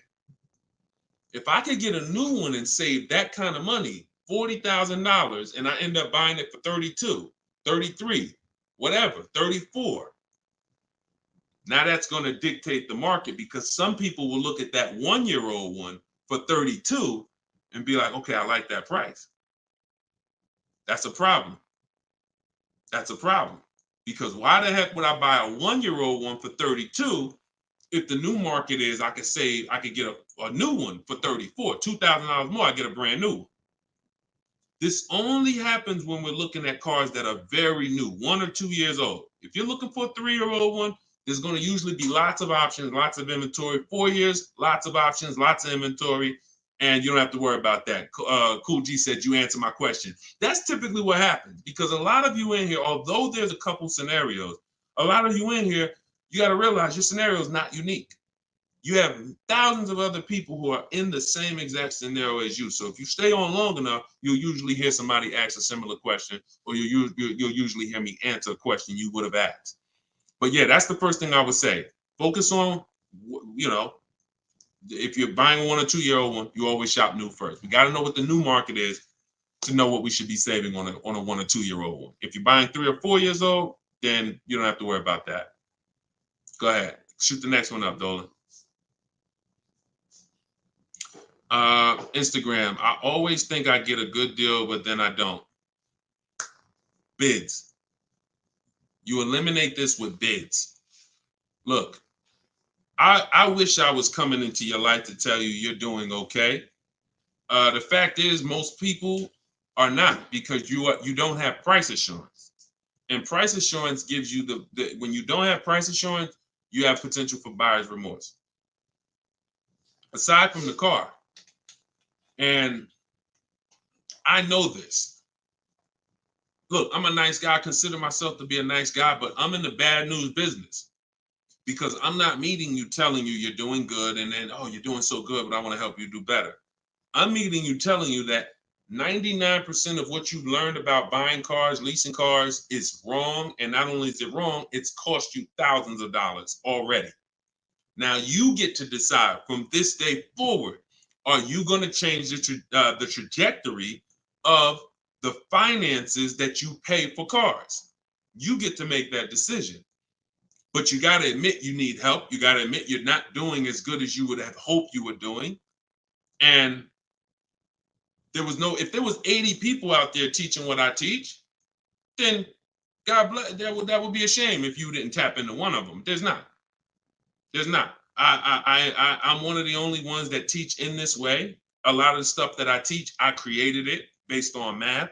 If I could get a new one and save that kind of money, $40,000, and I end up buying it for 32, 33, whatever, 34. Now that's going to dictate the market because some people will look at that 1-year-old one for 32 and be like, okay, I like that price. That's a problem. That's a problem. Because why the heck would I buy a 1-year-old one for 32 if the new market is I could get a new one for 34, $2,000 more, I get a brand new one. This only happens when we're looking at cars that are very new, 1 or 2 years old. If you're looking for a 3-year-old one, there's going to usually be lots of options, lots of inventory. 4 years, lots of options, lots of inventory, and you don't have to worry about that. Cool G said you answered my question. That's typically what happens because a lot of you in here, although there's a couple scenarios, a lot of you in here, you got to realize your scenario is not unique. You have thousands of other people who are in the same exact scenario as you. So if you stay on long enough, you'll usually hear somebody ask a similar question, or you'll usually hear me answer a question you would have asked. But yeah, that's the first thing I would say. Focus on, if you're buying a 1 or 2-year-old one, you always shop new first. We got to know what the new market is to know what we should be saving on a 1 or 2-year-old one. If you're buying 3 or 4 years old, then you don't have to worry about that. Go ahead. Shoot the next one up, Dolan. Instagram. I always think I get a good deal, but then I don't. Bids. You eliminate this with bids. Look, I wish I was coming into your life to tell you you're doing okay. The fact is, most people are not because you don't have price assurance. And price assurance gives you when you don't have price assurance, you have potential for buyer's remorse. Aside from the car, and I know this. Look, I'm a nice guy. I consider myself to be a nice guy, but I'm in the bad news business because I'm not meeting you telling you you're doing good and then, oh, you're doing so good, but I want to help you do better. I'm meeting you telling you that 99% of what you've learned about buying cars, leasing cars is wrong. And not only is it wrong, it's cost you thousands of dollars already. Now you get to decide from this day forward, are you going to change the trajectory of the finances that you pay for cars? You get to make that decision. But you got to admit you need help. You got to admit you're not doing as good as you would have hoped you were doing. And if there was 80 people out there teaching what I teach, then God bless, that would be a shame if you didn't tap into one of them. There's not. I'm one of the only ones that teach in this way. A lot of the stuff that I teach, I created it based on math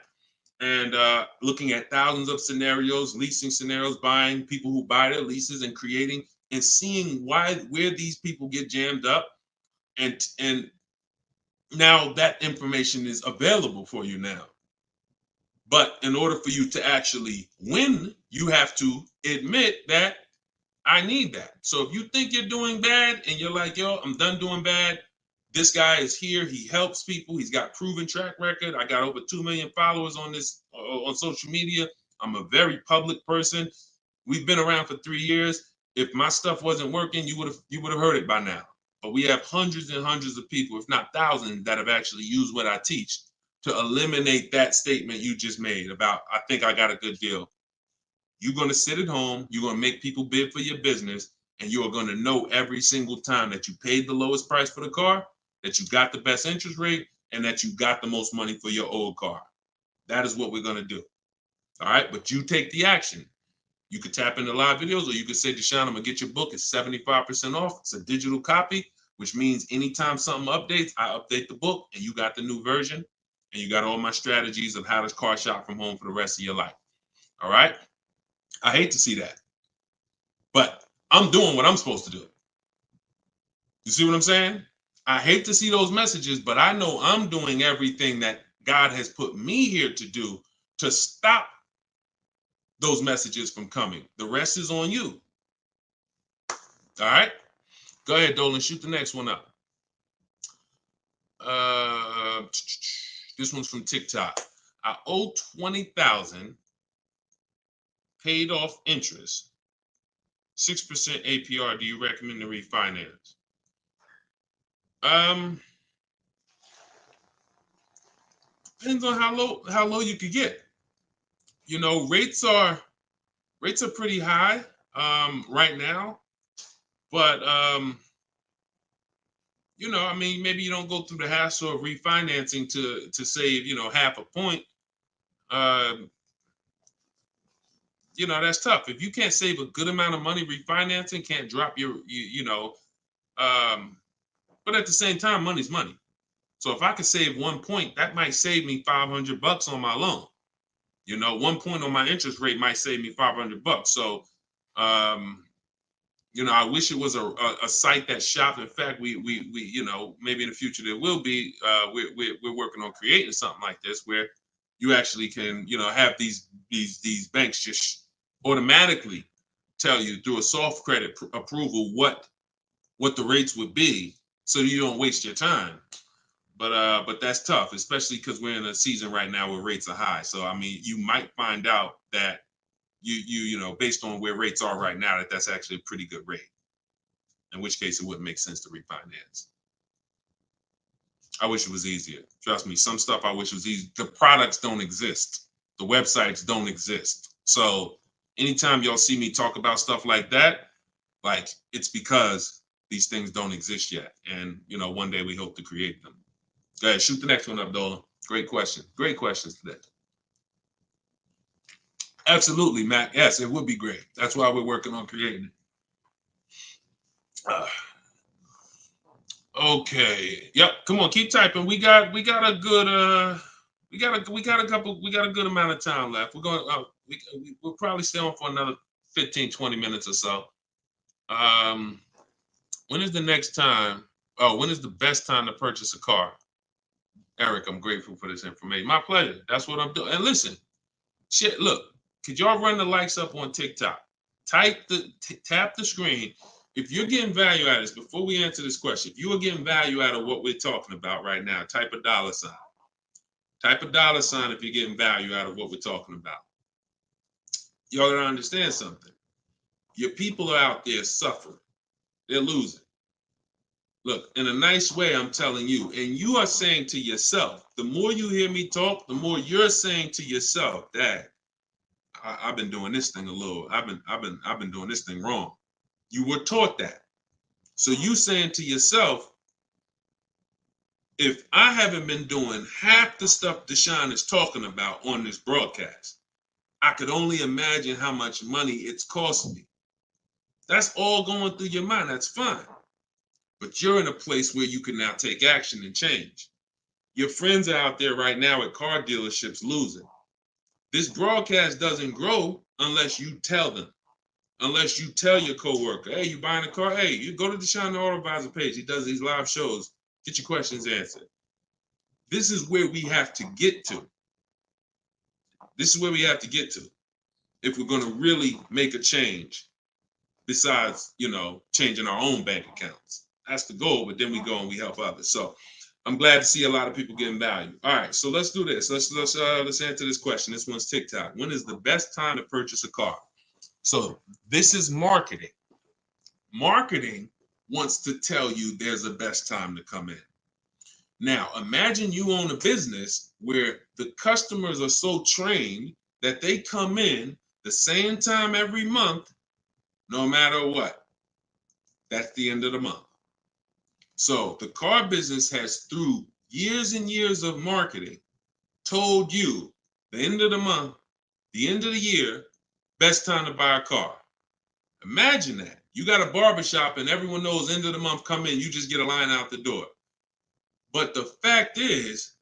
and looking at thousands of scenarios, leasing scenarios, buying people who buy their leases and creating and seeing where these people get jammed up. And now that information is available for you now. But in order for you to actually win, you have to admit that I need that. So if you think you're doing bad and you're like, yo, I'm done doing bad. This guy is here. He helps people. He's got proven track record. I got over 2 million followers on social media. I'm a very public person. We've been around for 3 years. If my stuff wasn't working, you would have heard it by now. But we have hundreds and hundreds of people, if not thousands, that have actually used what I teach to eliminate that statement you just made about, I think I got a good deal. You're going to sit at home, you're going to make people bid for your business, and you are going to know every single time that you paid the lowest price for the car, that you got the best interest rate, and that you got the most money for your old car. That is what we're going to do. All right, but you take the action. You could tap into live videos, or you could say, Deshone, I'm going to get your book. It's 75% off. It's a digital copy, which means anytime something updates, I update the book, and you got the new version, and you got all my strategies of how to car shop from home for the rest of your life. All right? I hate to see that, but I'm doing what I'm supposed to do. You see what I'm saying? I hate to see those messages, but I know I'm doing everything that God has put me here to do to stop those messages from coming. The rest is on you. All right? Go ahead, Dolan. Shoot the next one up. This one's from TikTok. I owe $20,000, paid off interest, 6% APR. Do you recommend to refinance? Depends on how low you could get. You know, rates are pretty high right now, but you know, I mean, maybe you don't go through the hassle of refinancing to save, you know, half a point. You know, that's tough. If you can't save a good amount of money refinancing, can't drop your, you know, but at the same time, money's money. So if I could save 1 point, that might save me $500 on my loan. You know, 1 point on my interest rate might save me $500. So, you know, I wish it was a site that shopped. In fact, we you know, maybe in the future there will be. We're working on creating something like this where you actually can, you know, have these banks just automatically tell you through a soft credit approval what the rates would be, so you don't waste your time. But that's tough, especially because we're in a season right now where rates are high. So I mean, you might find out that you know, based on where rates are right now, that's actually a pretty good rate. In which case, it wouldn't make sense to refinance. I wish it was easier. Trust me, some stuff I wish was easy. The products don't exist. The websites don't exist. So anytime y'all see me talk about stuff like that, like, it's because these things don't exist yet. And, you know, one day we hope to create them. Go ahead, shoot the next one up, Dolan. Great question. Great questions today. Absolutely, Matt. Yes, it would be great. That's why we're working on creating it. Okay. Yep. Come on, keep typing. We got a good we got a good amount of time left. We're going we'll probably stay on for another 15-20 minutes or so. When is the next time? Oh, when is the best time to purchase a car? Eric, I'm grateful for this information. My pleasure. That's what I'm doing. And listen, shit, look, could y'all run the likes up on TikTok? Tap the screen. If you're getting value out of this, before we answer this question, if you are getting value out of what we're talking about right now, type a $. Type a $sign if you're getting value out of what we're talking about. Y'all gotta understand something. Your people are out there suffering. They're losing. Look, in a nice way, I'm telling you, and you are saying to yourself, the more you hear me talk, the more you're saying to yourself, Dad, I've been doing this thing I've been doing this thing wrong. You were taught that. So you saying to yourself, if I haven't been doing half the stuff Deshone is talking about on this broadcast, I could only imagine how much money it's costing me. That's all going through your mind. That's fine. But you're in a place where you can now take action and change. Your friends are out there right now at car dealerships losing. This broadcast doesn't grow unless you tell them. Unless you tell your coworker, hey, you buying a car? Hey, you go to Deshone the Auto Advisor page. He does these live shows. Get your questions answered. This is where we have to get to. This is where we have to get to if we're going to really make a change besides, you know, changing our own bank accounts. That's the goal, but then we go and we help others. So I'm glad to see a lot of people getting value. All right, so let's do this. Let's answer this question. This one's TikTok. When is the best time to purchase a car? So this is marketing. marketing wants to tell you there's a best time to come in. Now, imagine you own a business where the customers are so trained that they come in the same time every month, no matter what. That's the end of the month. So the car business has, through years and years of marketing, told you the end of the month, the end of the year, best time to buy a car. Imagine that. You got a barbershop and everyone knows end of the month come in, you just get a line out the door. But the fact is,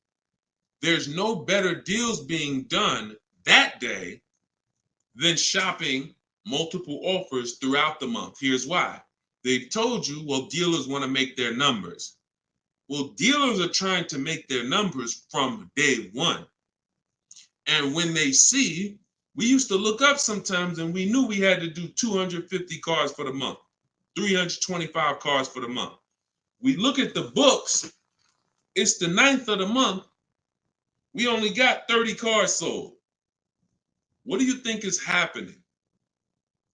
there's no better deals being done that day than shopping multiple offers throughout the month. Here's why. They've told you, well, dealers want to make their numbers. Well, dealers are trying to make their numbers from day one. And when they see, we used to look up sometimes and we knew we had to do 250 cars for the month, 325 cars for the month. We look at the books, it's the 9th of the month. We only got 30 cars sold. What do you think is happening?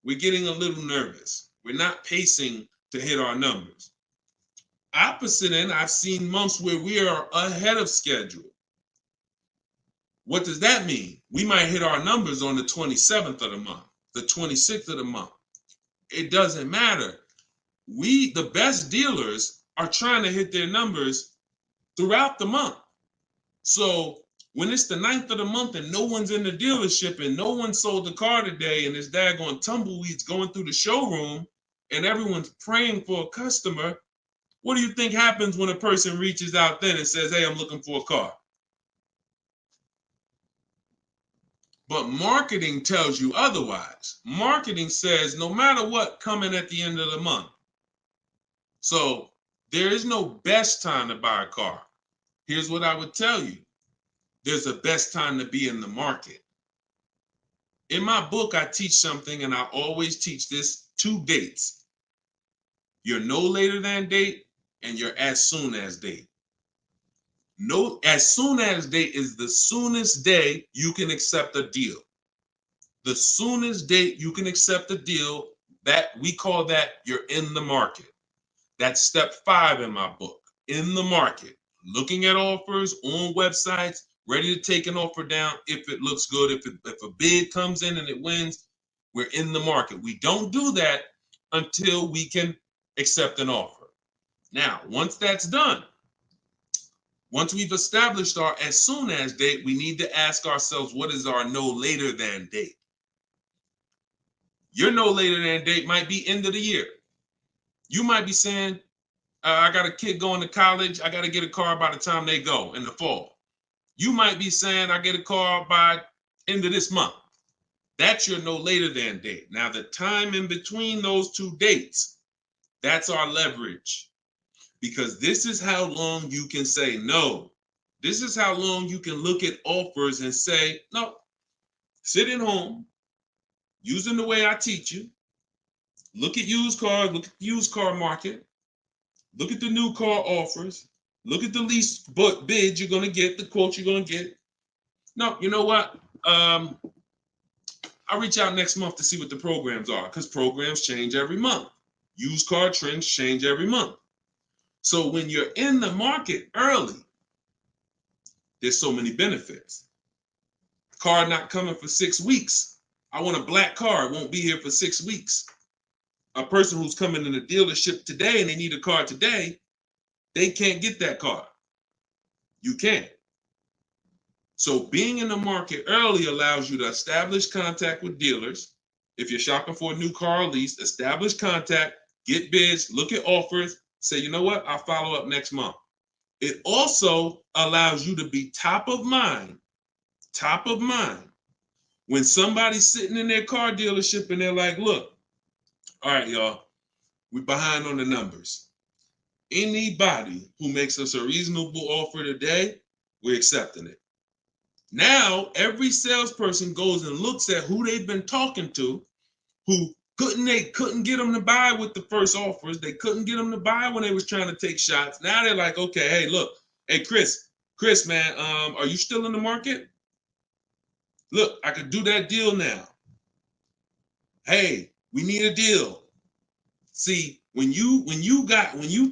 We're getting a little nervous. We're not pacing to hit our numbers. Opposite end, I've seen months where we are ahead of schedule. What does that mean? We might hit our numbers on the 27th of the month, the 26th of the month. It doesn't matter. We, the best dealers, are trying to hit their numbers throughout the month. So when it's the 9th of the month and no one's in the dealership and no one sold the car today and there's daggone tumbleweeds going through the showroom and everyone's praying for a customer, what do you think happens when a person reaches out then and says, hey, I'm looking for a car? But marketing tells you otherwise. Marketing says no matter what, coming at the end of the month. So there is no best time to buy a car. Here's what I would tell you. There's a best time to be in the market. In my book, I teach something, and I always teach this: 2 dates. Your no later than date and your as soon as date. No, as soon as date is the soonest day you can accept a deal. The soonest date you can accept a deal, that we call that you're in the market. That's step 5 in my book, in the market. Looking at offers on websites, ready to take an offer down if it looks good. If a bid comes in and it wins, we're in the market. We don't do that until we can accept an offer. Now, once that's done, once we've established our as soon as date, we need to ask ourselves, what is our no later than date? Your no later than date might be end of the year. You might be saying, I got a kid going to college. I got to get a car by the time they go in the fall. You might be saying, I get a car by end of this month. That's your no later than date. Now, the time in between those 2 dates, that's our leverage. Because this is how long you can say no. This is how long you can look at offers and say, no, sit at home, using the way I teach you. Look at used cars, look at the used car market. Look at the new car offers. Look at the lease bid you're going to get, the quote you're going to get. No, you know what? I'll reach out next month to see what the programs are, because programs change every month. Used car trends change every month. So when you're in the market early, there's so many benefits. Car not coming for 6 weeks. I want a black car. It won't be here for 6 weeks. A person who's coming in the dealership today and they need a car today, they can't get that car. You can't. So being in the market early allows you to establish contact with dealers. If you're shopping for a new car or lease, establish contact, get bids, look at offers, say, you know what, I'll follow up next month. It also allows you to be top of mind. When somebody's sitting in their car dealership and they're like, look, all right, y'all, we're behind on the numbers. Anybody who makes us a reasonable offer today, we're accepting it. Now, every salesperson goes and looks at who they've been talking to, who couldn't get them to buy with the first offers. They couldn't get them to buy when they was trying to take shots. Now they're like, okay, hey, look, hey, Chris, man, are you still in the market? Look, I could do that deal now. Hey, we need a deal. See, when you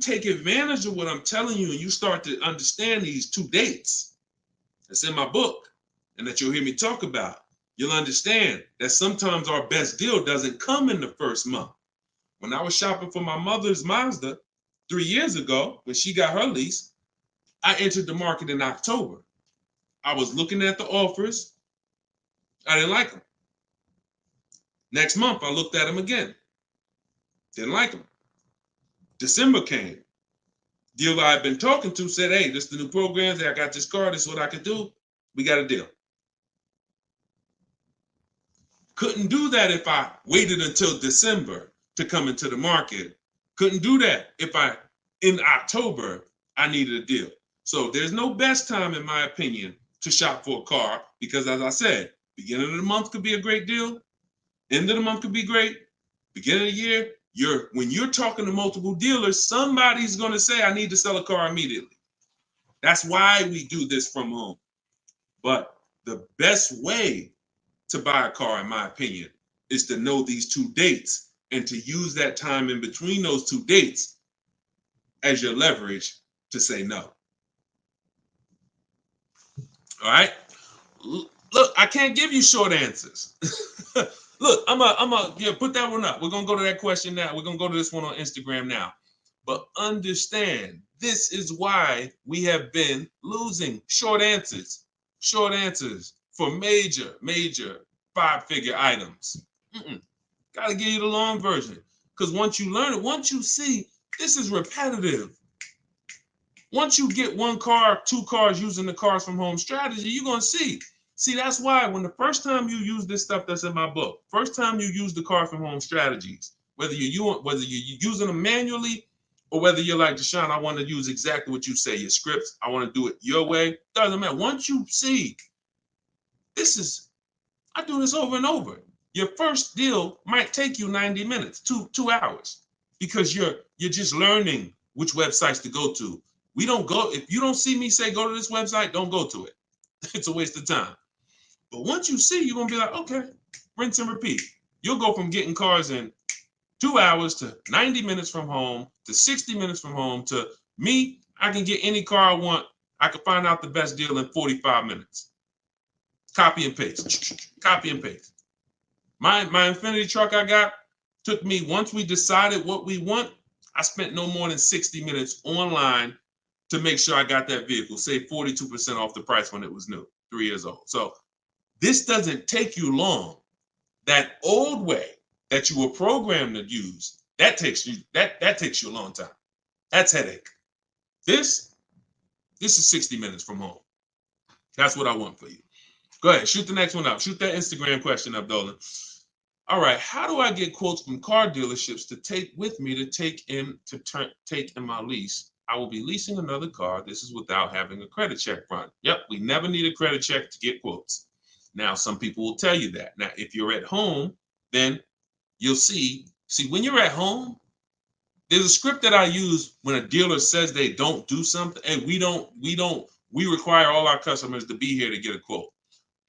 take advantage of what I'm telling you and you start to understand these two dates that's in my book and that you'll hear me talk about, you'll understand that sometimes our best deal doesn't come in the first month. When I was shopping for my mother's Mazda 3 years ago, when she got her lease, I entered the market in October. I was looking at the offers. I didn't like them. Next month, I looked at them again. Didn't like them. December came. Dealer I'd been talking to said, hey, this is the new programs. I got this car. This is what I could do. We got a deal. Couldn't do that if I waited until December to come into the market. Couldn't do that if in October, I needed a deal. So there's no best time, in my opinion, to shop for a car because, as I said, beginning of the month could be a great deal. End of the month could be great. Beginning of the year, when you're talking to multiple dealers, somebody's going to say, I need to sell a car immediately. That's why we do this from home. But the best way to buy a car, in my opinion, is to know these two dates and to use that time in between those two dates as your leverage to say no. All right? Look, I can't give you short answers. Look, I'm put that one up. We're going to go to that question now. We're going to go to this one on Instagram now. But understand, this is why we have been losing short answers for major 5-figure items. Got to give you the long version. Because once you learn it, once you see, this is repetitive. Once you get one car, 2 cars using the cars from home strategy, you're going to see. See, that's why when the first time you use this stuff that's in my book, first time you use the car from home strategies, whether you're using them manually or whether you're like, Deshone, I want to use exactly what you say, your scripts, I want to do it your way, doesn't matter. Once you see, I do this over and over. Your first deal might take you 90 minutes, 2 hours, because you're just learning which websites to go to. If you don't see me say, go to this website, don't go to it. It's a waste of time. But once you see, you're going to be like, okay, rinse and repeat. You'll go from getting cars in 2 hours to 90 minutes from home to 60 minutes from home to me. I can get any car I want. I can find out the best deal in 45 minutes. Copy and paste. Copy and paste. My Infinity truck I got took me, once we decided what we want, I spent no more than 60 minutes online to make sure I got that vehicle, save 42% off the price when it was new, 3 years old. So this doesn't take you long. That old way that you were programmed to use, that takes you a long time. That's headache. This is 60 minutes from home. That's what I want for you. Go ahead, shoot the next one up. Shoot that Instagram question up, Dolan. All right, how do I get quotes from car dealerships to take with me to take in my lease? I will be leasing another car. This is without having a credit check run. Yep, we never need a credit check to get quotes. Now, some people will tell you that. Now, if you're at home, then you'll see when you're at home, there's a script that I use when a dealer says they don't do something, and we require all our customers to be here to get a quote.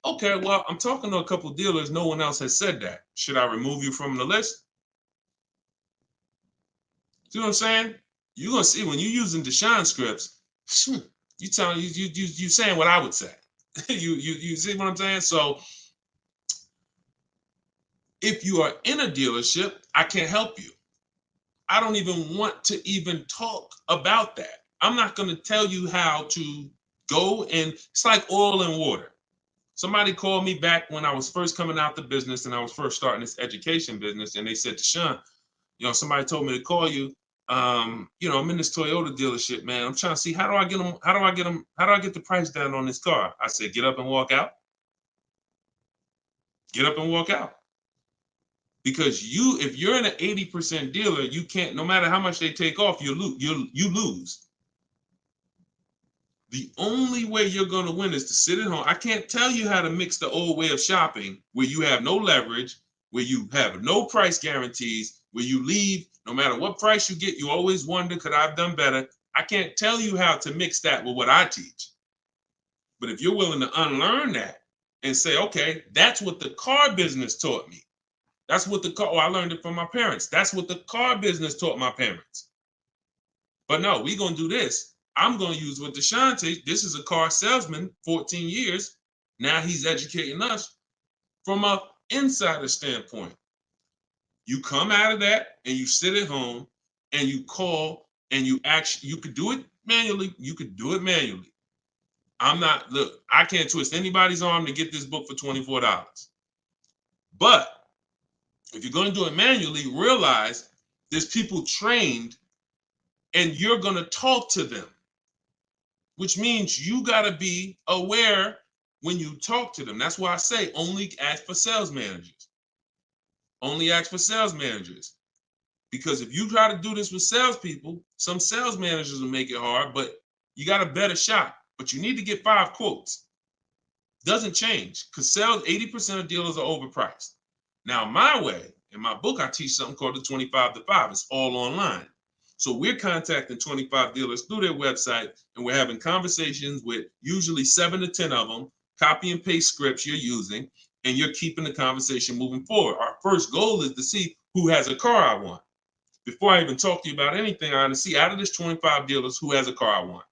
Okay, well, I'm talking to a couple of dealers. No one else has said that. Should I remove you from the list? See what I'm saying? You're gonna see when you're using Deshone scripts, you saying what I would say. you see what I'm saying? So if you are in a dealership, I can't help you. I don't even want to even talk about that. I'm not going to tell you how to go, and it's like oil and water. Somebody called me back when I was first coming out the business and I was first starting this education business, and they said, Deshone, somebody told me to call you. I'm in this Toyota dealership, man. I'm trying to see how do I get the price down on this car? I said, get up and walk out. Get up and walk out. Because if you're in an 80% dealer, you can't, no matter how much they take off, you lose. The only way you're going to win is to sit at home. I can't tell you how to mix the old way of shopping where you have no leverage, where you have no price guarantees, where you leave, no matter what price you get, you always wonder, could I have done better? I can't tell you how to mix that with what I teach. But if you're willing to unlearn that and say, okay, that's what the car business taught me. That's what I learned it from my parents. That's what the car business taught my parents. But no, we're going to do this. I'm going to use what Deshone, this is a car salesman, 14 years. Now he's educating us from an insider standpoint. You come out of that and you sit at home and you call and you could do it manually. You could do it manually. Look, I can't twist anybody's arm to get this book for $24. But if you're going to do it manually, realize there's people trained and you're going to talk to them, which means you got to be aware when you talk to them. That's why I say only ask for sales managers. Only ask for sales managers. Because if you try to do this with salespeople, some sales managers will make it hard, but you got a better shot. But you need to get 5 quotes. Doesn't change because 80% of dealers are overpriced. Now, my way, in my book, I teach something called the 25 to 5. It's all online. So we're contacting 25 dealers through their website, and we're having conversations with usually 7 to 10 of them, copy and paste scripts you're using, and you're keeping the conversation moving forward. Our first goal is to see who has a car I want. Before I even talk to you about anything, I want to see out of this 25 dealers who has a car I want.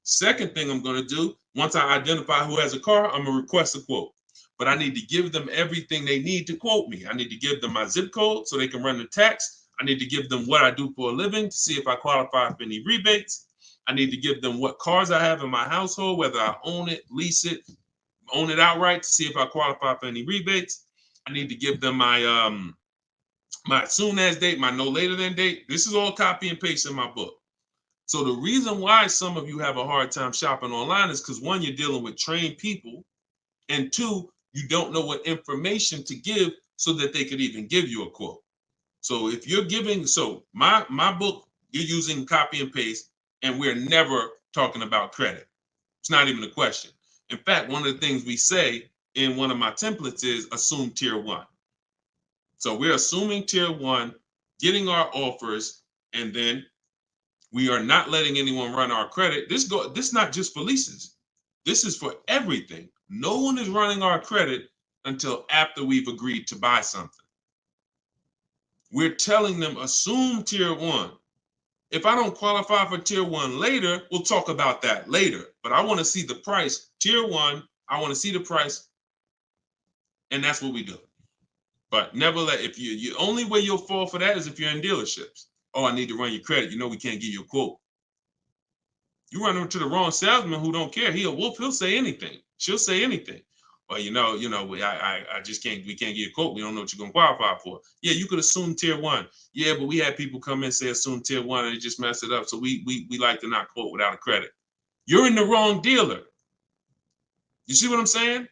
Second thing I'm going to do, once I identify who has a car, I'm going to request a quote. But I need to give them everything they need to quote me. I need to give them my zip code so they can run the tax. I need to give them what I do for a living to see if I qualify for any rebates. I need to give them what cars I have in my household, whether I own it, lease it, own it outright to see if I qualify for any rebates. I need to give them my my soon as date, my no later than date. This is all copy and paste in my book. So the reason why some of you have a hard time shopping online is because 1, you're dealing with trained people, and 2, you don't know what information to give so that they could even give you a quote. So if you're giving, my book, you're using copy and paste, and we're never talking about credit. It's not even a question. In fact, one of the things we say in one of my templates is assume tier 1. So we're assuming tier 1, getting our offers, and then we are not letting anyone run our credit. This is not just for leases. This is for everything. No one is running our credit until after we've agreed to buy something. We're telling them assume tier 1. If I don't qualify for tier 1 later, we'll talk about that later. But I want to see the price. Tier 1, I want to see the price. And that's what we do. But never if you only way you'll fall for that is if you're in dealerships. Oh, I need to run your credit. You know we can't give you a quote. You run into the wrong salesman who don't care. He'll say anything. She'll say anything. Well, I just can't. We can't give you a quote. We don't know what you're gonna qualify for. Yeah, you could assume tier 1. Yeah, but we had people come in and say assume tier 1 and it just messed it up. So we like to not quote without a credit. You're in the wrong dealer. You see what I'm saying?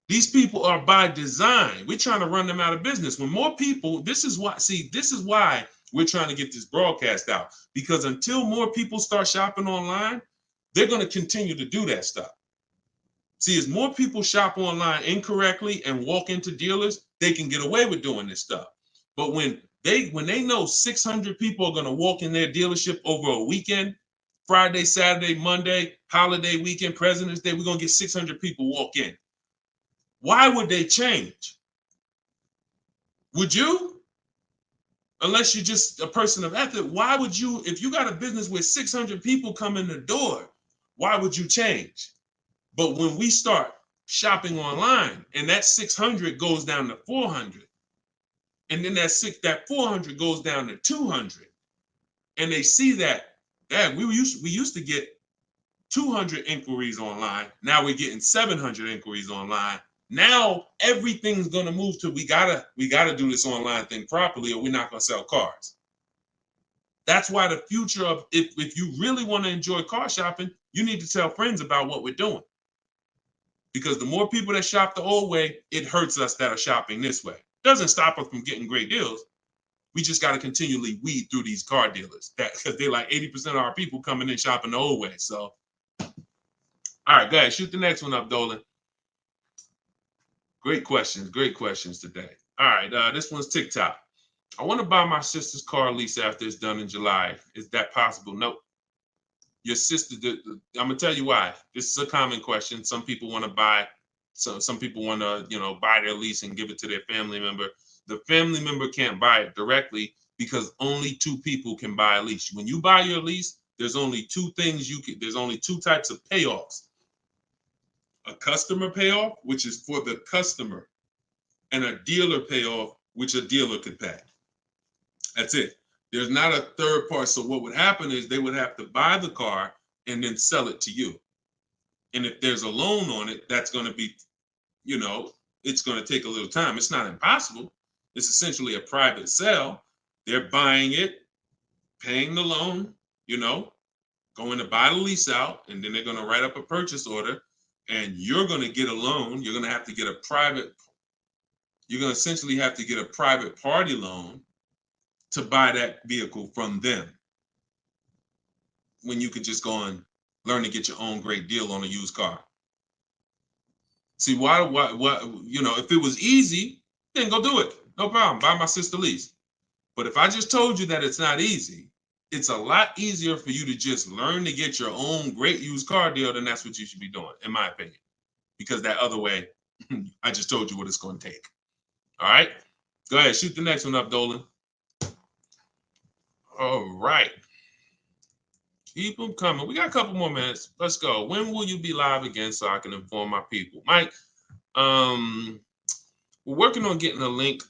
These people are by design. We're trying to run them out of business. When more people, this is why we're trying to get this broadcast out, because until more people start shopping online, they're going to continue to do that stuff. See, as more people shop online incorrectly and walk into dealers, they can get away with doing this stuff. But when they know 600 people are going to walk in their dealership over a weekend, Friday, Saturday, Monday, holiday weekend, President's Day, we're going to get 600 people walk in. Why would they change? Would you? Unless you're just a person of ethic, why would you, if you got a business where 600 people come in the door, why would you change? But when we start shopping online and that 600 goes down to 400, and then that 400 goes down to 200, and they see that we used to get 200 inquiries online, now we're getting 700 inquiries online. Now everything's gonna move to we gotta do this online thing properly, or we're not gonna sell cars. That's why the future of if you really want to enjoy car shopping, you need to tell friends about what we're doing. Because the more people that shop the old way, it hurts us that are shopping this way. Doesn't stop us from getting great deals. We just got to continually weed through these car dealers because they're like 80% of our people coming in shopping the old way. So, all right, go ahead, shoot the next one up, Dolan. Great questions today. All right, this one's TikTok. I want to buy my sister's car lease after it's done in July. Is that possible? Nope. Your sister, I'm gonna tell you why. This is a common question. Some people want to buy, some people want to, buy their lease and give it to their family member. The family member can't buy it directly because only two people can buy a lease. When you buy your lease, there's only two things there's only two types of payoffs. A customer payoff, which is for the customer, and a dealer payoff, which a dealer could pay. That's it. There's not a third part. So what would happen is they would have to buy the car and then sell it to you. And if there's a loan on it, that's going to be, it's going to take a little time. It's not impossible. It's essentially a private sale. They're buying it, paying the loan, going to buy the lease out, and then they're going to write up a purchase order, and you're going to get a loan. You're going to have to get you're going to essentially have to get a private party loan to buy that vehicle from them, when you could just go and learn to get your own great deal on a used car. See, why, if it was easy, then go do it. No problem. Buy my sister lease. But if I just told you that it's not easy, it's a lot easier for you to just learn to get your own great used car deal, then that's what you should be doing, in my opinion. Because that other way, I just told you what it's going to take. All right? Go ahead. Shoot the next one up, Dolan. All right. Keep them coming. We got a couple more minutes. Let's go. When will you be live again so I can inform my people? Mike, we're working on getting a link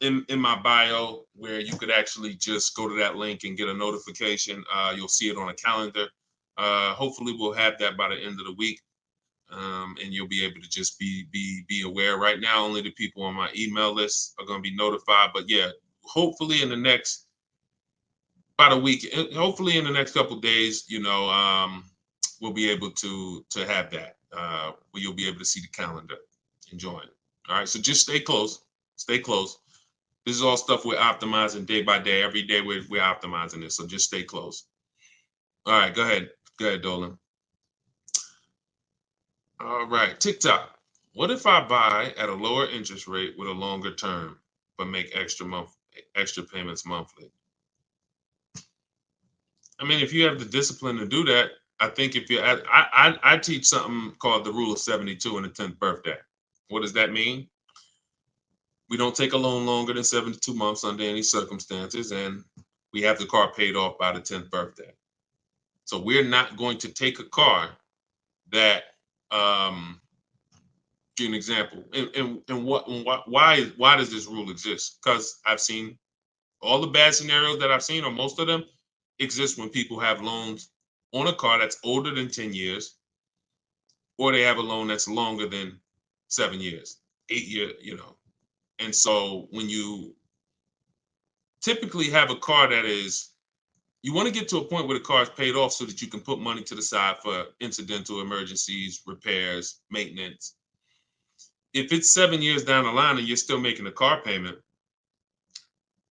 in my bio where you could actually just go to that link and get a notification. You'll see it on a calendar. Hopefully we'll have that by the end of the week. And you'll be able to just be aware. Right now, only the people on my email list are going to be notified. But yeah, hopefully in the next about a week, hopefully in the next couple of days, we'll be able to have that where you'll be able to see the calendar and join. All right, so just stay close. Stay close. This is all stuff we're optimizing day by day. Every day we're optimizing this, so just stay close. All right, go ahead. Go ahead, Dolan. All right, TikTok. What if I buy at a lower interest rate with a longer term, but make extra payments monthly? I mean, if you have the discipline to do that, I think if you're I teach something called the rule of 72 in the 10th birthday. What does that mean? We don't take a loan longer than 72 months under any circumstances, and we have the car paid off by the 10th birthday. So we're not going to take a car that, give you an example, and why does this rule exist? Because I've seen all the bad scenarios that I've seen, or most of them, exist when people have loans on a car that's older than 10 years, or they have a loan that's longer than 7 years, 8 years, And so when you typically have a car that you want to get to a point where the car is paid off so that you can put money to the side for incidental emergencies, repairs, maintenance. If it's 7 years down the line and you're still making a car payment,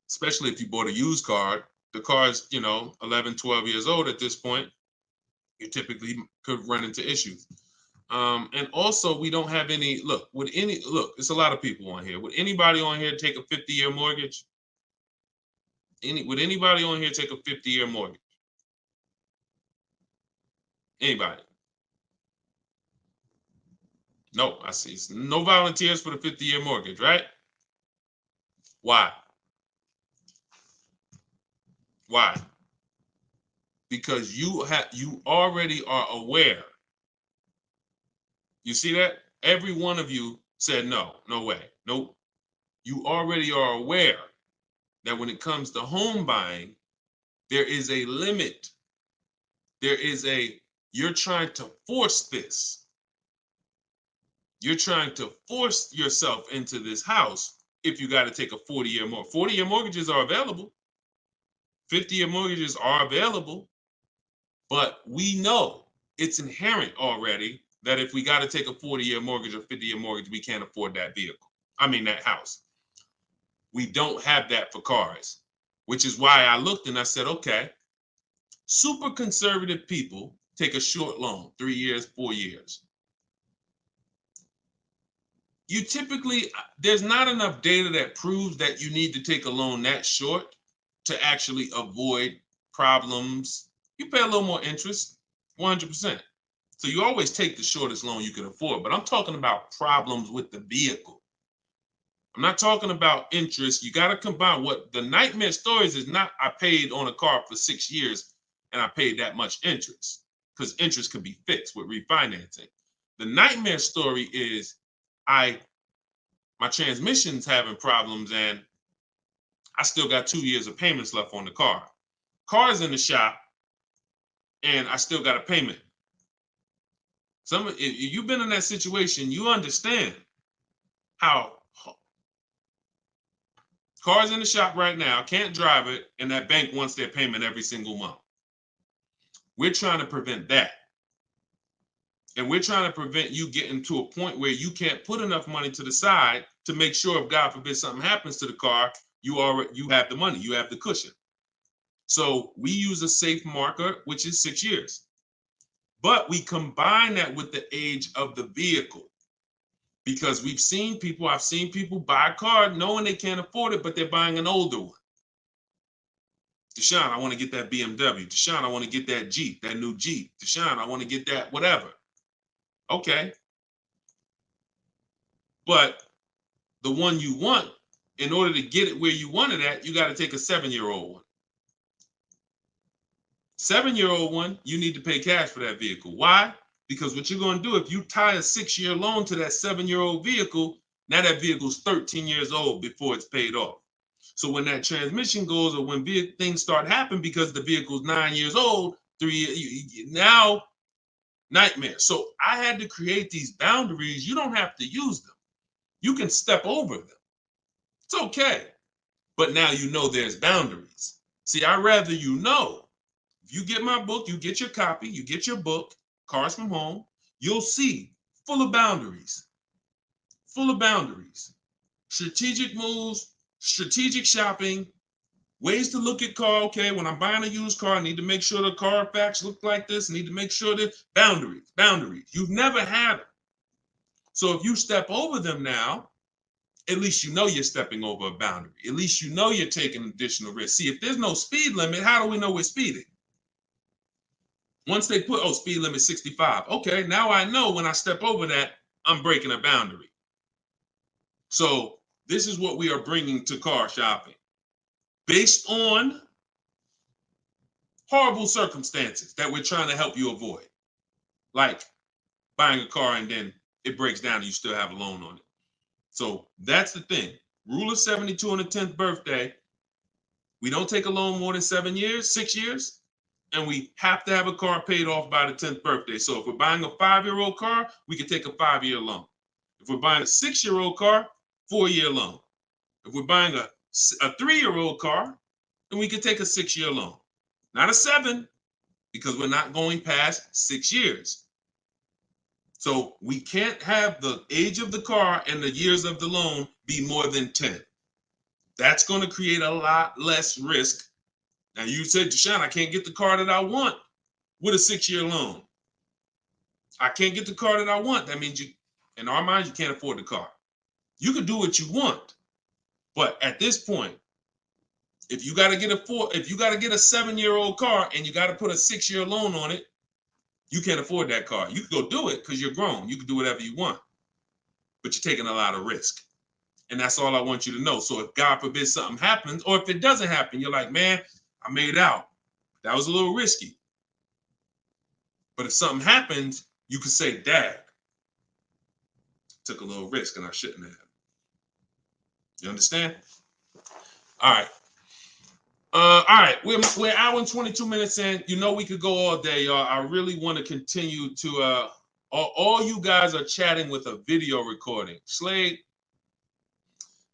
especially if you bought a used car, the car is, 11, 12 years old at this point, you typically could run into issues. And also, we don't have any, it's a lot of people on here. Would anybody on here take a 50-year mortgage? Would anybody on here take a 50-year mortgage? Anybody? No, I see. No volunteers for the 50-year mortgage, right? Why? Why? Because you already are aware. You see that? Every one of you said no way, nope. You already are aware that when it comes to home buying, there is a limit. You're trying to force this. You're trying to force yourself into this house if you got to take a 40-year mortgage. 40-year mortgages are available. 50-year mortgages are available, but we know it's inherent already that if we got to take a 40-year mortgage or 50-year mortgage, we can't afford that that house. We don't have that for cars, which is why I looked and I said, okay, super conservative people take a short loan, 3 years, 4 years. You typically, there's not enough data that proves that you need to take a loan that short to actually avoid problems. You pay a little more interest, 100%. So you always take the shortest loan you can afford, but I'm talking about problems with the vehicle. I'm not talking about interest. You got to combine what the nightmare stories is not. I paid on a car for 6 years and I paid that much interest, because interest can be fixed with refinancing. The nightmare story is my transmission's having problems and I still got 2 years of payments left on the car. Car's in the shop and I still got a payment. If you've been in that situation, you understand how car's in the shop right now, can't drive it, and that bank wants their payment every single month. We're trying to prevent that. And we're trying to prevent you getting to a point where you can't put enough money to the side to make sure if God forbid something happens to the car, you have the money, you have the cushion. So we use a safe marker, which is 6 years. But we combine that with the age of the vehicle, because I've seen people buy a car knowing they can't afford it, but they're buying an older one. Deshone, I want to get that BMW. Deshone, I want to get that Jeep, that new Jeep. Deshone, I want to get that whatever. Okay. But the one you want, in order to get it where you want it at, you got to take a 7-year-old one. 7-year-old one, you need to pay cash for that vehicle. Why? Because what you're going to do, if you tie a 6-year loan to that 7-year-old vehicle, now that vehicle's 13 years old before it's paid off. So when that transmission goes, or when things start happening because the vehicle's 9 years old, 3 years, now nightmare. So I had to create these boundaries. You don't have to use them. You can step over them. It's okay. But now you know there's boundaries. See, I'd rather you know. If you get my book, you get your copy, you get your book, Cars from Home, you'll see full of boundaries. Full of boundaries. Strategic moves, strategic shopping, ways to look at car. Okay, when I'm buying a used car, I need to make sure the Carfax look like this. I need to make sure that boundaries. You've never had them. So if you step over them now, at least you know you're stepping over a boundary. At least you know you're taking additional risk. See, if there's no speed limit, how do we know we're speeding? Once they put, speed limit 65. Okay, now I know when I step over that, I'm breaking a boundary. So this is what we are bringing to car shopping. Based on horrible circumstances that we're trying to help you avoid. Like buying a car and then it breaks down and you still have a loan on it. So that's the thing. Rule of 72 on the 10th birthday. We don't take a loan more than 6 years, and we have to have a car paid off by the 10th birthday. So if we're buying a 5-year-old car, we can take a 5-year loan. If we're buying a 6-year-old car, 4-year loan. If we're buying a 3-year-old car, then we can take a 6-year loan. Not a 7, because we're not going past 6 years. So we can't have the age of the car and the years of the loan be more than 10. That's going to create a lot less risk. Now you said, Deshone, I can't get the car that I want with a 6-year loan. I can't get the car that I want. That means in our minds, you can't afford the car. You can do what you want. But at this point, if you got to get a 7-year-old car and you got to put a 6-year loan on it, you can't afford that car. You can go do it because you're grown. You can do whatever you want. But you're taking a lot of risk. And that's all I want you to know. So if God forbid something happens, or if it doesn't happen, you're like, man, I made it out. That was a little risky. But if something happens, you can say, Dad, took a little risk and I shouldn't have. You understand? All right. All right, we're an hour and 22 minutes in. You know we could go all day, y'all. I really want to continue to all you guys are chatting with a video recording. Slade,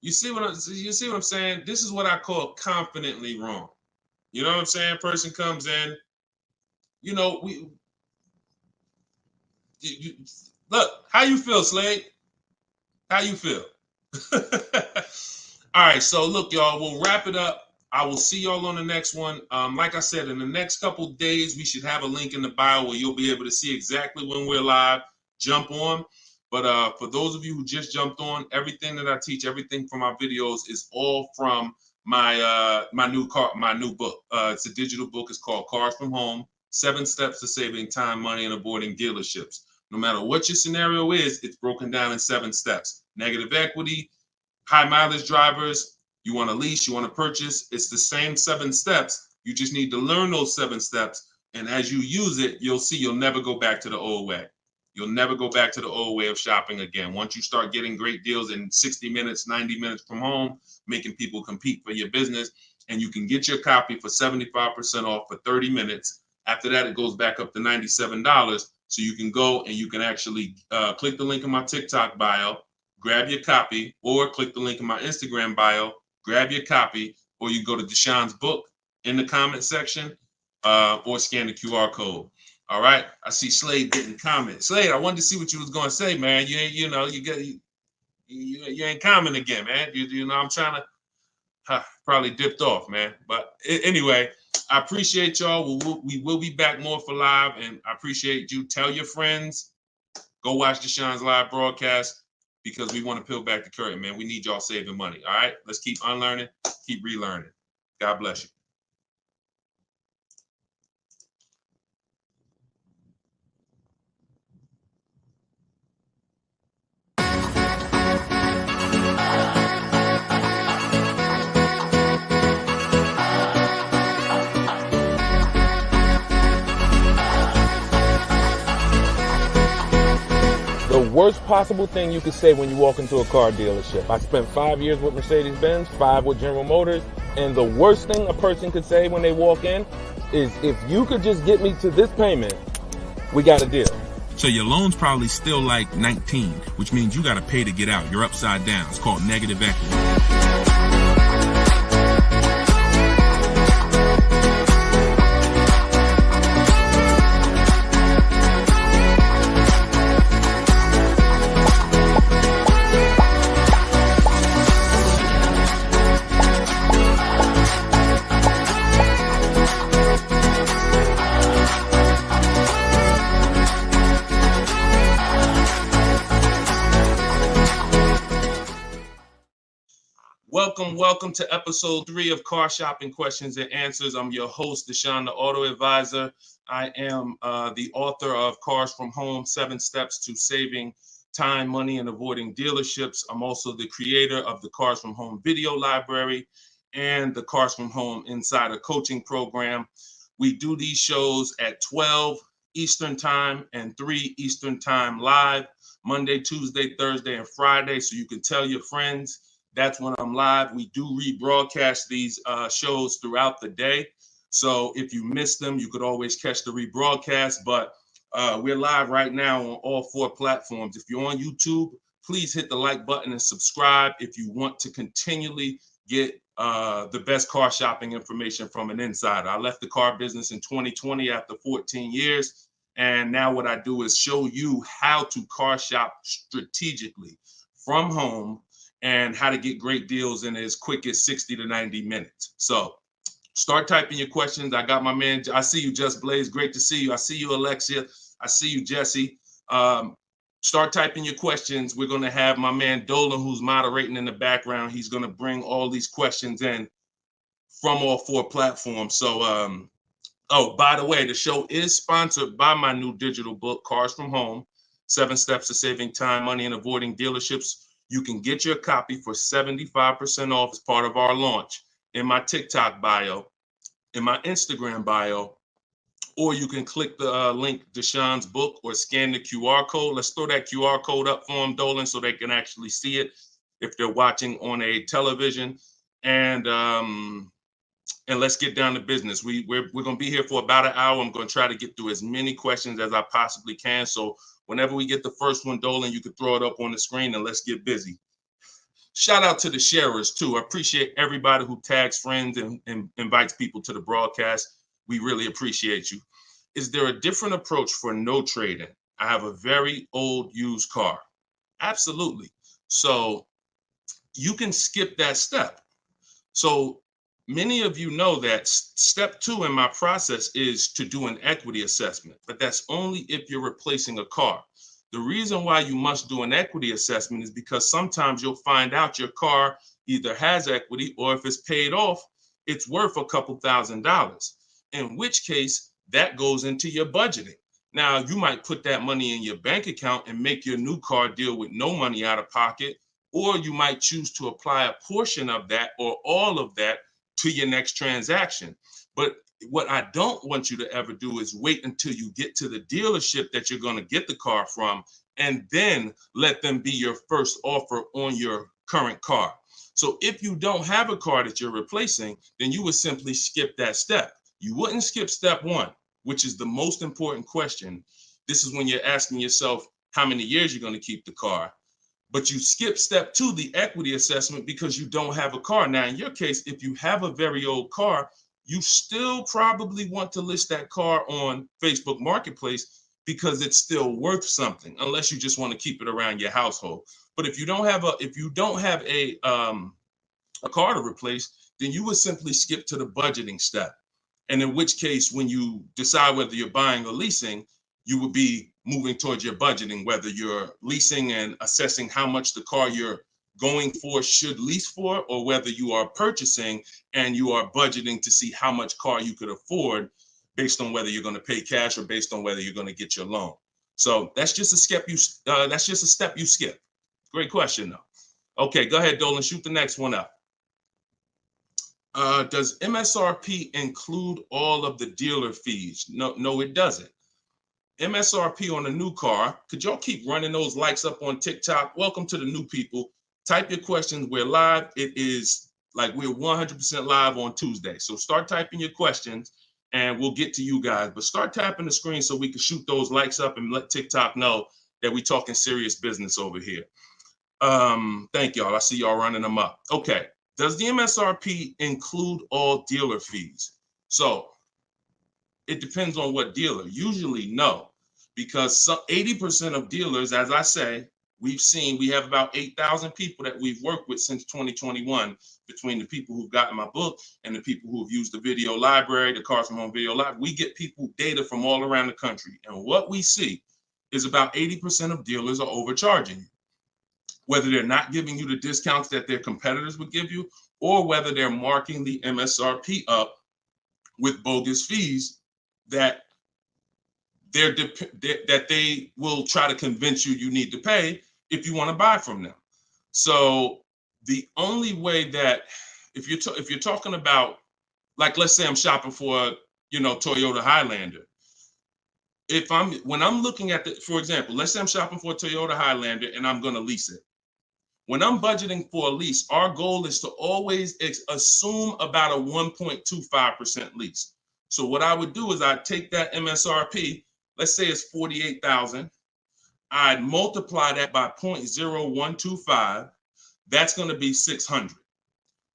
you see what I'm saying? This is what I call confidently wrong. You know what I'm saying? Person comes in, you know, look, how you feel, Slade? How you feel? All right, so look, y'all, we'll wrap it up. I will see y'all on the next one. Like I said, in the next couple days, we should have a link in the bio where you'll be able to see exactly when we're live. Jump on. But for those of you who just jumped on, everything that I teach, everything from my videos is all from my new book. It's a digital book. It's called Cars from Home: 7 Steps to Saving Time, Money, and Avoiding Dealerships. No matter what your scenario is, it's broken down in 7 steps. Negative equity, high mileage drivers, you want to lease, you want to purchase, it's the same 7 steps. You just need to learn those 7 steps. And as you use it, you'll see you'll never go back to the old way. You'll never go back to the old way of shopping again. Once you start getting great deals in 60 minutes, 90 minutes from home, making people compete for your business, and you can get your copy for 75% off for 30 minutes. After that, it goes back up to $97. So you can go and you can actually click the link in my TikTok bio, grab your copy, or click the link in my Instagram bio, grab your copy, or you go to Deshone's book in the comment section, or scan the QR code. All right. I see Slade didn't comment. Slade, I wanted to see what you was going to say, man. You ain't, you ain't comment again, man. You know, I'm trying to probably dipped off, man. But anyway, I appreciate y'all. We will be back more for live, and I appreciate you. Tell your friends, go watch Deshone's live broadcast, because we want to peel back the curtain, man. We need y'all saving money. All right. Let's keep unlearning, keep relearning. God bless you. The worst possible thing you could say when you walk into a car dealership. I spent 5 years with Mercedes-Benz, 5 with General Motors, and the worst thing a person could say when they walk in is, if you could just get me to this payment, we got a deal. So your loan's probably still like 19, which means you got to pay to get out. You're upside down. It's called negative equity. Welcome to episode 3 of Car Shopping Questions and Answers. I'm your host, Deshone the Auto Advisor. I am the author of Cars from Home, 7 Steps to Saving Time, Money, and Avoiding Dealerships. I'm also the creator of the Cars from Home video library and the Cars from Home Insider Coaching Program. We do these shows at 12 Eastern Time and 3 Eastern Time live, Monday, Tuesday, Thursday, and Friday, so you can tell your friends. That's when I'm live. We do rebroadcast these shows throughout the day. So if you miss them, you could always catch the rebroadcast. But we're live right now on all 4 platforms. If you're on YouTube, please hit the like button and subscribe if you want to continually get the best car shopping information from an insider. I left the car business in 2020 after 14 years. And now what I do is show you how to car shop strategically from home, and how to get great deals in as quick as 60 to 90 minutes. So start typing your questions. I got my man, I see you, Just Blaze. Great to see you. I see you, Alexia. I see you, Jesse. Start typing your questions. We're going to have my man Dolan, who's moderating in the background. He's going to bring all these questions in from all 4 platforms. So, oh, by the way, the show is sponsored by my new digital book, Cars from Home, 7 Steps to Saving Time, Money, and Avoiding Dealerships. You can get your copy for 75% off as part of our launch in my TikTok bio, in my Instagram bio, or you can click the link, Deshone's book, or scan the QR code. Let's throw that QR code up for them, Dolan, so they can actually see it if they're watching on a television. And let's get down to business. We're going to be here for about an hour. I'm going to try to get through as many questions as I possibly can. So whenever we get the first one, Dolan, you can throw it up on the screen and let's get busy. Shout out to the sharers too. I appreciate everybody who tags friends and invites people to the broadcast. We really appreciate you. Is there a different approach for no trading? I have a very old used car. Absolutely. So you can skip that step. So many of you know that step 2 in my process is to do an equity assessment, but that's only if you're replacing a car. The reason why you must do an equity assessment is because sometimes you'll find out your car either has equity, or if it's paid off, it's worth a couple $1,000s, in which case that goes into your budgeting. Now, you might put that money in your bank account and make your new car deal with no money out of pocket, or you might choose to apply a portion of that or all of that to your next transaction. But what I don't want you to ever do is wait until you get to the dealership that you're going to get the car from and then let them be your first offer on your current car. So if you don't have a car that you're replacing, then you would simply skip that step. You wouldn't skip step one, which is the most important question. This is when you're asking yourself how many years you're going to keep the car. But you skip step two, the equity assessment, because you don't have a car. Now, in your case, if you have a very old car, you still probably want to list that car on Facebook Marketplace because it's still worth something, unless you just want to keep it around your household. But if you don't have a car to replace, then you would simply skip to the budgeting step. And in which case, when you decide whether you're buying or leasing, you would be moving towards your budgeting, whether you're leasing and assessing how much the car you're going for should lease for, or whether you are purchasing and you are budgeting to see how much car you could afford based on whether you're going to pay cash or based on whether you're going to get your loan. So that's just a step you skip. Great question though. Okay, go ahead, Dolan, shoot the next one up. Does MSRP include all of the dealer fees? No, it doesn't. MSRP on a new car. Could y'all keep running those likes up on TikTok? Welcome to the new people. Type your questions. We're live. It is like we're 100% live on Tuesday. So start typing your questions and we'll get to you guys. But start tapping the screen so we can shoot those likes up and let TikTok know that we're talking serious business over here. Thank y'all. I see y'all running them up. Okay. Does the MSRP include all dealer fees? So it depends on what dealer. Usually no, because 80% of dealers, as I say, we have about 8,000 people that we've worked with since 2021, between the people who've gotten my book and the people who have used the video library, the Cars from Home video library. We get people data from all around the country. And what we see is about 80% of dealers are overcharging you, whether they're not giving you the discounts that their competitors would give you, or whether they're marking the MSRP up with bogus fees that they will try to convince you need to pay if you want to buy from them. So the only way that, if you're talking about, like, let's say I'm shopping for Toyota Highlander. When I'm looking at for example, let's say I'm shopping for a Toyota Highlander and I'm going to lease it. When I'm budgeting for a lease, our goal is to always assume about a 1.25% lease. So what I would do is I'd take that MSRP, let's say it's $48,000. I'd multiply that by 0.0125. That's going to be $600.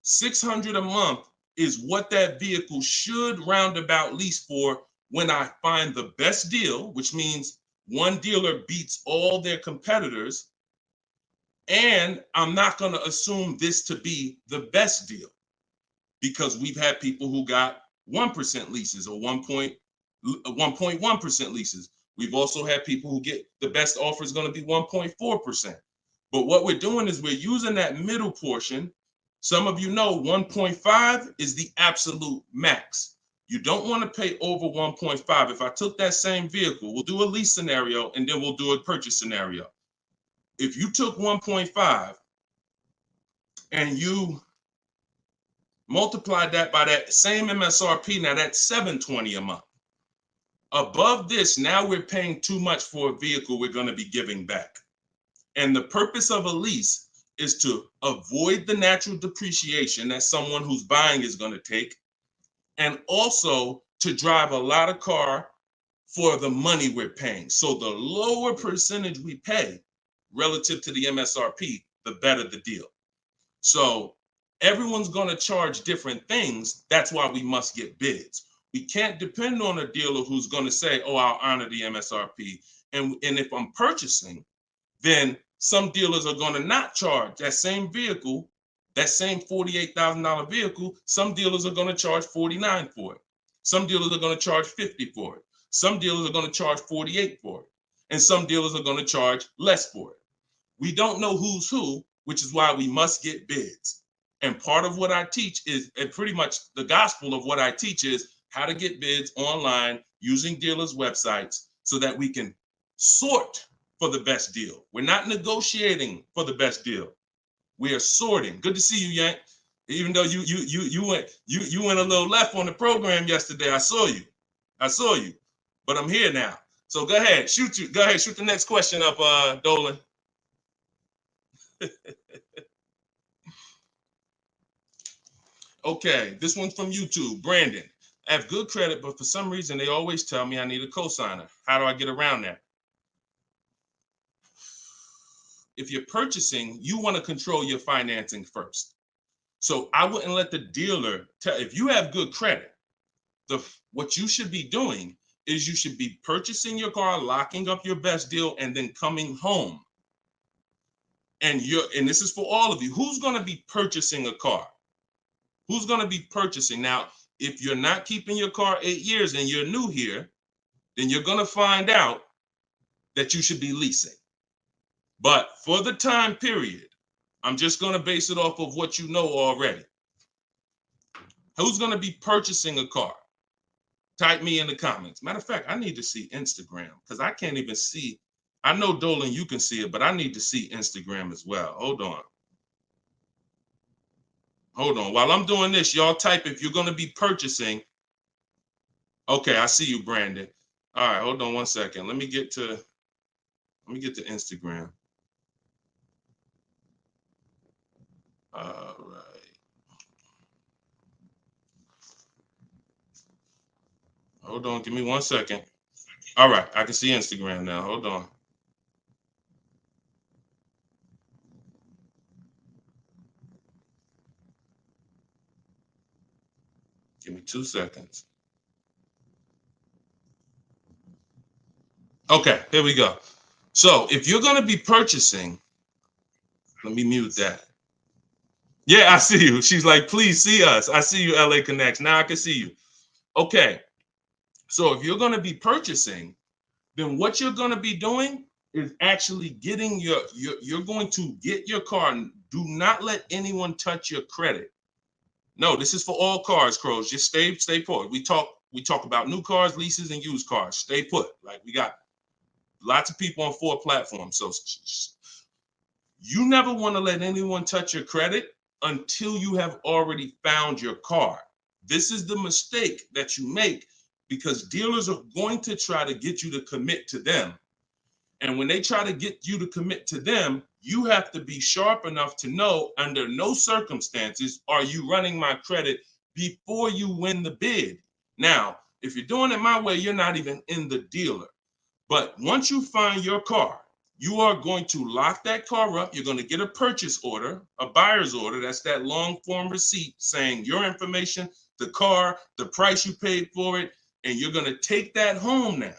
$600 a month is what that vehicle should roundabout lease for when I find the best deal, which means one dealer beats all their competitors. And I'm not going to assume this to be the best deal, because we've had people who got 1% leases or 1.1% leases. We've also had people who get the best offer is going to be 1.4%. But what we're doing is we're using that middle portion. Some of you know 1.5 is the absolute max. You don't want to pay over 1.5. If I took that same vehicle, we'll do a lease scenario and then we'll do a purchase scenario. If you took 1.5 and you multiplied that by that same MSRP, now that's $720 a month. Above this, now we're paying too much for a vehicle we're going to be giving back. And the purpose of a lease is to avoid the natural depreciation that someone who's buying is going to take, and also to drive a lot of car for the money we're paying. So the lower percentage we pay relative to the MSRP, the better the deal. So everyone's going to charge different things. That's why we must get bids. We can't depend on a dealer who's going to say, oh, I'll honor the MSRP. And if I'm purchasing, then some dealers are going to not charge that same vehicle, that same $48,000 vehicle. Some dealers are going to charge $49,000 for it. Some dealers are going to charge $50,000 for it. Some dealers are going to charge $48,000 for it. And some dealers are going to charge less for it. We don't know who's who, which is why we must get bids. And part of what I teach is, and pretty much the gospel of what I teach is how to get bids online using dealers' websites so that we can sort for the best deal. We're not negotiating for the best deal. We are sorting. Good to see you, Yank. Even though you went a little left on the program yesterday. I saw you. But I'm here now. So go ahead, shoot the next question up, Dolan. Okay, this one's from YouTube. Brandon, I have good credit, but for some reason they always tell me I need a cosigner. How do I get around that? If you're purchasing, you want to control your financing first. So I wouldn't let the dealer tell. If you have good credit, what you should be doing is you should be purchasing your car, locking up your best deal, and then coming home. And this is for all of you. Who's going to be purchasing a car? Who's going to be purchasing? Now, if you're not keeping your car 8 years and you're new here, then you're going to find out that you should be leasing. But for the time period, I'm just going to base it off of what you know already. Who's going to be purchasing a car? Type me in the comments. Matter of fact, I need to see Instagram because I can't even see. I know, Dolan, you can see it, but I need to see Instagram as well. Hold on. While I'm doing this, y'all type if you're going to be purchasing. Okay, I see you, Brandon. All right, hold on one second. Let me get to Instagram. All right. Hold on, give me 1 second. All right, I can see Instagram now. Hold on. Give me 2 seconds. Okay, here we go. So if you're going to be purchasing, let me mute that. Yeah, I see you. She's like, please see us. I see you, LA Connects. Now I can see you. Okay. So if you're going to be purchasing, then what you're going to be doing is actually getting you're going to get your car. Do not let anyone touch your credit. No, this is for all cars, Crows. Just stay put. We talk about new cars, leases, and used cars. Stay put. Like we got lots of people on 4 platforms. So you never want to let anyone touch your credit until you have already found your car. This is the mistake that you make because dealers are going to try to get you to commit to them. And when they try to get you to commit to them, you have to be sharp enough to know under no circumstances are you running my credit before you win the bid. Now, if you're doing it my way, you're not even in the dealer. But once you find your car, you are going to lock that car up. You're going to get a purchase order, a buyer's order. That's that long form receipt saying your information, the car, the price you paid for it, and you're going to take that home now.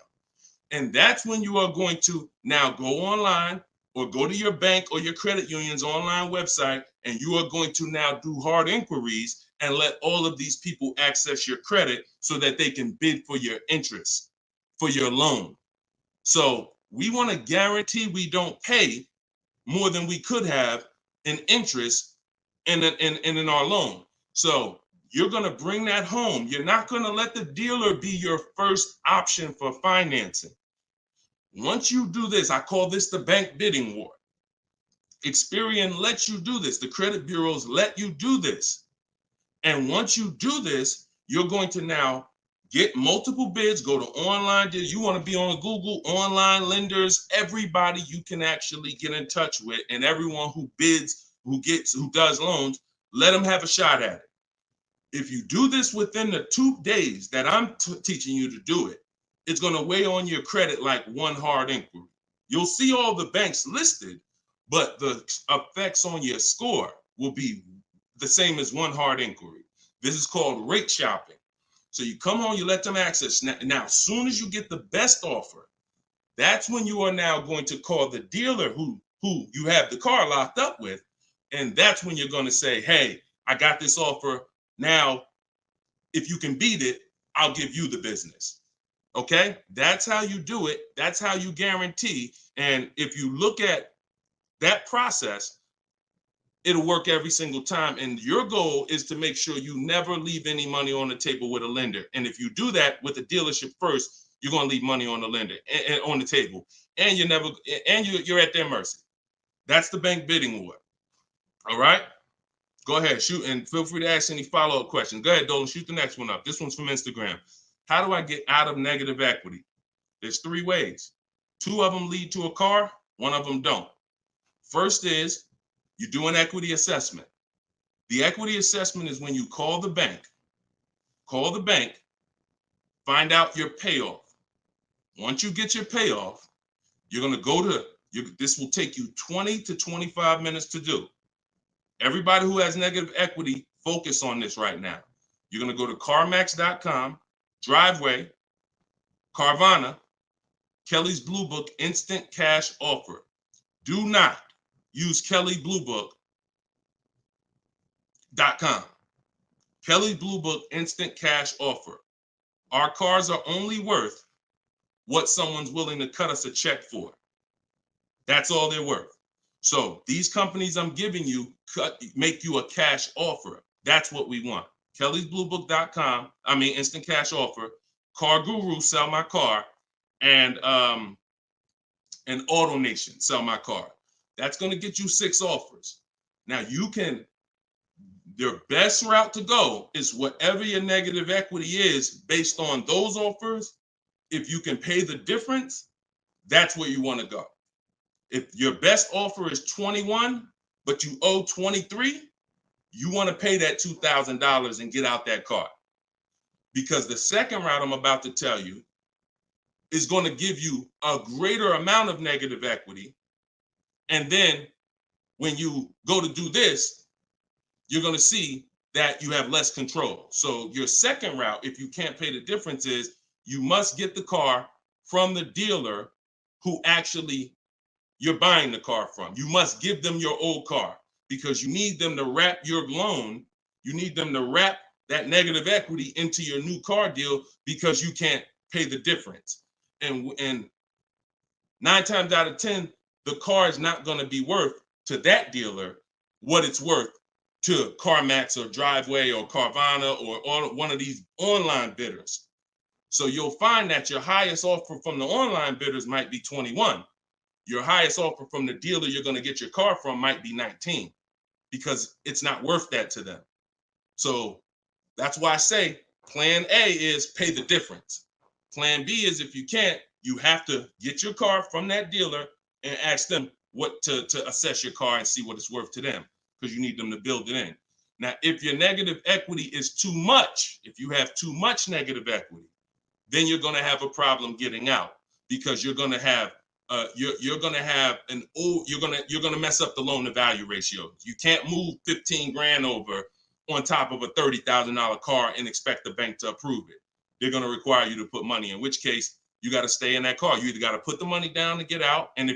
And that's when you are going to now go online or go to your bank or your credit union's online website, and you are going to now do hard inquiries and let all of these people access your credit so that they can bid for your interest, for your loan. So we want to guarantee we don't pay more than we could have in interest in our loan. So you're going to bring that home. You're not going to let the dealer be your first option for financing. Once you do this, I call this the bank bidding war. Experian lets you do this. The credit bureaus let you do this. And once you do this, you're going to now get multiple bids, go to online. You want to be on Google, online lenders, everybody you can actually get in touch with, and everyone who bids, who does loans, let them have a shot at it. If you do this within the 2 days that I'm teaching you to do it, it's going to weigh on your credit like one hard inquiry. You'll see all the banks listed, but the effects on your score will be the same as one hard inquiry. This is called rate shopping. So you come on, you let them access. Now, as soon as you get the best offer, that's when you are now going to call the dealer who you have the car locked up with. And that's when you're going to say, hey, I got this offer. Now, if you can beat it, I'll give you the business. Okay, that's how you do it. That's how you guarantee. And if you look at that process, it'll work every single time. And your goal is to make sure you never leave any money on the table with a lender. And if you do that with the dealership first, you're going to leave money on the lender and on the table, and you're at their mercy. That's the bank bidding war. All right. Go ahead, shoot, and feel free to ask any follow-up questions. Go ahead, Dolan, shoot the next one up. This one's from Instagram. How do I get out of negative equity? There's 3 ways. 2 of them lead to a car, 1 of them don't. First is you do an equity assessment. The equity assessment is when you call the bank, find out your payoff. Once you get your payoff, you're going to go to, this will take you 20 to 25 minutes to do. Everybody who has negative equity, focus on this right now. You're going to go to CarMax.com, Driveway, Carvana, Kelly's Blue Book Instant Cash Offer. Do not use KellyBlueBook.com. Kelly's Blue Book Instant Cash Offer. Our cars are only worth what someone's willing to cut us a check for. That's all they're worth. So these companies I'm giving you make you a cash offer. That's what we want. Kelly'sBlueBook.com. Instant cash offer. Car Guru, sell my car, and Auto Nation, sell my car. That's going to get you 6 offers. Now your best route to go is whatever your negative equity is based on those offers. If you can pay the difference, that's where you want to go. If your best offer is 21, but you owe 23, you want to pay that $2,000 and get out that car. Because the second route I'm about to tell you is going to give you a greater amount of negative equity. And then when you go to do this, you're going to see that you have less control. So your second route, if you can't pay the difference, is you must get the car from the dealer who actually you're buying the car from. You must give them your old car because you need them to wrap your loan. You need them to wrap that negative equity into your new car deal because you can't pay the difference. And 9 times out of 10, the car is not going to be worth to that dealer what it's worth to CarMax or Driveway or Carvana or one of these online bidders. So you'll find that your highest offer from the online bidders might be 21. Your highest offer from the dealer you're going to get your car from might be 19 because it's not worth that to them. So that's why I say plan A is pay the difference. Plan B is if you can't, you have to get your car from that dealer and ask them what to assess your car and see what it's worth to them because you need them to build it in. Now, if your negative equity is too much, if you have too much negative equity, then you're going to have a problem getting out because you're going to have you're going to mess up the loan to value ratio. You can't move 15 grand over on top of a $30,000 car and expect the bank to approve it. They're going to require you to put money, in which case you got to stay in that car. You either got to put the money down to get out, and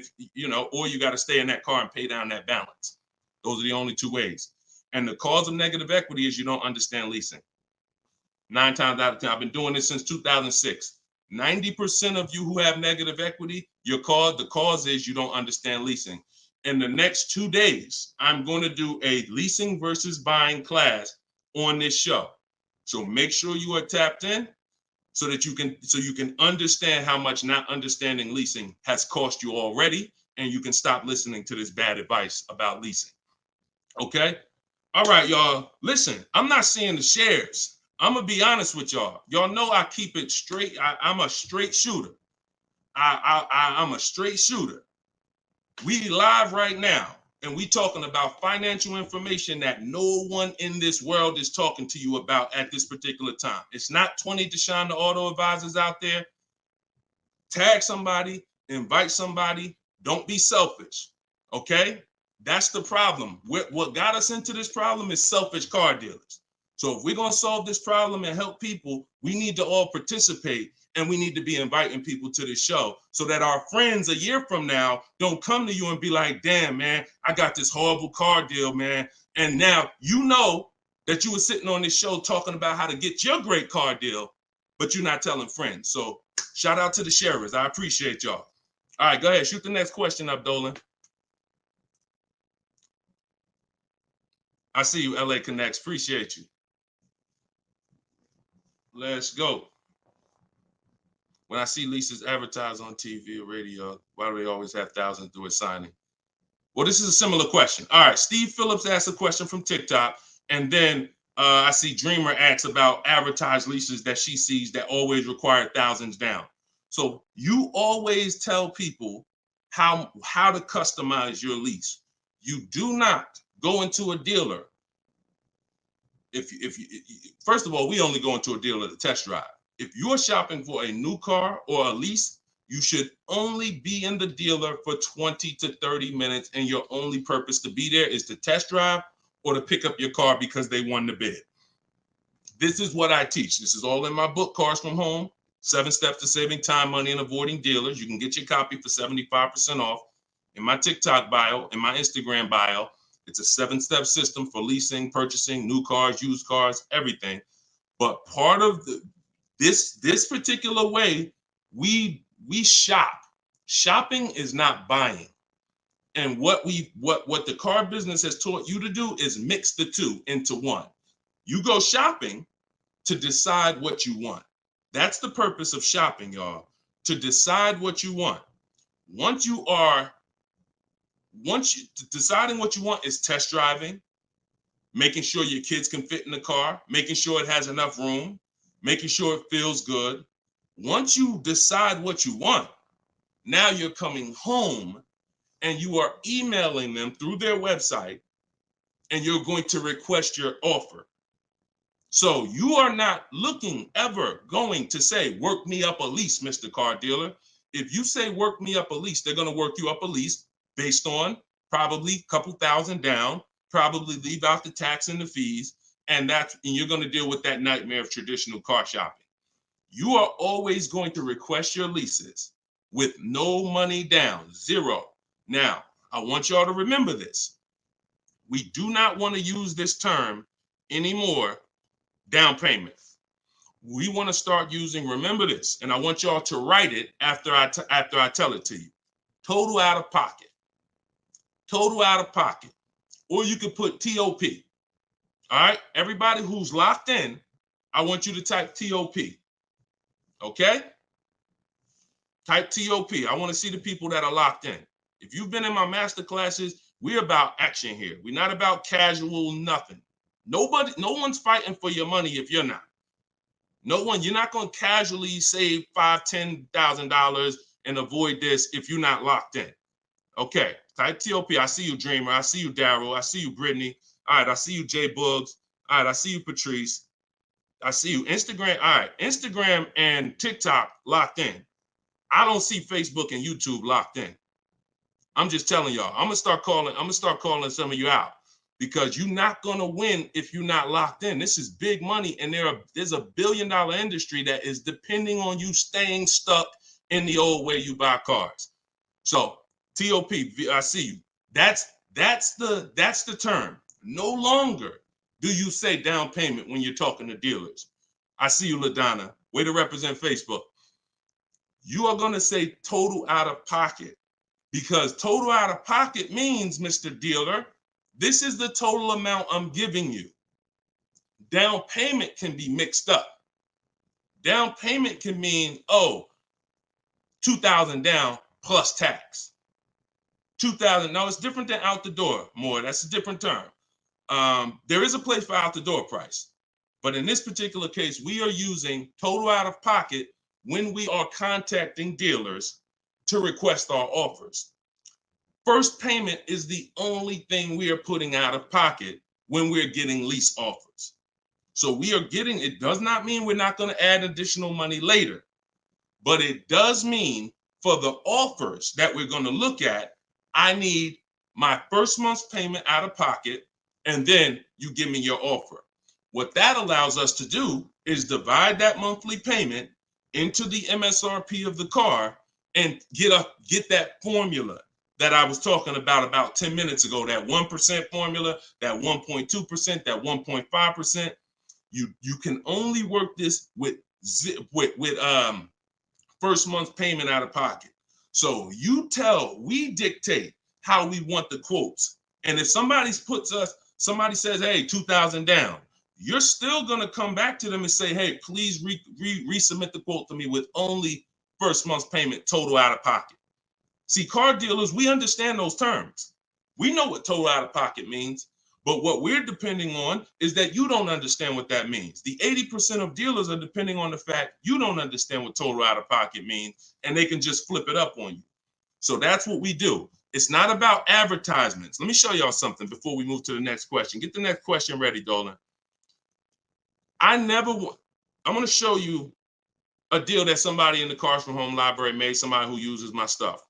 or you got to stay in that car and pay down that balance. Those are the only 2 ways. And the cause of negative equity is you don't understand leasing. 9 times out of 10, I've been doing this since 2006. 90% of you who have negative equity, the cause is you don't understand leasing. In the next 2 days, I'm going to do a leasing versus buying class on this show. So make sure you are tapped in so that you can understand how much not understanding leasing has cost you already, and you can stop listening to this bad advice about leasing. Okay? All right, y'all. Listen, I'm not seeing the shares. I'm going to be honest with y'all. Y'all know I keep it straight. I'm a straight shooter. I'm a straight shooter. We live right now, and we talking about financial information that no one in this world is talking to you about at this particular time. It's not 20 Deshone the Auto Advisors out there. Tag somebody, invite somebody. Don't be selfish, okay? That's the problem. What got us into this problem is selfish car dealers. So if we're going to solve this problem and help people, we need to all participate, and we need to be inviting people to this show so that our friends a year from now don't come to you and be like, damn, man, I got this horrible car deal, man. And now you know that you were sitting on this show talking about how to get your great car deal, but you're not telling friends. So shout out to the sharers. I appreciate y'all. All right, go ahead. Shoot the next question up, Dolan. I see you, LA Connects. Appreciate you. Let's go. When I see leases advertised on TV or radio, why do they always have thousands do a signing? Well, this is a similar question. All right, Steve Phillips asked a question from TikTok, and then I see Dreamer asks about advertised leases that she sees that always require thousands down. So you always tell people how to customize your lease. You do not go into a dealer. If you first of all, we only go into a dealer to test drive. If you're shopping for a new car or a lease, you should only be in the dealer for 20 to 30 minutes, and your only purpose to be there is to test drive or to pick up your car because they won the bid. This is what I teach. This is all in my book, Cars from Home, 7 Steps to Saving Time, Money, and Avoiding Dealers. You can get your copy for 75% off. In my TikTok bio, in my Instagram bio, it's a 7-step system for leasing, purchasing, new cars, used cars, everything. But part of this particular way, we shop. Shopping is not buying. And what the car business has taught you to do is mix the two into one. You go shopping to decide what you want. That's the purpose of shopping, y'all, to decide what you want. Deciding what you want is test driving, making sure your kids can fit in the car, making sure it has enough room, making sure it feels good. Once you decide what you want, now you're coming home and you are emailing them through their website, and you're going to request your offer. So you are not ever going to say, work me up a lease, Mr. Car Dealer. If you say work me up a lease, they're going to work you up a lease based on probably a couple thousand down, probably leave out the tax and the fees, and you're going to deal with that nightmare of traditional car shopping. You are always going to request your leases with no money down, zero. Now, I want y'all to remember this. We do not want to use this term anymore, down payment. We want to start using, remember this, and I want y'all to write it after I tell it to you. Total out of pocket. Total out of pocket. Or you could put TOP. All right? Everybody who's locked in, I want you to type TOP. Okay? Type TOP. I want to see the people that are locked in. If you've been in my master classes, we're about action here. We're not about casual nothing. No one's fighting for your money if you're not. No one, you're not going to casually save $5,000, $10,000 and avoid this if you're not locked in. Okay, type TOP. I see you, Dreamer. I see you, Daryl. I see you, Brittany. All right, I see you, Jay Boogs. All right, I see you, Patrice. I see you, Instagram. All right, Instagram and TikTok locked in. I don't see Facebook and YouTube locked in. I'm just telling y'all. I'm gonna start calling some of you out, because you're not gonna win if you're not locked in. This is big money, and there's a $1 billion industry that is depending on you staying stuck in the old way you buy cars. So TOP, I see you. That's the term. No longer do you say down payment when you're talking to dealers. I see you, LaDonna. Way to represent Facebook. You are gonna say total out of pocket, because total out of pocket means, Mr. Dealer, this is the total amount I'm giving you. Down payment can be mixed up. Down payment can mean, $2,000 down plus tax. $2,000, no, it's different than out the door, more. That's a different term. There is a place for out the door price. But in this particular case, we are using total out of pocket when we are contacting dealers to request our offers. First payment is the only thing we are putting out of pocket when we're getting lease offers. So it does not mean we're not going to add additional money later, but it does mean for the offers that we're going to look at, I need my first month's payment out of pocket, and then you give me your offer. What that allows us to do is divide that monthly payment into the MSRP of the car and get that formula that I was talking about 10 minutes ago, that 1% formula, that 1.2%, that 1.5%. You can only work this with first month's payment out of pocket. So we dictate how we want the quotes. And if somebody says, hey, 2,000 down, you're still going to come back to them and say, hey, please resubmit the quote to me with only first month's payment total out of pocket. See, car dealers, we understand those terms. We know what total out of pocket means, but what we're depending on is that you don't understand what that means. The 80% of dealers are depending on the fact you don't understand what total out of pocket means, and they can just flip it up on you. So that's what we do. It's not about advertisements. Let me show y'all something before we move to the next question. Get the next question ready, Dolan. I'm going to show you a deal that somebody in the Cars from Home library made, somebody who uses my stuff.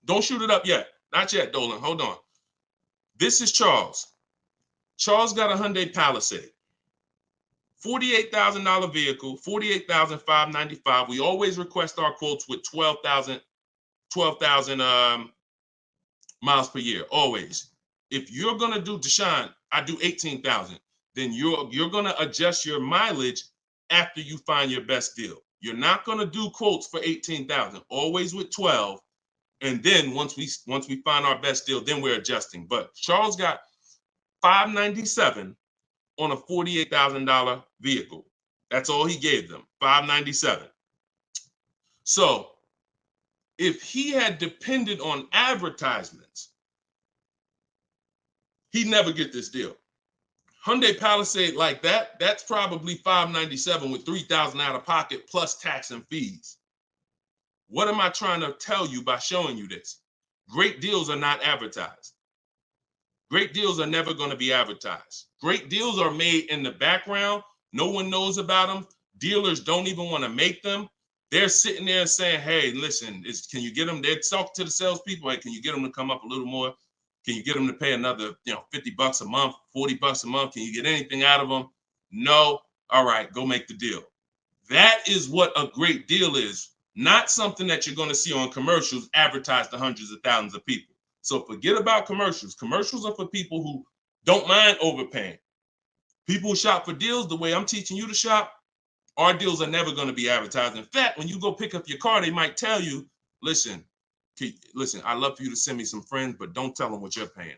Don't shoot it up yet. Not yet, Dolan. Hold on. This is Charles. Charles got a Hyundai Palisade. $48,000 vehicle, $48,595. We always request our quotes with 12,000 miles per year, always. If you're going to do, Deshone, I do 18,000. Then you're going to adjust your mileage after you find your best deal. You're not going to do quotes for 18,000, always with 12. And then once we find our best deal, then we're adjusting. But Charles got $597 on a $48,000 vehicle. That's all he gave them, $597. So if he had depended on advertisements, he'd never get this deal. Hyundai Palisade like that, that's probably $597 with $3,000 out of pocket plus tax and fees. What am I trying to tell you by showing you this? Great deals are not advertised. Great deals are never going to be advertised. Great deals are made in the background. No one knows about them. Dealers don't even want to make them. They're sitting there saying, hey, listen, can you get them? They're talking to the salespeople. Hey, can you get them to come up a little more? Can you get them to pay another, $50 a month, $40 a month? Can you get anything out of them? No. All right, go make the deal. That is what a great deal is. Not something that you're going to see on commercials advertised to hundreds of thousands of people. So forget about commercials. Commercials are for people who don't mind overpaying. People who shop for deals the way I'm teaching you to shop, our deals are never going to be advertised. In fact, when you go pick up your car, they might tell you, listen, I'd love for you to send me some friends, but don't tell them what you're paying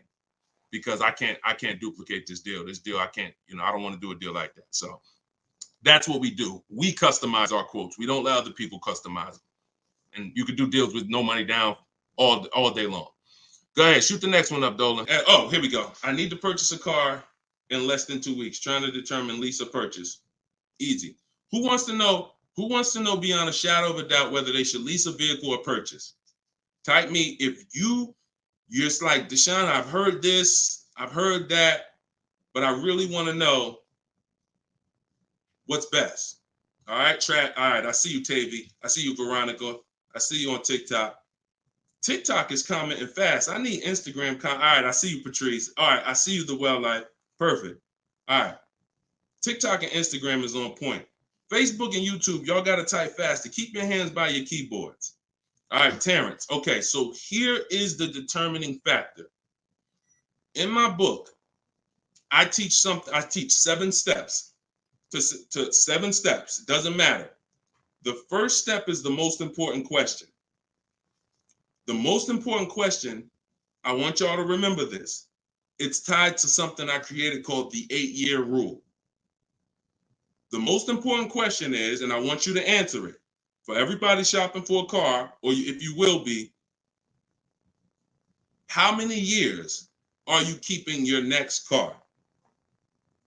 because I can't duplicate this deal. This deal, I can't, I don't want to do a deal like that. So that's what we do. We customize our quotes. We don't let other people customize them. And you could do deals with no money down all day long. Go ahead, shoot the next one up, Dolan. Oh, here we go. I need to purchase a car in less than 2 weeks. Trying to determine lease or purchase. Easy. Who wants to know beyond a shadow of a doubt whether they should lease a vehicle or purchase? Type me if you're just like, Deshone, I've heard this, I've heard that, but I really want to know what's best. All right, all right, I see you, Tavy. I see you, Veronica. I see you on TikTok. TikTok is commenting fast. I need Instagram. All right, I see you, Patrice. All right, I see you, The Well Life. Perfect. All right. TikTok and Instagram is on point. Facebook and YouTube, y'all got to type fast to keep your hands by your keyboards. All right, Terrence. Okay, so here is the determining factor. In my book, I teach 7 steps to 7 steps. It doesn't matter. The first step is the most important question. The most important question, I want y'all to remember this. It's tied to something I created called the 8-year rule. The most important question is, and I want you to answer it, for everybody shopping for a car, or if you will be, how many years are you keeping your next car?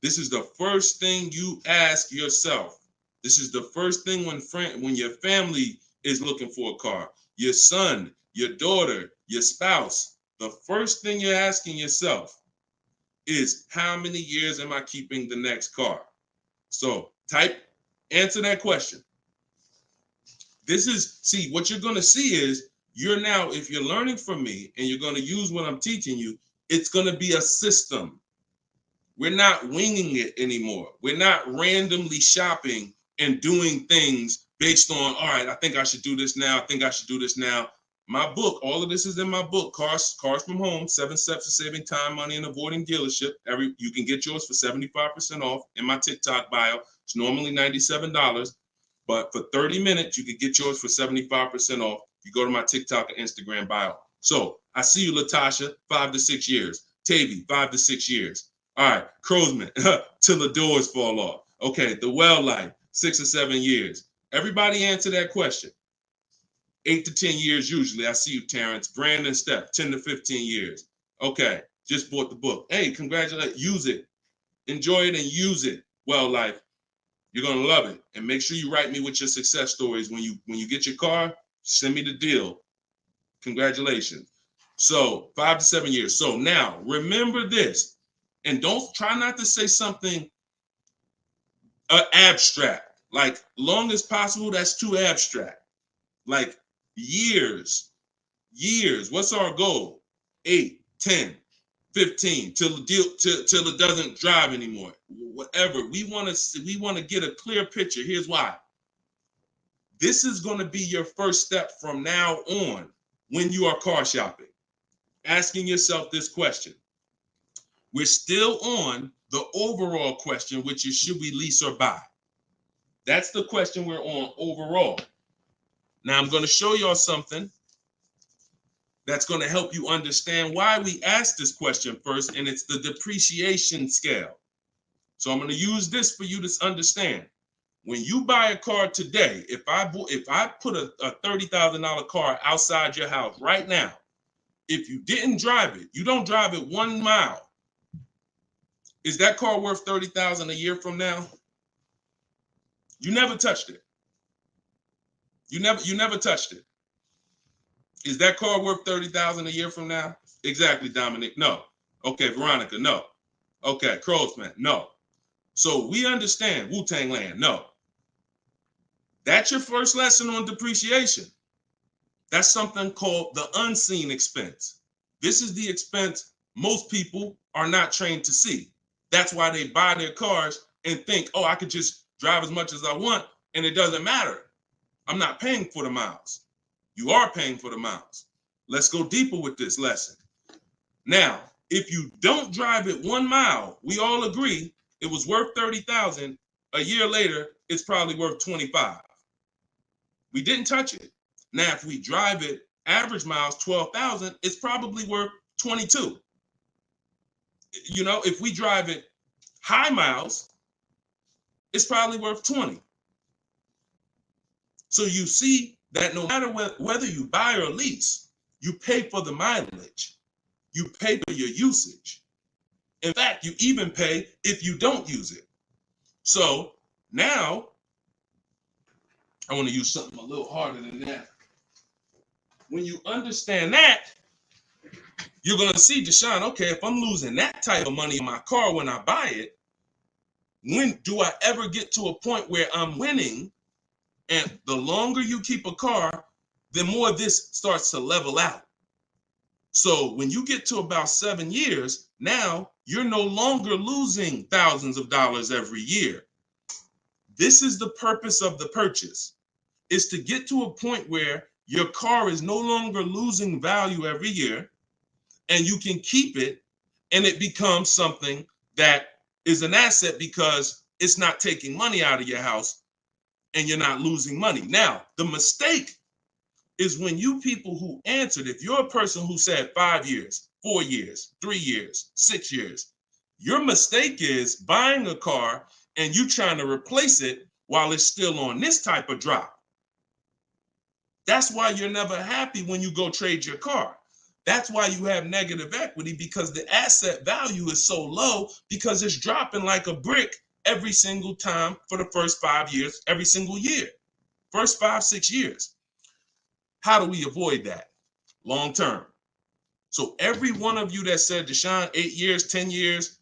This is the first thing you ask yourself. This is the first thing when your family is looking for a car, your son, your daughter, your spouse. The first thing you're asking yourself is, how many years am I keeping the next car? So answer that question. What you're going to see is if you're learning from me and you're going to use what I'm teaching you, it's going to be a system. We're not winging it anymore. We're not randomly shopping and doing things based on, all right, I think I should do this now. I think I should do this now. My book, all of this is in my book, Cars from Home, 7 Steps to Saving Time, Money, and Avoiding Dealership. You can get yours for 75% off in my TikTok bio. It's normally $97, but for 30 minutes, you can get yours for 75% off. You go to my TikTok and Instagram bio. So I see you, Latasha, 5 to 6 years. Tavy, 5 to 6 years. All right, Crowsman, till the doors fall off. Okay, The Well Life, 6 or 7 years. Everybody answer that question. 8 to 10 years usually. I see you, Terrence. Brandon Steph, 10 to 15 years. Okay, just bought the book. Hey, congratulations. Use it. Enjoy it and use it. Well, life. You're gonna love it. And make sure you write me with your success stories. When you get your car, send me the deal. Congratulations. So 5 to 7 years. So now remember this, and don't try not to say something abstract. Like long as possible, that's too abstract. Like years. What's our goal? 8, 10, 15 till it doesn't drive anymore. Whatever. We want to get a clear picture. Here's why. This is going to be your first step from now on when you are car shopping. Asking yourself this question. We're still on the overall question, which is should we lease or buy? That's the question we're on overall. Now I'm going to show y'all something that's going to help you understand why we asked this question first, and it's the depreciation scale. So I'm going to use this for you to understand. When you buy a car today, if I put a $30,000 car outside your house right now, if you didn't drive it, you don't drive it 1 mile, is that car worth $30,000 a year from now? You never touched it. You never touched it. Is that car worth $30,000 a year from now? Exactly, Dominic. No. Okay, Veronica. No. Okay, Crowsman. No. So we understand Wu-Tang Land. No. That's your first lesson on depreciation. That's something called the unseen expense. This is the expense most people are not trained to see. That's why they buy their cars and think, oh, I could just drive as much as I want and it doesn't matter. I'm not paying for the miles. You are paying for the miles. Let's go deeper with this lesson. Now, if you don't drive it 1 mile, we all agree it was worth $30,000. A year later, it's probably worth $25,000. We didn't touch it. Now, if we drive it average miles 12,000, it's probably worth 22. You know, if we drive it high miles, it's probably worth 20. So you see that no matter whether you buy or lease, you pay for the mileage. You pay for your usage. In fact, you even pay if you don't use it. So now, I want to use something a little harder than that. When you understand that, you're going to see, Deshone, okay, if I'm losing that type of money in my car when I buy it, when do I ever get to a point where I'm winning? And the longer you keep a car, the more this starts to level out. So when you get to about 7 years, now you're no longer losing thousands of dollars every year. This is the purpose of the purchase, is to get to a point where your car is no longer losing value every year and you can keep it and it becomes something that is an asset because it's not taking money out of your house and you're not losing money. Now, the mistake is when you people who answered, if you're a person who said 5 years, 4 years, 3 years, 6 years, your mistake is buying a car and you trying to replace it while it's still on this type of drop. That's why you're never happy when you go trade your car. That's why you have negative equity, because the asset value is so low because it's dropping like a brick every single time for the first 5 years, every single year, first 5, 6 years. How do we avoid that long term? So every one of you that said, Deshone, 8 years, 10 years,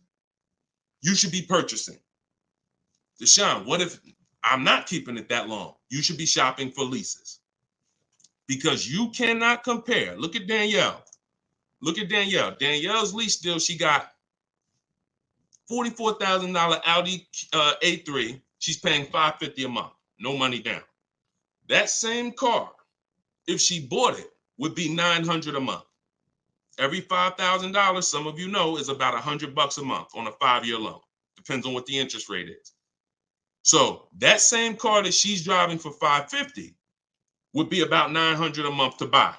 you should be purchasing. Deshone, what if I'm not keeping it that long? You should be shopping for leases, because you cannot compare. Look at Danielle. Look at Danielle. Danielle's lease deal, she got $44,000 Audi A3. She's paying $550 a month. No money down. That same car, if she bought it, would be $900 a month. Every $5,000, some of you know, is about $100 a month on a 5-year loan. Depends on what the interest rate is. So that same car that she's driving for $550 would be about $900 a month to buy.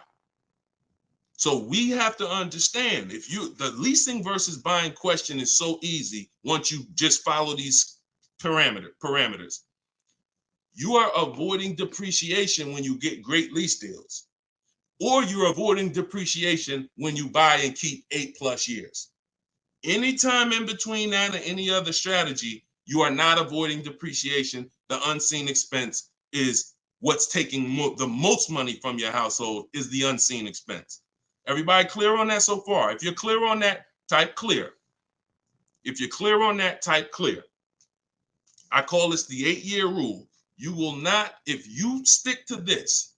So we have to understand, the leasing versus buying question is so easy once you just follow these parameters. You are avoiding depreciation when you get great lease deals. or you're avoiding depreciation when you buy and keep 8+ years. Anytime in between that or any other strategy, you are not avoiding depreciation. The unseen expense is what's taking the most money from your household, is the unseen expense. Everybody clear on that so far? If you're clear on that, type clear. If you're clear on that, type clear. I call this the 8-year rule. You will not, if you stick to this,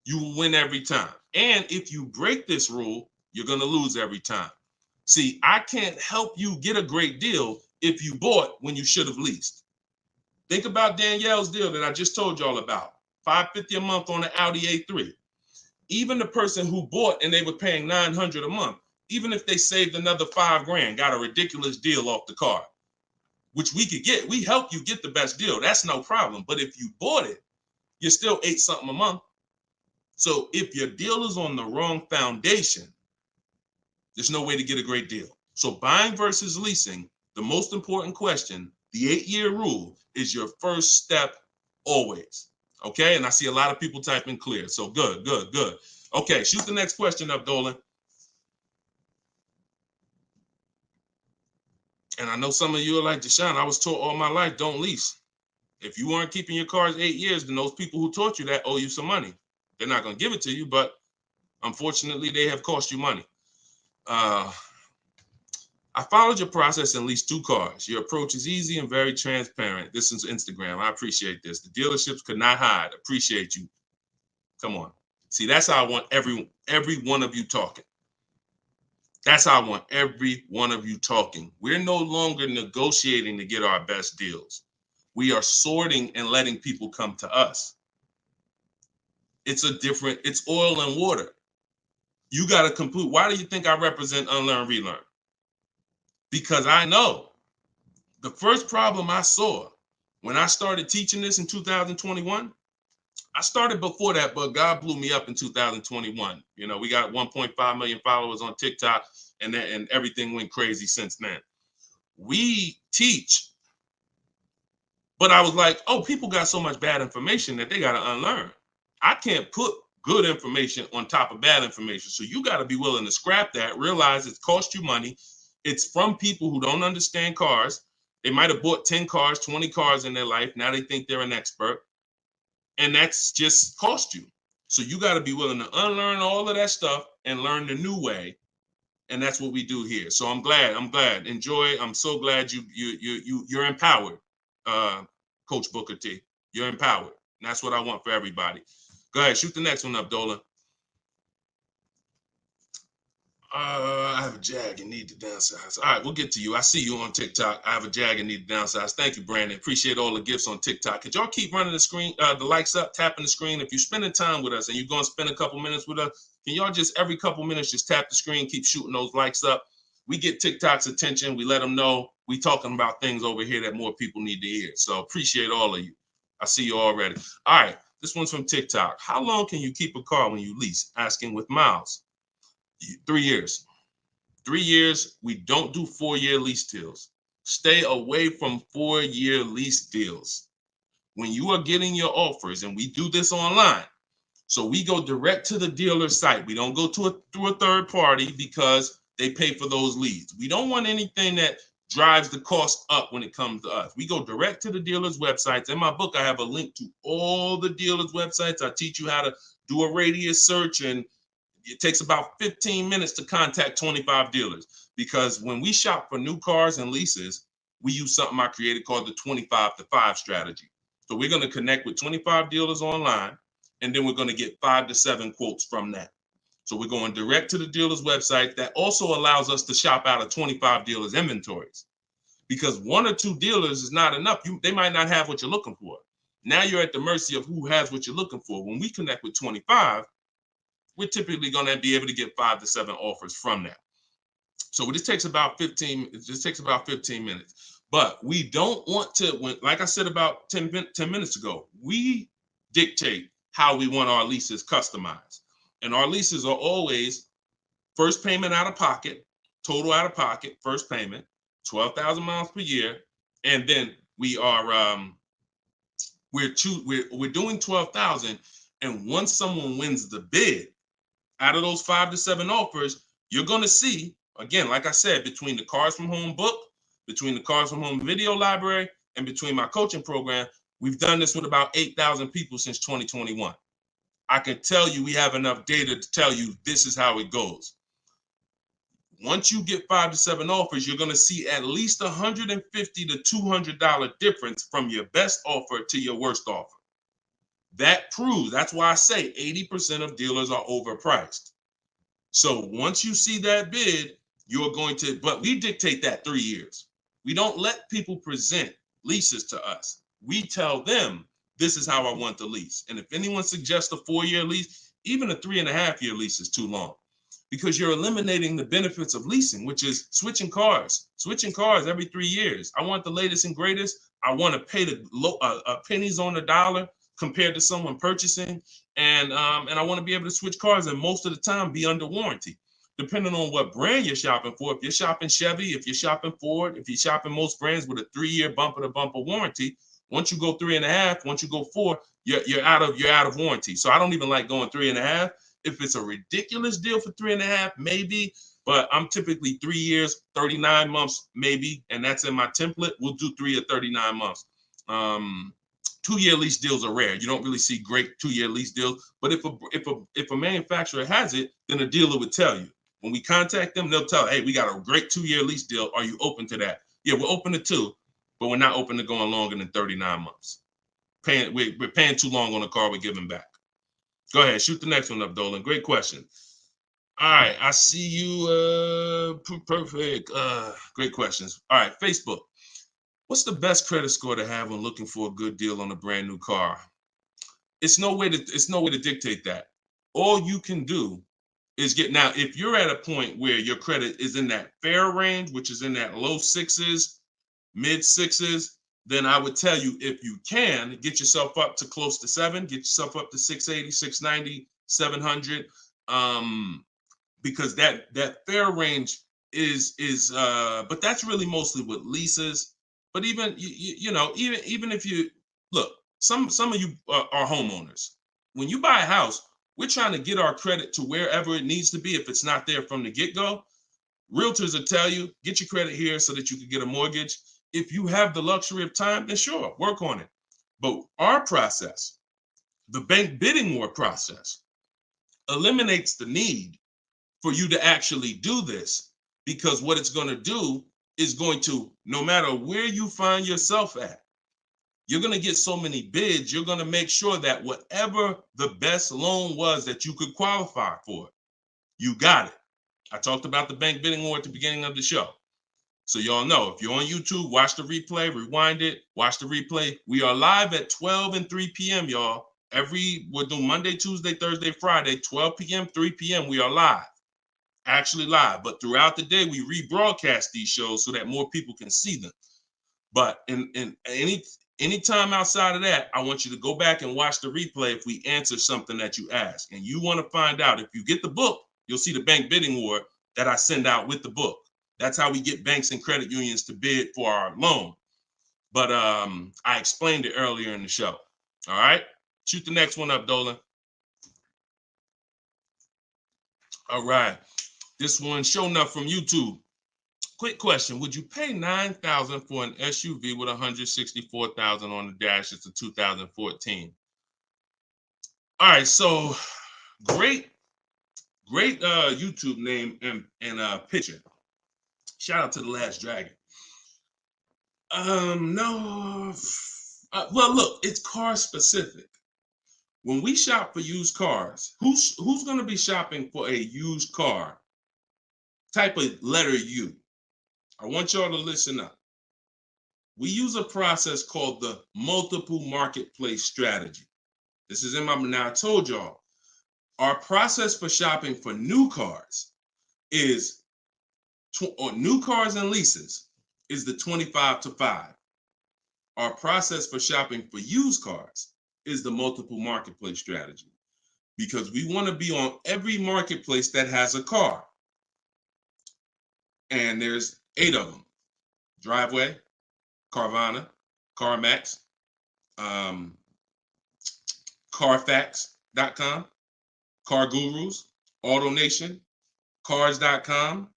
you will win every time. And if you break this rule, you're going to lose every time. See, I can't help you get a great deal if you bought when you should have leased. Think about Danielle's deal that I just told y'all about. $550 a month on the Audi A3. Even the person who bought and they were paying $900 a month, even if they saved another $5,000, got a ridiculous deal off the car, which we could get. We help you get the best deal. That's no problem. But if you bought it, you're still $8 something a month. So if your deal is on the wrong foundation, there's no way to get a great deal. So buying versus leasing, the most important question, the 8-year rule, is your first step always. Okay, and I see a lot of people typing clear. So good. Okay, shoot the next question up, Dolan. And I know some of you are like, Deshone, I was taught all my life, don't lease. If you weren't keeping your cars 8 years, then those people who taught you that owe you some money. They're not going to give it to you, but unfortunately, they have cost you money. I followed your process and leased 2 cars. Your approach is easy and very transparent. This is Instagram. I appreciate this. The dealerships could not hide. Appreciate you. Come on. See, that's how I want every one of you talking. That's how I want every one of you talking. We're no longer negotiating to get our best deals. We are sorting and letting people come to us. It's oil and water. You got to complete. Why do you think I represent Unlearn, Relearn? Because I know the first problem I saw when I started teaching this in 2021, I started before that, but God blew me up in 2021. You know, we got 1.5 million followers on TikTok, and everything went crazy since then. We teach, but I was like, oh, people got so much bad information that they got to unlearn. I can't put good information on top of bad information. So you got to be willing to scrap that, realize it's cost you money. It's from people who don't understand cars. They might have bought 10 cars, 20 cars in their life. Now they think they're an expert. And that's just cost you. So you got to be willing to unlearn all of that stuff and learn the new way. And that's what we do here. So I'm glad. Enjoy. I'm so glad you're empowered, Coach Booker T. You're empowered. And that's what I want for everybody. Go ahead, shoot the next one up, Dolan. I have a Jag and need to downsize. All right, we'll get to you. I see you on TikTok. I have a Jag and need to downsize. Thank you, Brandon. Appreciate all the gifts on TikTok. Could y'all keep running the screen, the likes up, tapping the screen? If you're spending time with us and you're going to spend a couple minutes with us, can y'all just every couple minutes just tap the screen, keep shooting those likes up? We get TikTok's attention. We let them know we talking about things over here that more people need to hear. So appreciate all of you. I see you already. All right, this one's from TikTok. How long can you keep a car when you lease? Asking with miles. 3 years. 3 years. We don't do 4-year lease deals. Stay away from 4-year lease deals. When you are getting your offers, and we do this online, so we go direct to the dealer site. We don't go through a third party because they pay for those leads. We don't want anything that drives the cost up when it comes to us. We go direct to the dealer's websites. In my book, I have a link to all the dealer's websites. I teach you how to do a radius search, and it takes about 15 minutes to contact 25 dealers, because when we shop for new cars and leases, we use something I created called the 25 to 5 strategy. So we're going to connect with 25 dealers online, and then we're going to get 5 to 7 quotes from that. So we're going direct to the dealer's website. That also allows us to shop out of 25 dealers' inventories, because 1 or 2 dealers is not enough. They might not have what you're looking for. Now you're at the mercy of who has what you're looking for. When we connect with 25, we're typically going to be able to get 5 to 7 offers from that. So this takes about 15. It just takes about 15 minutes. But we don't want to, like I said about 10 minutes ago, we dictate how we want our leases customized. And our leases are always first payment out of pocket, total out of pocket, first payment, 12,000 miles per year. And then we are, we're doing 12,000. And once someone wins the bid, Out of those 5 to 7 offers, you're going to see, again, like I said, between the Cars from Home book, between the Cars from Home video library, and between my coaching program, we've done this with about 8,000 people since 2021. I can tell you we have enough data to tell you this is how it goes. Once you get 5 to 7 offers, you're going to see at least $150 to $200 difference from your best offer to your worst offer. That proves, that's why I say 80% of dealers are overpriced. So once you see that bid, you're going to, but we dictate that 3 years. We don't let people present leases to us. We tell them, this is how I want the lease. And if anyone suggests a 4-year lease, even a 3.5-year lease is too long, because you're eliminating the benefits of leasing, which is switching cars every 3 years. I want the latest and greatest. I want to pay the pennies on the dollar compared to someone purchasing. And I want to be able to switch cars, and most of the time be under warranty, depending on what brand you're shopping for. If you're shopping Chevy, if you're shopping Ford, if you're shopping most brands with a 3-year bumper-to-bumper warranty, once you go 3.5, once you go 4, you're out of warranty. So I don't even like going 3.5. If it's a ridiculous deal for 3.5, maybe, but I'm typically 3 years, 39 months, maybe, and that's in my template. We'll do 3 or 39 months. 2-year lease deals are rare. You don't really see great 2-year lease deals. But if a manufacturer has it, then a dealer would tell you. When we contact them, they'll tell, hey, we got a great 2-year lease deal. Are you open to that? Yeah, we're open to 2, but we're not open to going longer than 39 months. We're paying too long on a car we're giving back. Go ahead, shoot the next one up, Dolan. Great question. All right, I see you. Perfect. Great questions. All right, Facebook. What's the best credit score to have when looking for a good deal on a brand new car? It's no way to dictate that. All you can do is now, if you're at a point where your credit is in that fair range, which is in that low 6s, mid 6s, then I would tell you, if you can, get yourself up to close to 7, get yourself up to 680, 690, 700, because that fair range is but that's really mostly with leases. But even even if you look, some of you are homeowners. When you buy a house, we're trying to get our credit to wherever it needs to be. If it's not there from the get-go, realtors will tell you, get your credit here so that you can get a mortgage. If you have the luxury of time, then sure, work on it. But our process, the bank bidding war process, eliminates the need for you to actually do this, because what it's going to do is going to, no matter where you find yourself at, you're going to get so many bids, you're going to make sure that whatever the best loan was that you could qualify for, you got it. I talked about the bank bidding war at the beginning of the show. So y'all know, if you're on YouTube, watch the replay, rewind it, watch the replay. We are live at 12 and 3 p.m., y'all. We're doing Monday, Tuesday, Thursday, Friday, 12 p.m., 3 p.m. We are live. Actually live, but throughout the day we rebroadcast these shows so that more people can see them. But in any time outside of that, I want you to go back and watch the replay if we answer something that you ask. And you want to find out, if you get the book, you'll see the bank bidding war that I send out with the book. That's how we get banks and credit unions to bid for our loan. But I explained it earlier in the show. All right, shoot the next one up, Dolan. All right. This one, show enough from YouTube. Quick question: would you pay $9,000 for an SUV with 164,000 on the dash? It's a 2014. All right, so great YouTube name and picture. Shout out to The Last Dragon. No. Well, look, it's car specific. When we shop for used cars, who's going to be shopping for a used car? Type a letter U. I want y'all to listen up. We use a process called the multiple marketplace strategy. This is in my, now I told y'all, our process for shopping for new cars is, or new cars and leases, is the 25 to 5. Our process for shopping for used cars is the multiple marketplace strategy, because we want to be on every marketplace that has a car. And there's 8 of them: Driveway, Carvana, CarMax, Carfax.com, Car Gurus, AutoNation, Cars.com,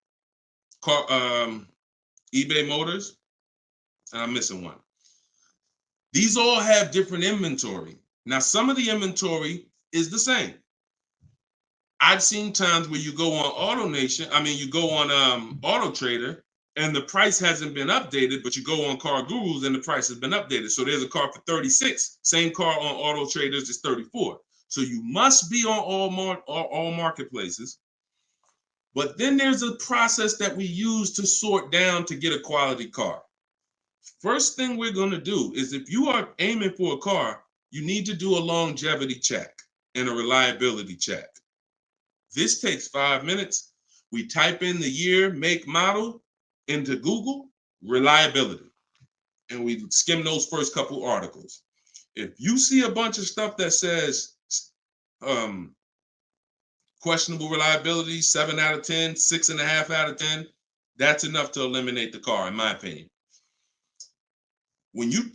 eBay Motors, and I'm missing one. These all have different inventory. Now, some of the inventory is the same. I've seen times where you go on you go on Auto Trader, and the price hasn't been updated, but you go on Car Gurus and the price has been updated. So there's a car for 36. Same car on Auto Traders is 34. So you must be on all marketplaces. But then there's a process that we use to sort down to get a quality car. First thing we're going to do is, if you are aiming for a car, you need to do a longevity check and a reliability check. This takes 5 minutes. We type in the year, make, model into Google, reliability, and we skim those first couple articles. If you see a bunch of stuff that says questionable reliability, 7 out of 10, 6.5 out of 10, that's enough to eliminate the car, in my opinion.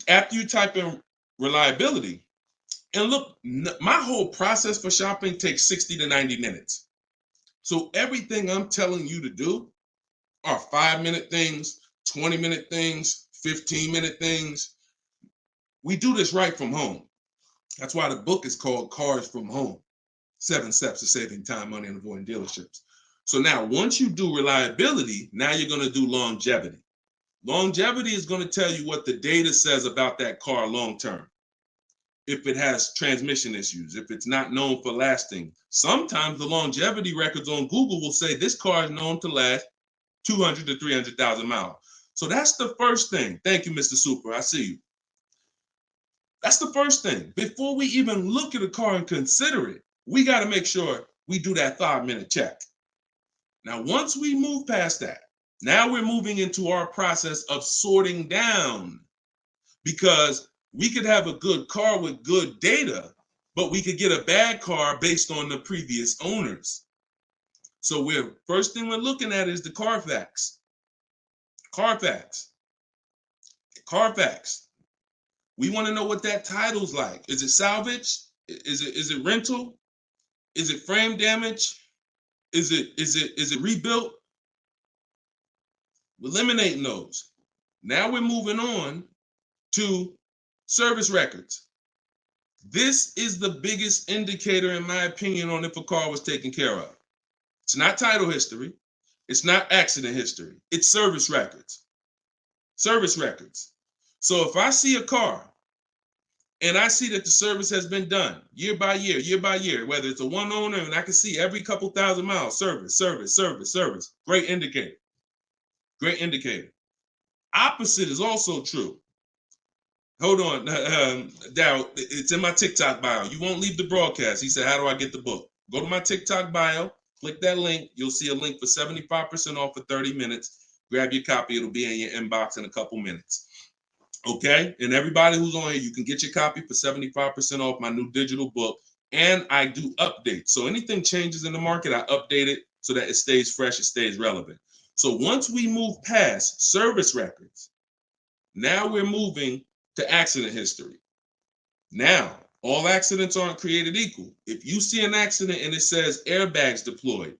After you type in reliability, and look, my whole process for shopping takes 60 to 90 minutes. So everything I'm telling you to do are 5-minute things, 20-minute things, 15-minute things. We do this right from home. That's why the book is called Cars from Home, 7 Steps to Saving Time, Money, and Avoiding Dealerships. So now, once you do reliability, now you're going to do longevity. Longevity is going to tell you what the data says about that car long term. If it has transmission issues, if it's not known for lasting. Sometimes the longevity records on Google will say this car is known to last 200 to 300,000 miles. So that's the first thing. Thank you, Mr. Super. I see you. That's the first thing. Before we even look at a car and consider it, we got to make sure we do that 5-minute check. Now, once we move past that, now we're moving into our process of sorting down, because we could have a good car with good data, but we could get a bad car based on the previous owners. So first thing we're looking at is the Carfax. Carfax. We want to know what that title's like. Is it salvage? Is it rental? Is it frame damage? Is it rebuilt? We're eliminating those. Now we're moving on to service records. This is the biggest indicator, in my opinion, on if a car was taken care of. It's not title history. It's not accident history. It's service records. Service records. So if I see a car and I see that the service has been done year by year, whether it's a one owner, and I can see every couple thousand miles, service. Great indicator. Great indicator. Opposite is also true. Hold on, Darryl, it's in my TikTok bio. You won't leave the broadcast. He said, how do I get the book? Go to my TikTok bio, click that link. You'll see a link for 75% off for 30 minutes. Grab your copy. It'll be in your inbox in a couple minutes. Okay? And everybody who's on here, you can get your copy for 75% off my new digital book. And I do updates. So anything changes in the market, I update it so that it stays fresh, it stays relevant. So once we move past service records, now we're moving to accident history. Now, all accidents aren't created equal. If you see an accident and it says airbags deployed,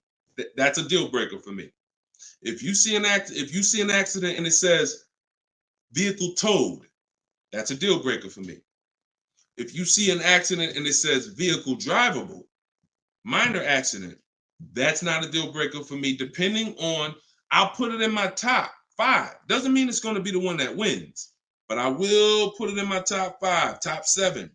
that's a deal breaker for me. If you see an accident and it says vehicle towed, that's a deal breaker for me. If you see an accident and it says vehicle drivable, minor accident, that's not a deal breaker for me. Depending on, I'll put it in my top 5. Doesn't mean it's going to be the one that wins, but I will put it in my top 5, top 7.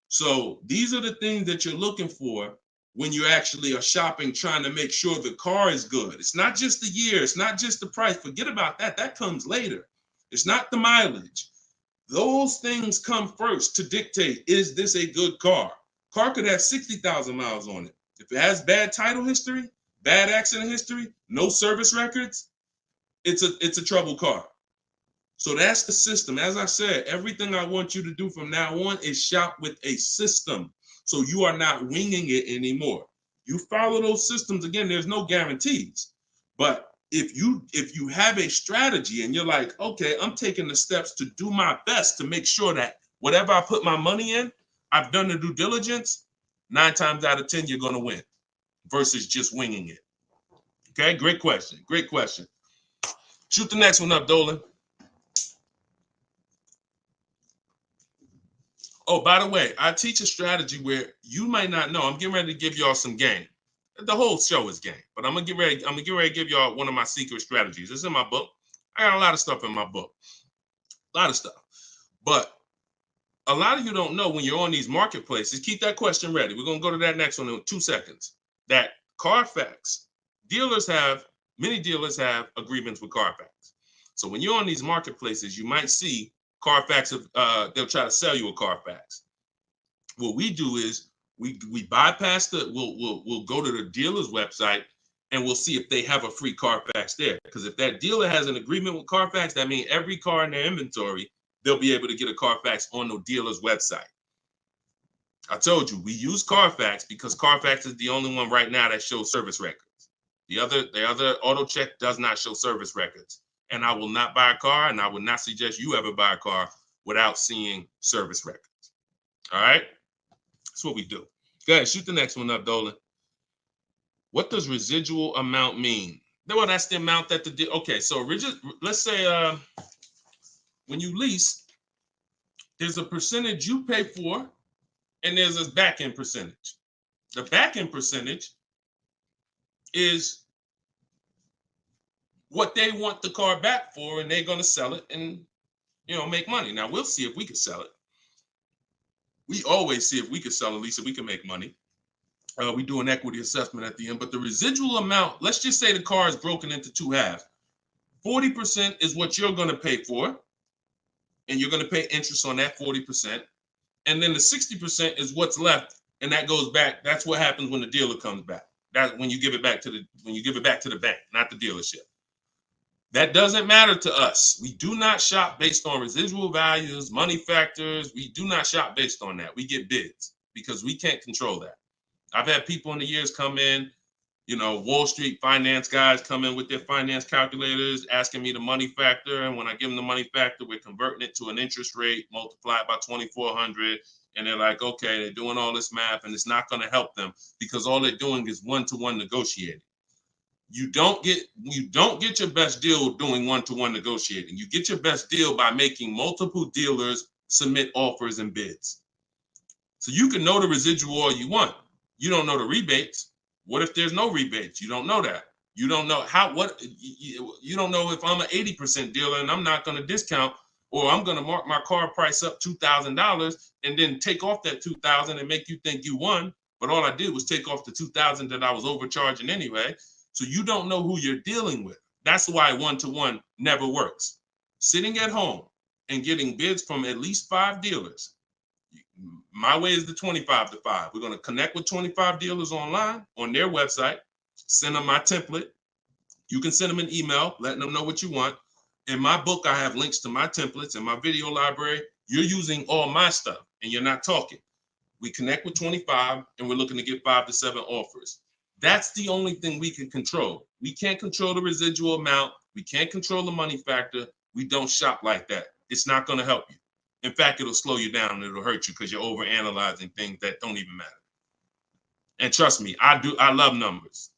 So these are the things that you're looking for when you actually are shopping, trying to make sure the car is good. It's not just the year. It's not just the price. Forget about that. That comes later. It's not the mileage. Those things come first to dictate, is this a good car? Car could have 60,000 miles on it. If it has bad title history, bad accident history, no service records, it's a trouble car. So that's the system. As I said, everything I want you to do from now on is shop with a system. So you are not winging it anymore. You follow those systems. Again, there's no guarantees. But if you have a strategy and you're like, okay, I'm taking the steps to do my best to make sure that whatever I put my money in, I've done the due diligence, 9 times out of 10, you're going to win. versus just winging it? Okay, great question. Great question. Shoot the next one up, Dolan. Oh, by the way, I teach a strategy where you might not know. I'm getting ready to give y'all some game. The whole show is game, but I'm gonna get ready to give y'all one of my secret strategies. It's in my book. I got a lot of stuff in my book. A lot of stuff. But a lot of you don't know when you're on these marketplaces. Keep that question ready. We're gonna go to that next one in 2 seconds. That Carfax, many dealers have agreements with Carfax. So when you're on these marketplaces, you might see Carfax, they'll try to sell you a Carfax. What we do is we bypass we'll go to the dealer's website and we'll see if they have a free Carfax there. Because if that dealer has an agreement with Carfax, that means every car in their inventory, they'll be able to get a Carfax on the dealer's website. I told you, we use Carfax because Carfax is the only one right now that shows service records. The other auto check does not show service records. And I will not buy a car, and I would not suggest you ever buy a car without seeing service records. All right? That's what we do. Go ahead, shoot the next one up, Dolan. What does residual amount mean? Well, that's the amount that okay, so let's say when you lease, there's a percentage you pay for, and there's a back-end percentage. The back-end percentage is what they want the car back for, and they're going to sell it and, make money. Now, we'll see if we can sell it. We always see if we can sell a lease, if we can make money. We do an equity assessment at the end, but the residual amount, let's just say the car is broken into 2 halves. 40% is what you're going to pay for, and you're going to pay interest on that 40%. And then the 60% is what's left, and that goes back. That's what happens when the dealer comes back. That's when you give it back to the bank, not the dealership. That doesn't matter to us. We do not shop based on residual values, money factors. We do not shop based on that. We get bids because we can't control that. I've had people in the years come in, Wall Street finance guys come in with their finance calculators, asking me the money factor. And when I give them the money factor, we're converting it to an interest rate, multiplied by 2,400. And they're like, okay, they're doing all this math, and it's not going to help them because all they're doing is one-to-one negotiating. You don't get your best deal doing one-to-one negotiating. You get your best deal by making multiple dealers submit offers and bids. So you can know the residual all you want. You don't know the rebates. What if there's no rebates? You don't know that. You don't know you don't know if I'm an 80% dealer and I'm not going to discount, or I'm going to mark my car price up $2,000 and then take off that $2,000 and make you think you won. But all I did was take off the $2,000 that I was overcharging anyway. So you don't know who you're dealing with. That's why one-to-one never works. Sitting at home and getting bids from at least 5 dealers. My way is the 25 to 5. We're going to connect with 25 dealers online on their website, send them my template. You can send them an email, letting them know what you want. In my book, I have links to my templates and my video library. You're using all my stuff and you're not talking. We connect with 25 and we're looking to get 5 to 7 offers. That's the only thing we can control. We can't control the residual amount. We can't control the money factor. We don't shop like that. It's not going to help you. In fact, it'll slow you down and it'll hurt you because you're overanalyzing things that don't even matter. And trust me, I love numbers.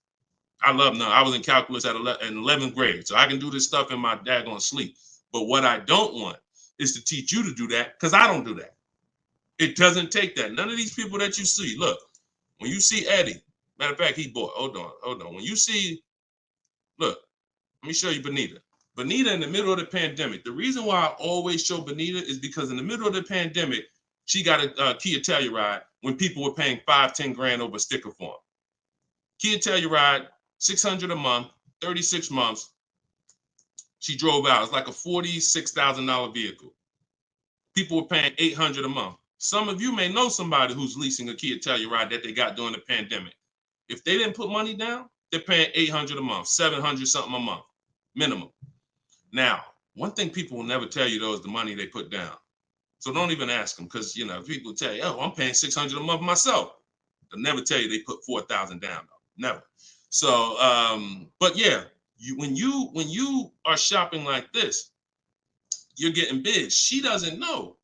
I love numbers. I was in calculus in 11th grade, so I can do this stuff in my daggone sleep. But what I don't want is to teach you to do that because I don't do that. It doesn't take that. None of these people that you see, look, when you see Eddie, matter of fact, he bought, hold on. When you see, look, let me show you Benita. Benita in the middle of the pandemic. The reason why I always show Benita is because in the middle of the pandemic, she got a Kia Telluride when people were paying $5-10 grand over sticker form. Kia Telluride, $600 a month, 36 months. She drove out. It's like a $46,000 vehicle. People were paying $800 a month. Some of you may know somebody who's leasing a Kia Telluride that they got during the pandemic. If they didn't put money down, they're paying $800 a month, $700 something a month, minimum. Now, one thing people will never tell you, though, is the money they put down. So don't even ask them because, people tell you, oh, I'm paying $600 a month myself. They'll never tell you they put $4,000 down, though. Never. So, but yeah, when you are shopping like this, you're getting bids. She doesn't know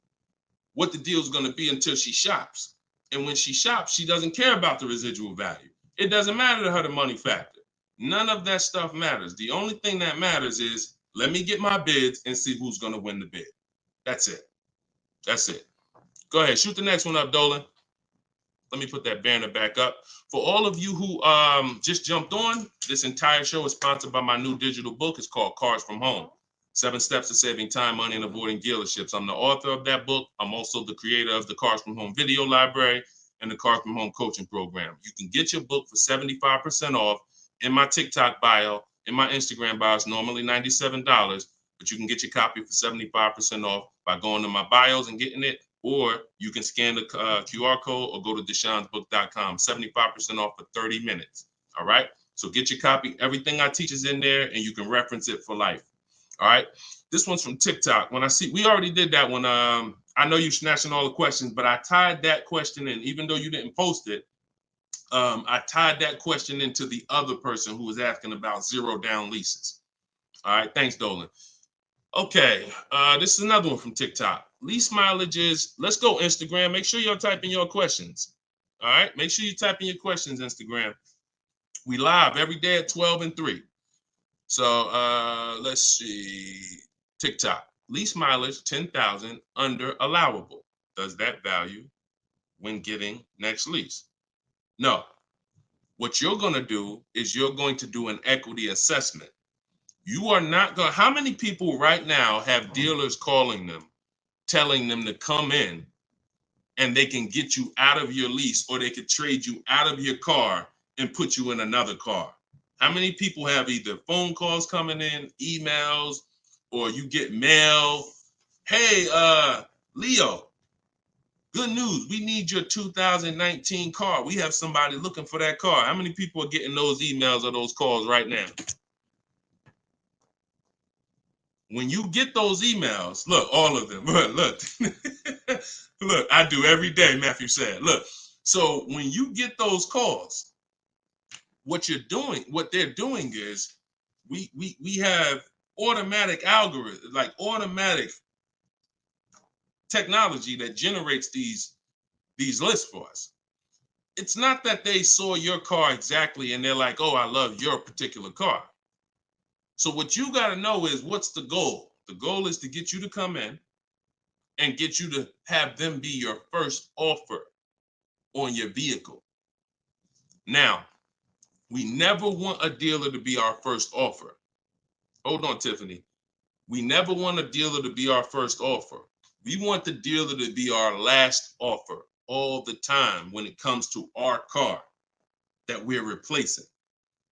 what the deal is going to be until she shops. And when she shops, she doesn't care about the residual value. It doesn't matter to her the money factor. None of that stuff matters. The only thing that matters is let me get my bids and see who's going to win the bid. That's it. That's it. Go ahead. Shoot the next one up, Dolan. Let me put that banner back up. For all of you who just jumped on, this entire show is sponsored by my new digital book. It's called Cars from Home. 7 Steps to Saving Time, Money, and Avoiding Dealerships. I'm the author of that book. I'm also the creator of the Cars from Home video library and the Cars from Home coaching program. You can get your book for 75% off in my TikTok bio, in my Instagram bio. It's normally $97, but you can get your copy for 75% off by going to my bios and getting it, or you can scan the QR code or go to deshonsbook.com. 75% off for 30 minutes. All right? So get your copy. Everything I teach is in there, and you can reference it for life. All right. This one's from TikTok. When I see, we already did that one. I know you're snatching all the questions, but I tied that question in, even though you didn't post it. I tied that question into the other person who was asking about 0 down leases. All right. Thanks, Dolan. Okay. This is another one from TikTok. Lease mileages. Let's go, Instagram. Make sure you're typing your questions. All right. Make sure you type in your questions, Instagram. We live every day at 12 and 3. So let's see. TikTok. Lease mileage 10,000 under allowable. Does that value when getting next lease? No. What you're going to do is you're going to do an equity assessment. You are not going to, how many people right now have dealers calling them, telling them to come in and they can get you out of your lease, or they could trade you out of your car and put you in another car? How many people have either phone calls coming in, emails, or you get mail? Hey, Leo, good news. We need your 2019 car. We have somebody looking for that car. How many people are getting those emails or those calls right now? When you get those emails, look, all of them, look, look, I do every day, Matthew said. Look, so when you get those calls, what they're doing is we have automatic algorithms, like automatic technology that generates these lists for us. It's not that they saw your car exactly and they're like, oh, I love your particular car. So what you got to know is, what's the goal? The goal is to get you to come in and get you to have them be your first offer on your vehicle. Now, we never want a dealer to be our first offer. Hold on, Tiffany. We never want a dealer to be our first offer. We want the dealer to be our last offer all the time when it comes to our car that we're replacing.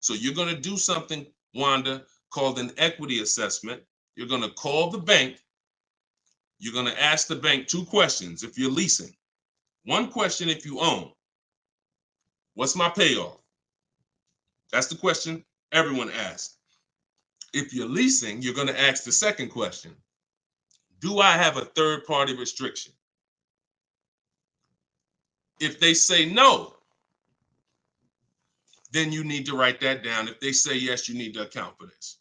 So you're going to do something, Wanda, called an equity assessment. You're going to call the bank. You're going to ask the bank 2 questions if you're leasing. 1 question if you own. What's my payoff? That's the question everyone asks. If you're leasing, you're going to ask the second question. Do I have a third-party restriction? If they say no, then you need to write that down. If they say yes, you need to account for this.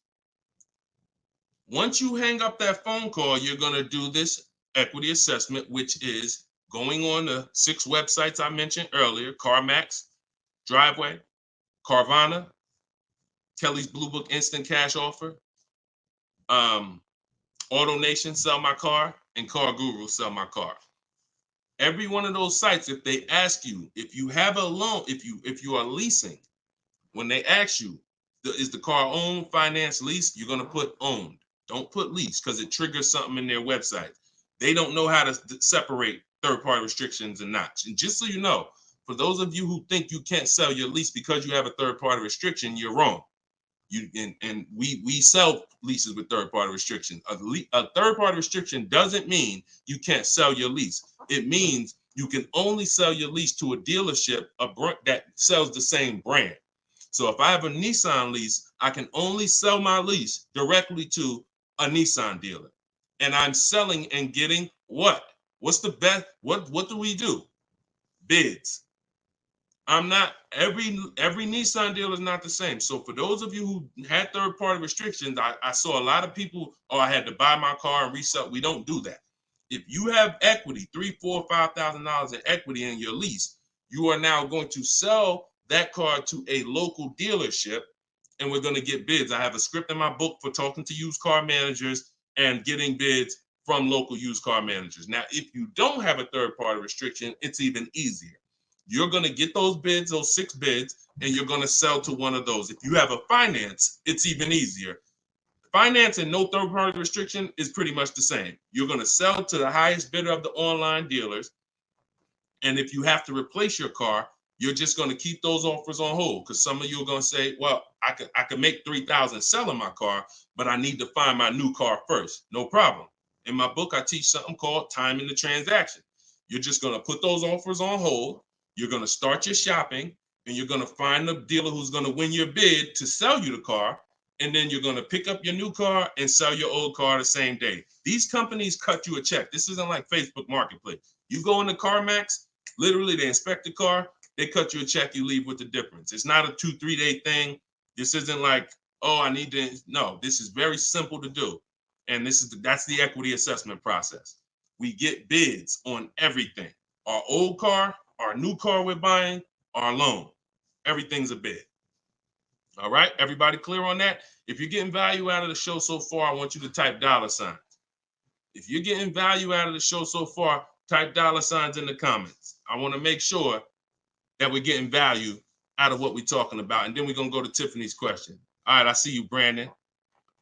Once you hang up that phone call, you're going to do this equity assessment, which is going on the 6 websites I mentioned earlier: CarMax, Driveway, Carvana, Kelly's Blue Book Instant Cash Offer, AutoNation Sell My Car, and Car Guru Sell My Car. Every one of those sites, if they ask you, if you have a loan, if you are leasing, when they ask you, is the car owned, finance, leased, you're going to put owned. Don't put lease, because it triggers something in their website. They don't know how to separate third-party restrictions and not. And just so you know, for those of you who think you can't sell your lease because you have a third-party restriction, you're wrong. We sell leases with third-party restrictions. A third-party restriction doesn't mean you can't sell your lease. It means you can only sell your lease to a dealership that sells the same brand. So if I have a Nissan lease, I can only sell my lease directly to a Nissan dealer. And I'm selling and getting what? What's the best? What do we do? Bids. I'm not, every Nissan dealer is not the same. So for those of you who had third-party restrictions, I saw a lot of people, I had to buy my car and resell. We don't do that. If you have equity, $3,000, $4,000, $5,000 in equity in your lease, you are now going to sell that car to a local dealership, and we're going to get bids. I have a script in my book for talking to used car managers and getting bids from local used car managers. Now, if you don't have a third-party restriction, it's even easier. You're going to get those bids, those 6 bids, and you're going to sell to one of those. If you have a finance, it's even easier. Finance and no third-party restriction is pretty much the same. You're going to sell to the highest bidder of the online dealers, and if you have to replace your car, you're just going to keep those offers on hold, because some of you are going to say, well, I could make $3,000 selling my car, but I need to find my new car first. No problem. In my book, I teach something called timing the transaction. You're just going to put those offers on hold. You're going to start your shopping, and you're going to find the dealer who's going to win your bid to sell you the car. And then you're going to pick up your new car and sell your old car the same day. These companies cut you a check. This isn't like Facebook Marketplace. You go into CarMax, literally they inspect the car, they cut you a check, you leave with the difference. It's not a 2-3 day thing. This isn't like, oh, I need to. No, this is very simple to do. And that's the equity assessment process. We get bids on everything. Our old car, our new car we're buying, our loan. Everything's a bid. All right, everybody clear on that? If you're getting value out of the show so far, I want you to type $signs. If you're getting value out of the show so far, type $signs in the comments. I want to make sure that we're getting value out of what we're talking about. And then we're going to go to Tiffany's question. All right, I see you, Brandon.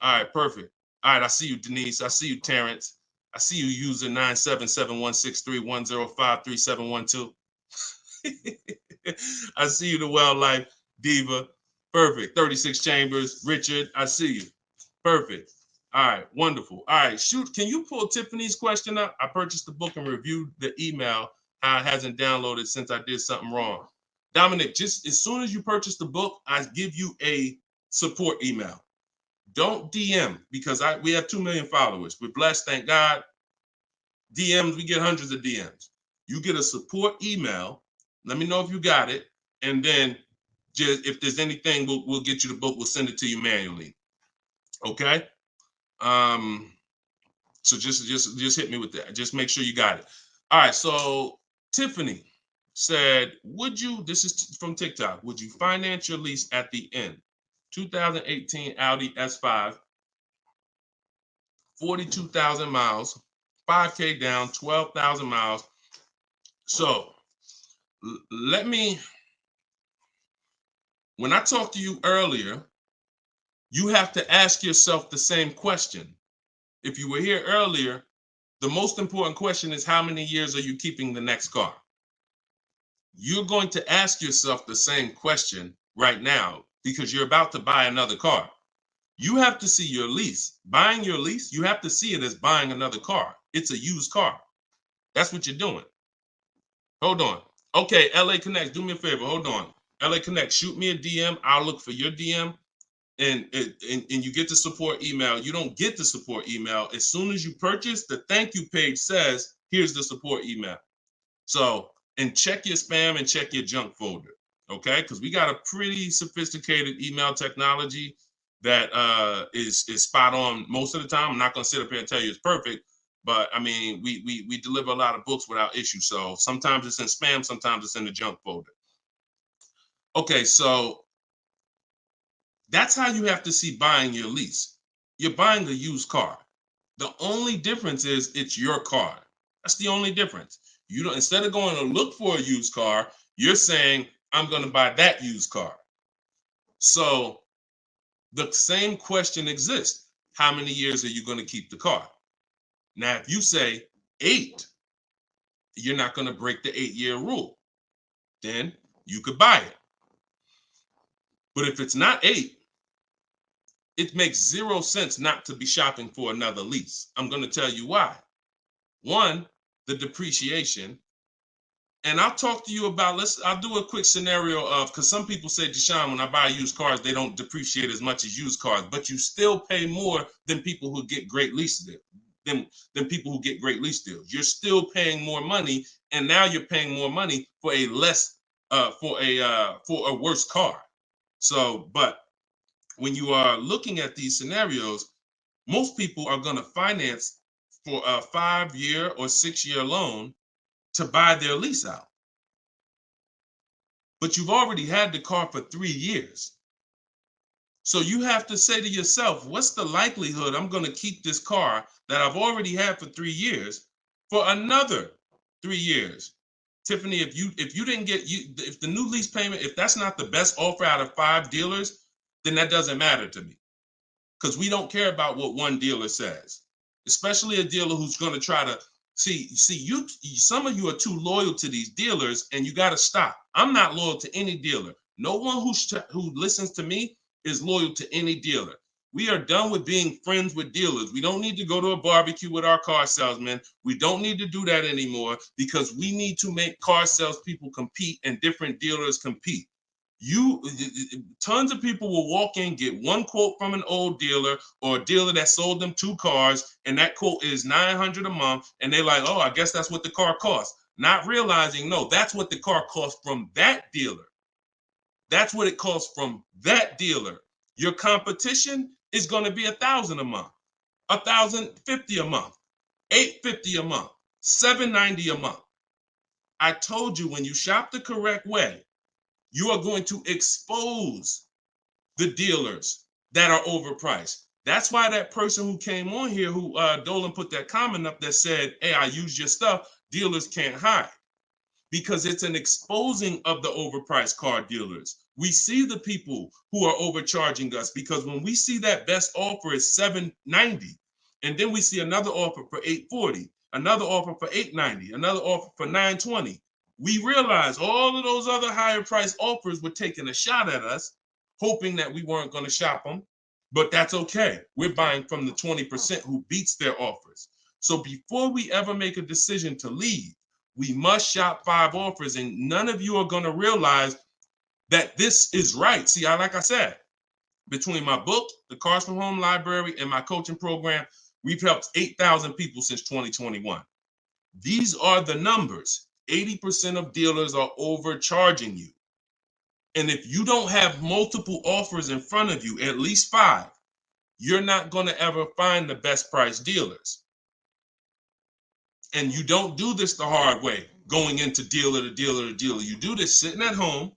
All right, perfect. All right, I see you, Denise. I see you, Terrence. I see you, user 9771631053712. I see you, the Wildlife Diva. Perfect. 36 Chambers. Richard, I see you. Perfect. All right, wonderful. All right, shoot, can you pull Tiffany's question up? I purchased the book and reviewed the email. How it hasn't downloaded since I did something wrong. Dominic, just as soon as you purchase the book, I give you a support email. Don't DM, because we have 2 million followers. We're blessed, thank God. DMs, we get hundreds of DMs. You get a support email. Let me know if you got it, and then just if there's anything, we'll get you the book. We'll send it to you manually. Okay. So just hit me with that. Just make sure you got it. All right. So Tiffany said, this is from TikTok, would you finance your lease at the end? 2018 Audi S5, 42,000 miles, 5K down, 12,000 miles. So when I talked to you earlier, you have to ask yourself the same question. If you were here earlier, the most important question is, how many years are you keeping the next car? You're going to ask yourself the same question right now, because you're about to buy another car. You have to see your lease. Buying your lease, you have to see it as buying another car. It's a used car. That's what you're doing. Hold on. Okay, LA Connect, do me a favor. Hold on. LA Connect, shoot me a DM. I'll look for your DM. And you get the support email. You don't get the support email. As soon as you purchase, the thank you page says, here's the support email. So, and check your spam and check your junk folder, okay? Because we got a pretty sophisticated email technology that is spot on most of the time. I'm not going to sit up here and tell you it's perfect, but I mean, we deliver a lot of books without issue. So sometimes it's in spam, sometimes it's in the junk folder. Okay, so that's how you have to see buying your lease. You're buying a used car. The only difference is it's your car. That's the only difference. You don't, instead of going to look for a used car, you're saying, I'm going to buy that used car. So the same question exists. How many years are you going to keep the car? Now, if you say 8, you're not going to break the 8-year rule. Then you could buy it. But if it's not 8, it makes 0 sense not to be shopping for another lease. I'm going to tell you why. One, the depreciation. And I'll talk to you about, I'll do a quick scenario of, because some people say, Deshone, when I buy used cars, they don't depreciate as much as used cars, but you still pay more than people who get great lease deals, than people who get great lease deals. You're still paying more money, and now you're paying more money for a for a worse car. So, but when you are looking at these scenarios, most people are going to finance for a 5-year or 6-year loan to buy their lease out. but you've already had the car for 3 years. So you have to say to yourself, what's the likelihood I'm going to keep this car that I've already had for 3 years for another 3 years? Tiffany, if you didn't get if the new lease payment, if that's not the best offer out of 5 dealers, then that doesn't matter to me, because we don't care about what one dealer says, especially a dealer who's going to try to see you. Some of you are too loyal to these dealers, and you got to stop. I'm not loyal to any dealer. No one who listens to me is loyal to any dealer. We are done with being friends with dealers. We don't need to go to a barbecue with our car salesman. We don't need to do that anymore, because we need to make car salespeople compete and different dealers compete. Tons of people will walk in, get one quote from an old dealer or a dealer that sold them 2 cars, and that quote is $900 a month, and they're like, oh, I guess that's what the car costs. Not realizing, no, that's what the car costs from that dealer. That's what it costs from that dealer. Your competition is going to be $1,000 a month, $1,050 a month, $850 a month, $790 a month. I told you, when you shop the correct way, you are going to expose the dealers that are overpriced. That's why that person who came on here, who Dolan put that comment up that said, hey, I use your stuff, dealers can't hide. Because it's an exposing of the overpriced car dealers. We see the people who are overcharging us, because when we see that best offer is $790, and then we see another offer for $840, another offer for $890, another offer for $920, we realize all of those other higher price offers were taking a shot at us, hoping that we weren't going to shop them. But that's okay. We're buying from the 20% who beats their offers. So before we ever make a decision to leave, we must shop 5 offers, and none of you are going to realize that this is right. See, like I said, between my book, the Cars from Home Library, and my coaching program, we've helped 8,000 people since 2021. These are the numbers. 80% of dealers are overcharging you. And if you don't have multiple offers in front of you, at least 5, you're not going to ever find the best price dealers. And you don't do this the hard way, going into dealer to dealer to dealer. You do this sitting at home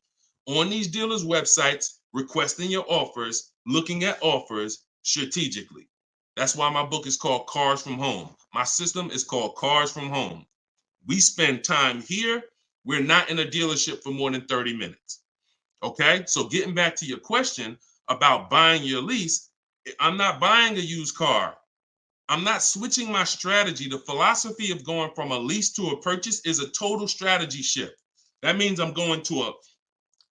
on these dealers' websites, requesting your offers, looking at offers strategically. That's why my book is called Cars from Home. My system is called Cars from Home. We spend time here. We're not in a dealership for more than 30 minutes. Okay, so getting back to your question about buying your lease, I'm not buying a used car. I'm not switching my strategy. The philosophy of going from a lease to a purchase is a total strategy shift. That means I'm going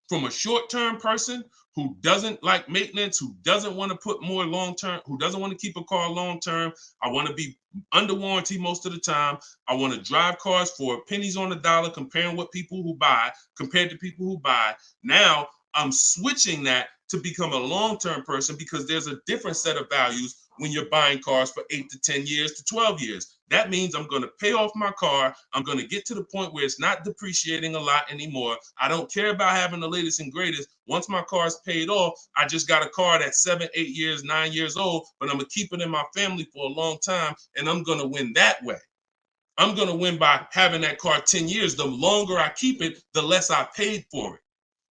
from a short-term person who doesn't like maintenance, who doesn't want to put more long-term, who doesn't want to keep a car long-term. I want to be under warranty most of the time. I want to drive cars for pennies on the dollar, compared to people who buy. Now I'm switching that to become a long-term person, because there's a different set of values when you're buying cars for 8 to 10 years to 12 years. That means I'm going to pay off my car. I'm going to get to the point where it's not depreciating a lot anymore. I don't care about having the latest and greatest. Once my car is paid off, I just got a car that's 7, 8 years, 9 years old, but I'm going to keep it in my family for a long time, and I'm going to win that way. I'm going to win by having that car 10 years. The longer I keep it, the less I paid for it.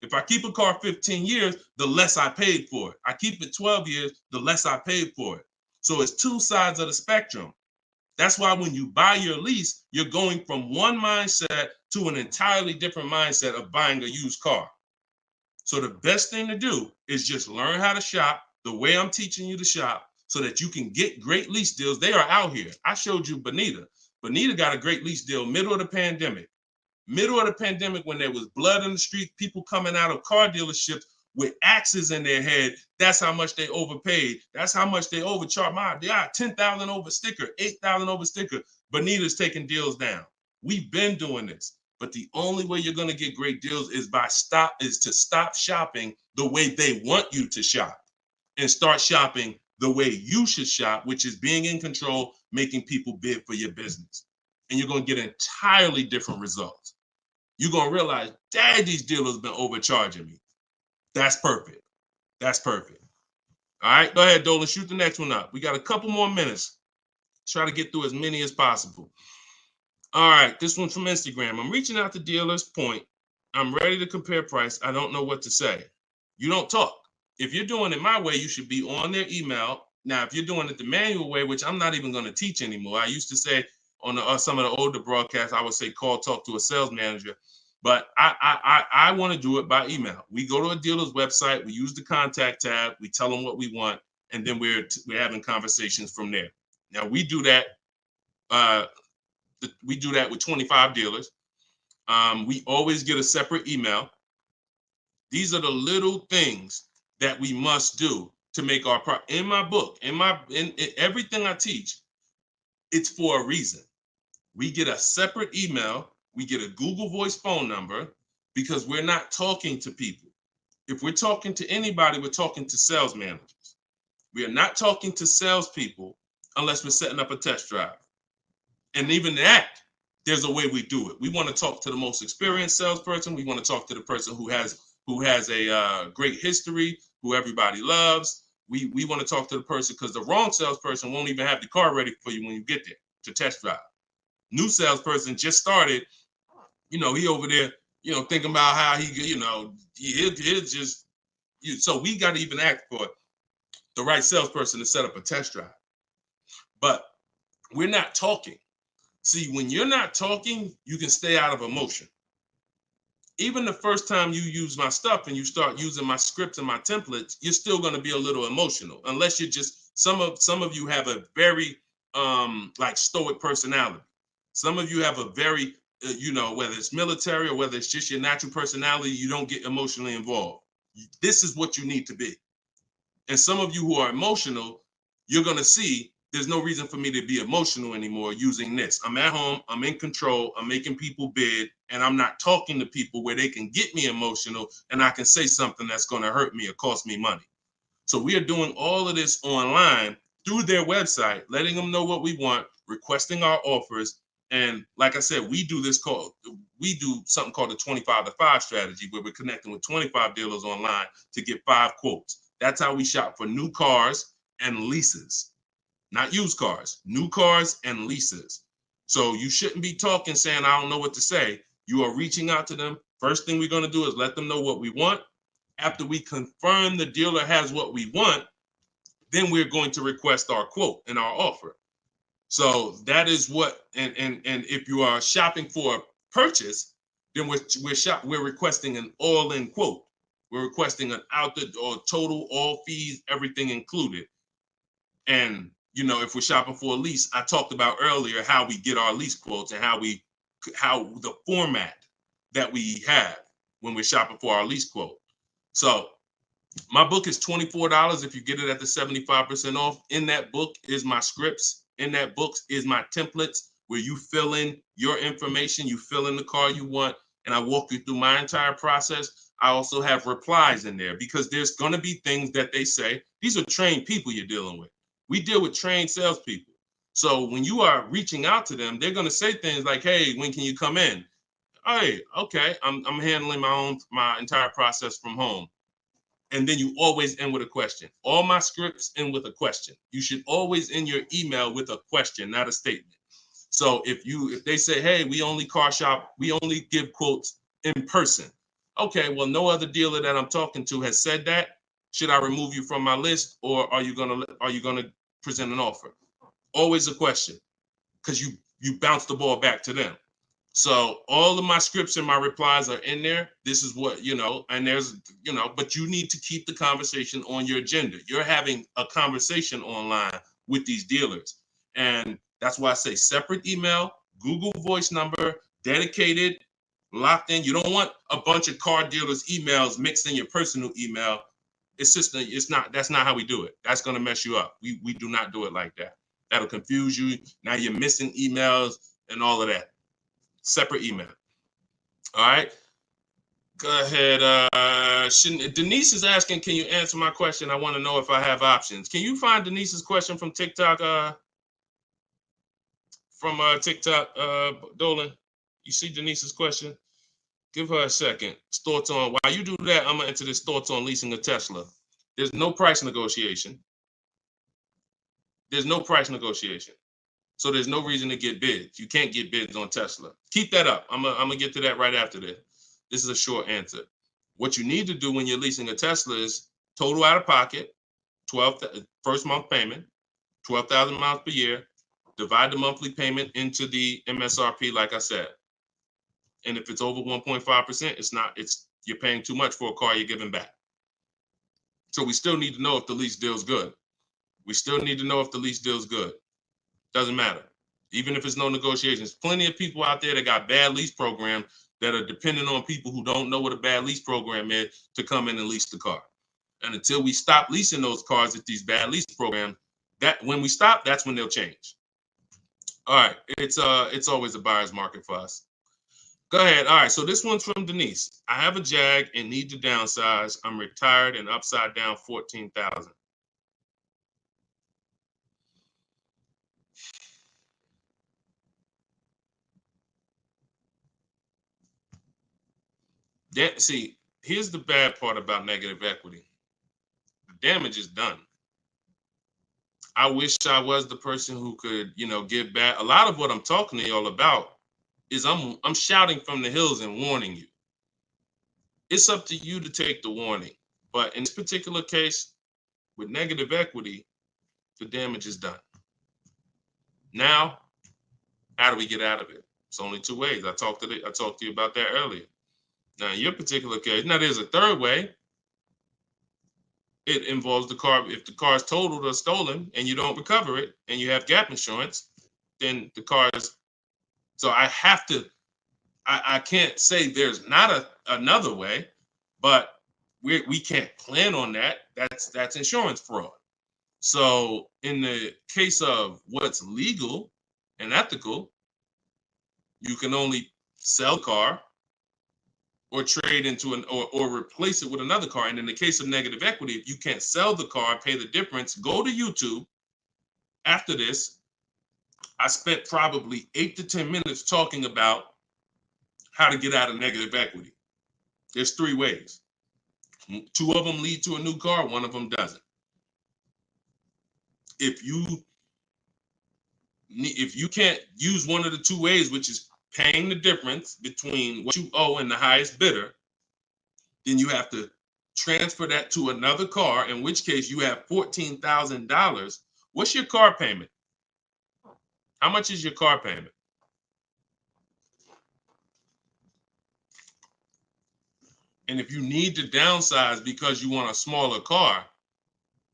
If I keep a car 15 years, the less I paid for it. I keep it 12 years, the less I paid for it. So it's 2 sides of the spectrum. That's why when you buy your lease, you're going from one mindset to an entirely different mindset of buying a used car. So the best thing to do is just learn how to shop the way I'm teaching you to shop, so that you can get great lease deals. They are out here. I showed you Bonita. Bonita got a great lease deal middle of the pandemic. Middle of the pandemic, when there was blood in the street, people coming out of car dealerships with axes in their head. That's how much they overpaid. That's how much they overcharged. They got 10,000 over sticker, 8,000 over sticker. Bonita's taking deals down. We've been doing this, but the only way you're going to get great deals is to stop shopping the way they want you to shop, and start shopping the way you should shop, which is being in control, making people bid for your business. And you're going to get entirely different results. You're going to realize, dang, these dealers been overcharging me. That's perfect. That's perfect. All right, go ahead, Dolan. Shoot the next one up. We got a couple more minutes. Try to get through as many as possible. All right, this one's from Instagram. I'm reaching out to dealers. Point. I'm ready to compare price. I don't know what to say. You don't talk. If you're doing it my way, you should be on their email. Now, if you're doing it the manual way, which I'm not even going to teach anymore, I used to say on some of the older broadcasts, I would say call, talk to a sales manager. But I want to do it by email. We go to a dealer's website, we use the contact tab, we tell them what we want, and then we're having conversations from there. Now we do that. We do that with 25 dealers. We always get a separate email. These are the little things that we must do to make our in my book, in everything I teach, it's for a reason. We get a separate email, we get a Google Voice phone number, because we're not talking to people. If we're talking to anybody, we're talking to sales managers. We are not talking to salespeople unless we're setting up a test drive. And even that, there's a way we do it. We want to talk to the most experienced salesperson. We want to talk to the person who has a great history, who everybody loves. We want to talk to the person, because the wrong salesperson won't even have the car ready for you when you get there to test drive. New salesperson just started, he over there, thinking about how he'll just, so we got to even act for the right salesperson to set up a test drive. But we're not talking. See, when you're not talking, you can stay out of emotion. Even the first time you use my stuff and you start using my scripts and my templates, you're still going to be a little emotional, unless you're just, some of you have a very like stoic personality. Some of you have a very, whether it's military or whether it's just your natural personality, you don't get emotionally involved. This is what you need to be. And some of you who are emotional, you're going to see there's no reason for me to be emotional anymore using this. I'm at home, I'm in control, I'm making people bid, and I'm not talking to people where they can get me emotional and I can say something that's going to hurt me or cost me money. So we are doing all of this online through their website, letting them know what we want, requesting our offers. And like I said, we do something called the 25 to 5 strategy, where we're connecting with 25 dealers online to get 5 quotes. That's how we shop for new cars and leases. Not used cars, new cars and leases. So you shouldn't be talking saying, I don't know what to say. You are reaching out to them. First thing we're going to do is let them know what we want. After we confirm the dealer has what we want, then we're going to request our quote and our offer. So that is what, and if you are shopping for a purchase, then we're requesting an all-in quote. We're requesting an total, all fees, everything included. And if we're shopping for a lease, I talked about earlier how we get our lease quotes and how the format that we have when we're shopping for our lease quote. So my book is $24 if you get it at the 75% off. In that book is my scripts. In that book is my templates, where you fill in your information, you fill in the car you want, and I walk you through my entire process. I also have replies in there, because there's going to be things that they say. These are trained people you're dealing with. We deal with trained salespeople. So when you are reaching out to them, they're going to say things like, hey, when can you come in? Hey, okay, I'm handling my entire process from home. And then you always end with a question. All my scripts end with a question. You should always end your email with a question, not a statement. So if they say, hey, we only car shop, we only give quotes in person. Okay, well, no other dealer that I'm talking to has said that. Should I remove you from my list, or are you gonna present an offer? Always a question, because you bounce the ball back to them. So all of my scripts and my replies are in there. This is what, and there's, but you need to keep the conversation on your agenda. You're having a conversation online with these dealers. And that's why I say separate email, Google Voice number, dedicated, locked in. You don't want a bunch of car dealers' emails mixed in your personal email. That's not how we do it. That's going to mess you up. We do not do it like that. That'll confuse you. Now you're missing emails and all of that. Separate email. All right. Go ahead. Denise is asking, can you answer my question? I want to know if I have options. Can you find Denise's question from TikTok? TikTok, Dolan? You see Denise's question? Give her a second. Thoughts on, while you do that, I'm going to enter this thoughts on leasing a Tesla. There's no price negotiation. There's no price negotiation. So there's no reason to get bids. You can't get bids on Tesla. Keep that up. I'm gonna get to that right after this. This is a short answer. What you need to do when you're leasing a Tesla is total out of pocket, first month payment, 12,000 miles per year, divide the monthly payment into the MSRP, like I said. And if it's over 1.5%, you're paying too much for a car you're giving back. So we still need to know if the lease deal's good. We still need to know if the lease deal's good. Doesn't matter. Even if it's no negotiations. Plenty of people out there that got bad lease programs that are dependent on people who don't know what a bad lease program is to come in and lease the car. And until we stop leasing those cars at these bad lease programs, when we stop, that's when they'll change. All right, it's always a buyer's market for us. Go ahead. All right, so this one's from Denise. I have a Jag and need to downsize. I'm retired and upside down 14,000. See, here's the bad part about negative equity. The damage is done. I wish I was the person who could, give back. A lot of what I'm talking to y'all about is I'm shouting from the hills and warning you. It's up to you to take the warning. But in this particular case, with negative equity, the damage is done. Now, how do we get out of it? It's only two ways. I talked to you about that earlier. Now, in your particular case, now there's a third way. It involves the car. If the car is totaled or stolen and you don't recover it and you have gap insurance, then the car is. So I can't say there's not another way, but we can't plan on that. That's insurance fraud. So in the case of what's legal and ethical, you can only sell the car or trade into or replace it with another car. And in the case of negative equity, if you can't sell the car, pay the difference, go to YouTube. After this, I spent probably 8 to 10 minutes talking about how to get out of negative equity. There's 3 ways. 2 of them lead to a new car, 1 of them doesn't. If you can't use one of the 2 ways, which is paying the difference between what you owe and the highest bidder, then you have to transfer that to another car, in which case you have $14,000. What's your car payment? How much is your car payment? And if you need to downsize because you want a smaller car,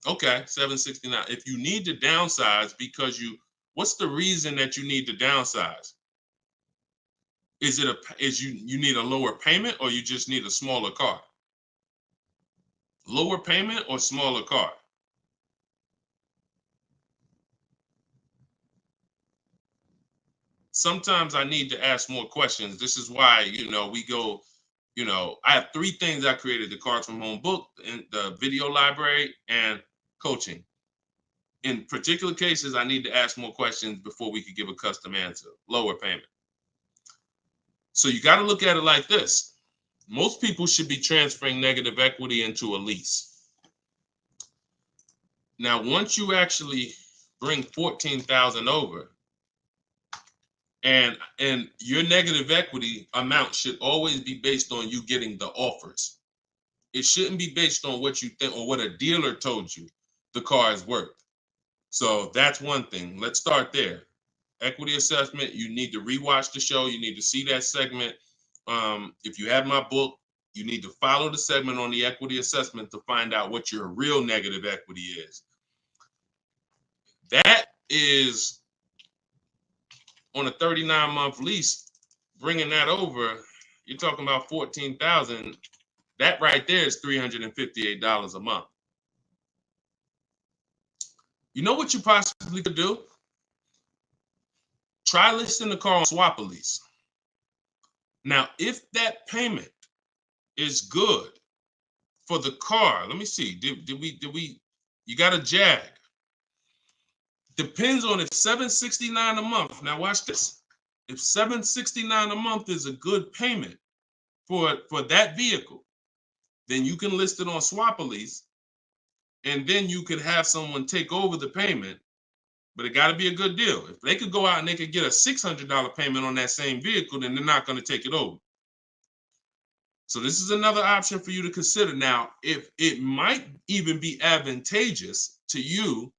okay, $769. If you need to downsize because what's the reason that you need to downsize? Is you need a lower payment or you just need a smaller car? Lower payment or smaller car? Sometimes I need to ask more questions. This is why, we go, I have 3 things I created: the Cards from Home book, and the video library, and coaching. In particular cases, I need to ask more questions before we could give a custom answer. Lower payment. So you got to look at it like this. Most people should be transferring negative equity into a lease. Now, once you actually bring 14,000 over, and your negative equity amount should always be based on you getting the offers. It shouldn't be based on what you think or what a dealer told you the car is worth. So that's one thing. Let's start there. Equity assessment, you need to rewatch the show. You need to see that segment. If you have my book, you need to follow the segment on the equity assessment to find out what your real negative equity is. That is on a 39-month lease, bringing that over, you're talking about 14,000. That right there is $358 a month. You know what you possibly could do? Try listing the car on Swap a Lease. Now, if that payment is good for the car, let me see. Did we? You got a Jag. Depends on if $769 a month. Now watch this. If $769 a month is a good payment for that vehicle, then you can list it on Swap a Lease, and then you could have someone take over the payment. But it got to be a good deal. If they could go out and they could get a $600 payment on that same vehicle, then they're not going to take it over. So this is another option for you to consider. Now, if it might even be advantageous to you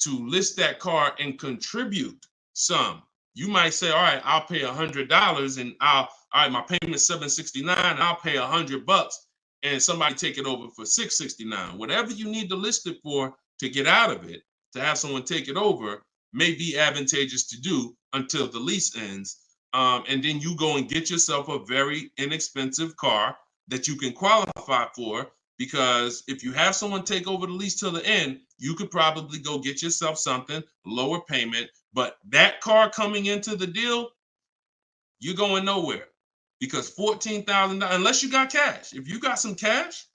to list that car and contribute some. You might say, all right, I'll pay $100 and all right, my payment's $769, I'll pay $100 and somebody take it over for $669. Whatever you need to list it for to get out of it, to have someone take it over, may be advantageous to do until the lease ends. And then you go and get yourself a very inexpensive car that you can qualify for, because if you have someone take over the lease till the end, you could probably go get yourself something, lower payment, but that car coming into the deal, you're going nowhere, because $14,000, unless you got cash. If you got some cash,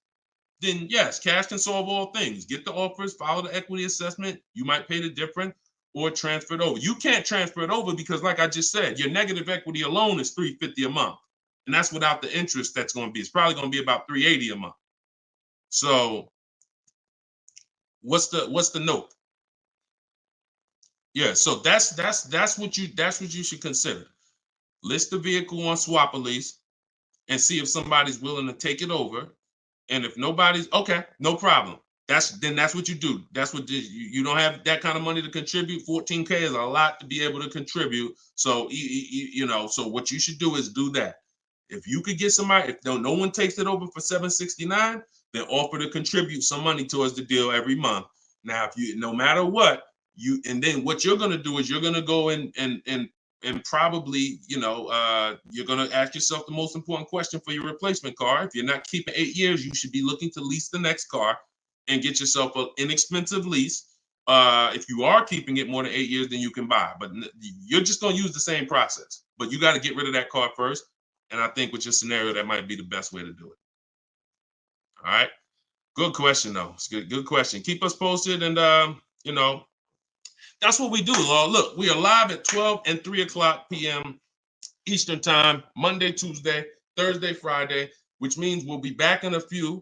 then yes, cash can solve all things. Get the offers, follow the equity assessment. You might pay the difference or transfer it over. You can't transfer it over because, like I just said, your negative equity alone is $350 a month. And that's without the interest that's going to be. It's probably going to be about $380 a month. So what's the note? Yeah, so that's what you should consider. List the vehicle on Swap a Lease and see if somebody's willing to take it over. And if nobody's, okay, no problem. That's what you do. That's what you don't have that kind of money to contribute. 14K is a lot to be able to contribute. So so what you should do is do that. If you could get somebody, if no one takes it over for $769, then offer to contribute some money towards the deal every month. Now, if you, no matter what, and then what you're going to do is you're going to go in and probably, you're going to ask yourself the most important question for your replacement car. If you're not keeping 8 years, you should be looking to lease the next car and get yourself an inexpensive lease. If you are keeping it more than 8 years, then you can buy. But you're just going to use the same process. But you got to get rid of that car first. And I think with your scenario, that might be the best way to do it. All right. Good question, though. It's good question. Keep us posted. And, that's what we do. Look, we are live at 12 and 3 o'clock p.m. Eastern time, Monday, Tuesday, Thursday, Friday, which means we'll be back in a few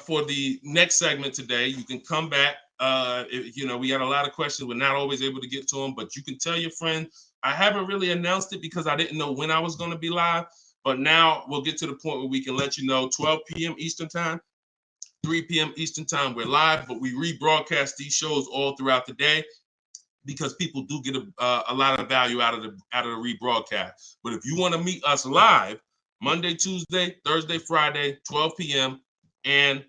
for the next segment today. You can come back. We got a lot of questions. We're not always able to get to them, but you can tell your friend. I haven't really announced it because I didn't know when I was going to be live, but now we'll get to the point where we can let you know 12 p.m. Eastern time, 3 p.m. Eastern time. We're live, but we rebroadcast these shows all throughout the day, because people do get a lot of value out of the rebroadcast. But if you want to meet us live, Monday, Tuesday, Thursday, Friday, 12 p.m. and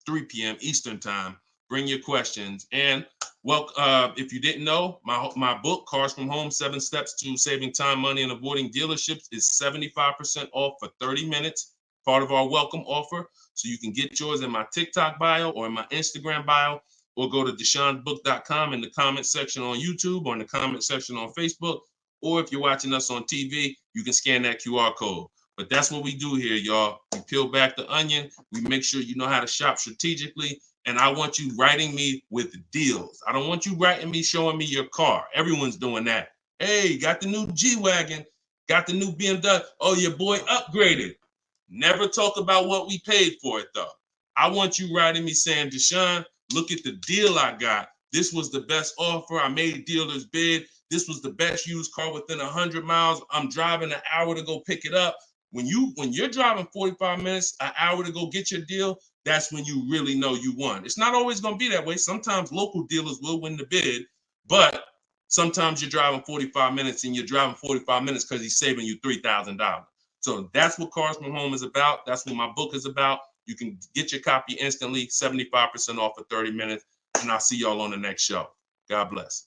3 p.m. Eastern time, bring your questions. And if you didn't know, my book, Cars from Home, 7 Steps to Saving Time, Money, and Avoiding Dealerships, is 75% off for 30 minutes, part of our welcome offer. So you can get yours in my TikTok bio or in my Instagram bio, or go to DeshoneBook.com in the comment section on YouTube or in the comment section on Facebook. Or if you're watching us on TV, you can scan that QR code. But that's what we do here, y'all. We peel back the onion. We make sure you know how to shop strategically. And I want you writing me with deals. I don't want you writing me, showing me your car. Everyone's doing that. Hey, got the new G-Wagon. Got the new BMW. Oh, your boy upgraded. Never talk about what we paid for it, though. I want you writing me saying, Deshone, look at the deal I got. This was the best offer. I made dealer's bid. This was the best used car within 100 miles. I'm driving an hour to go pick it up. When you're driving 45 minutes, an hour to go get your deal, that's when you really know you won. It's not always going to be that way. Sometimes local dealers will win the bid, but sometimes you're driving 45 minutes and you're driving 45 minutes because he's saving you $3,000. So that's what Cars from Home is about. That's what my book is about. You can get your copy instantly, 75% off for 30 minutes. And I'll see y'all on the next show. God bless.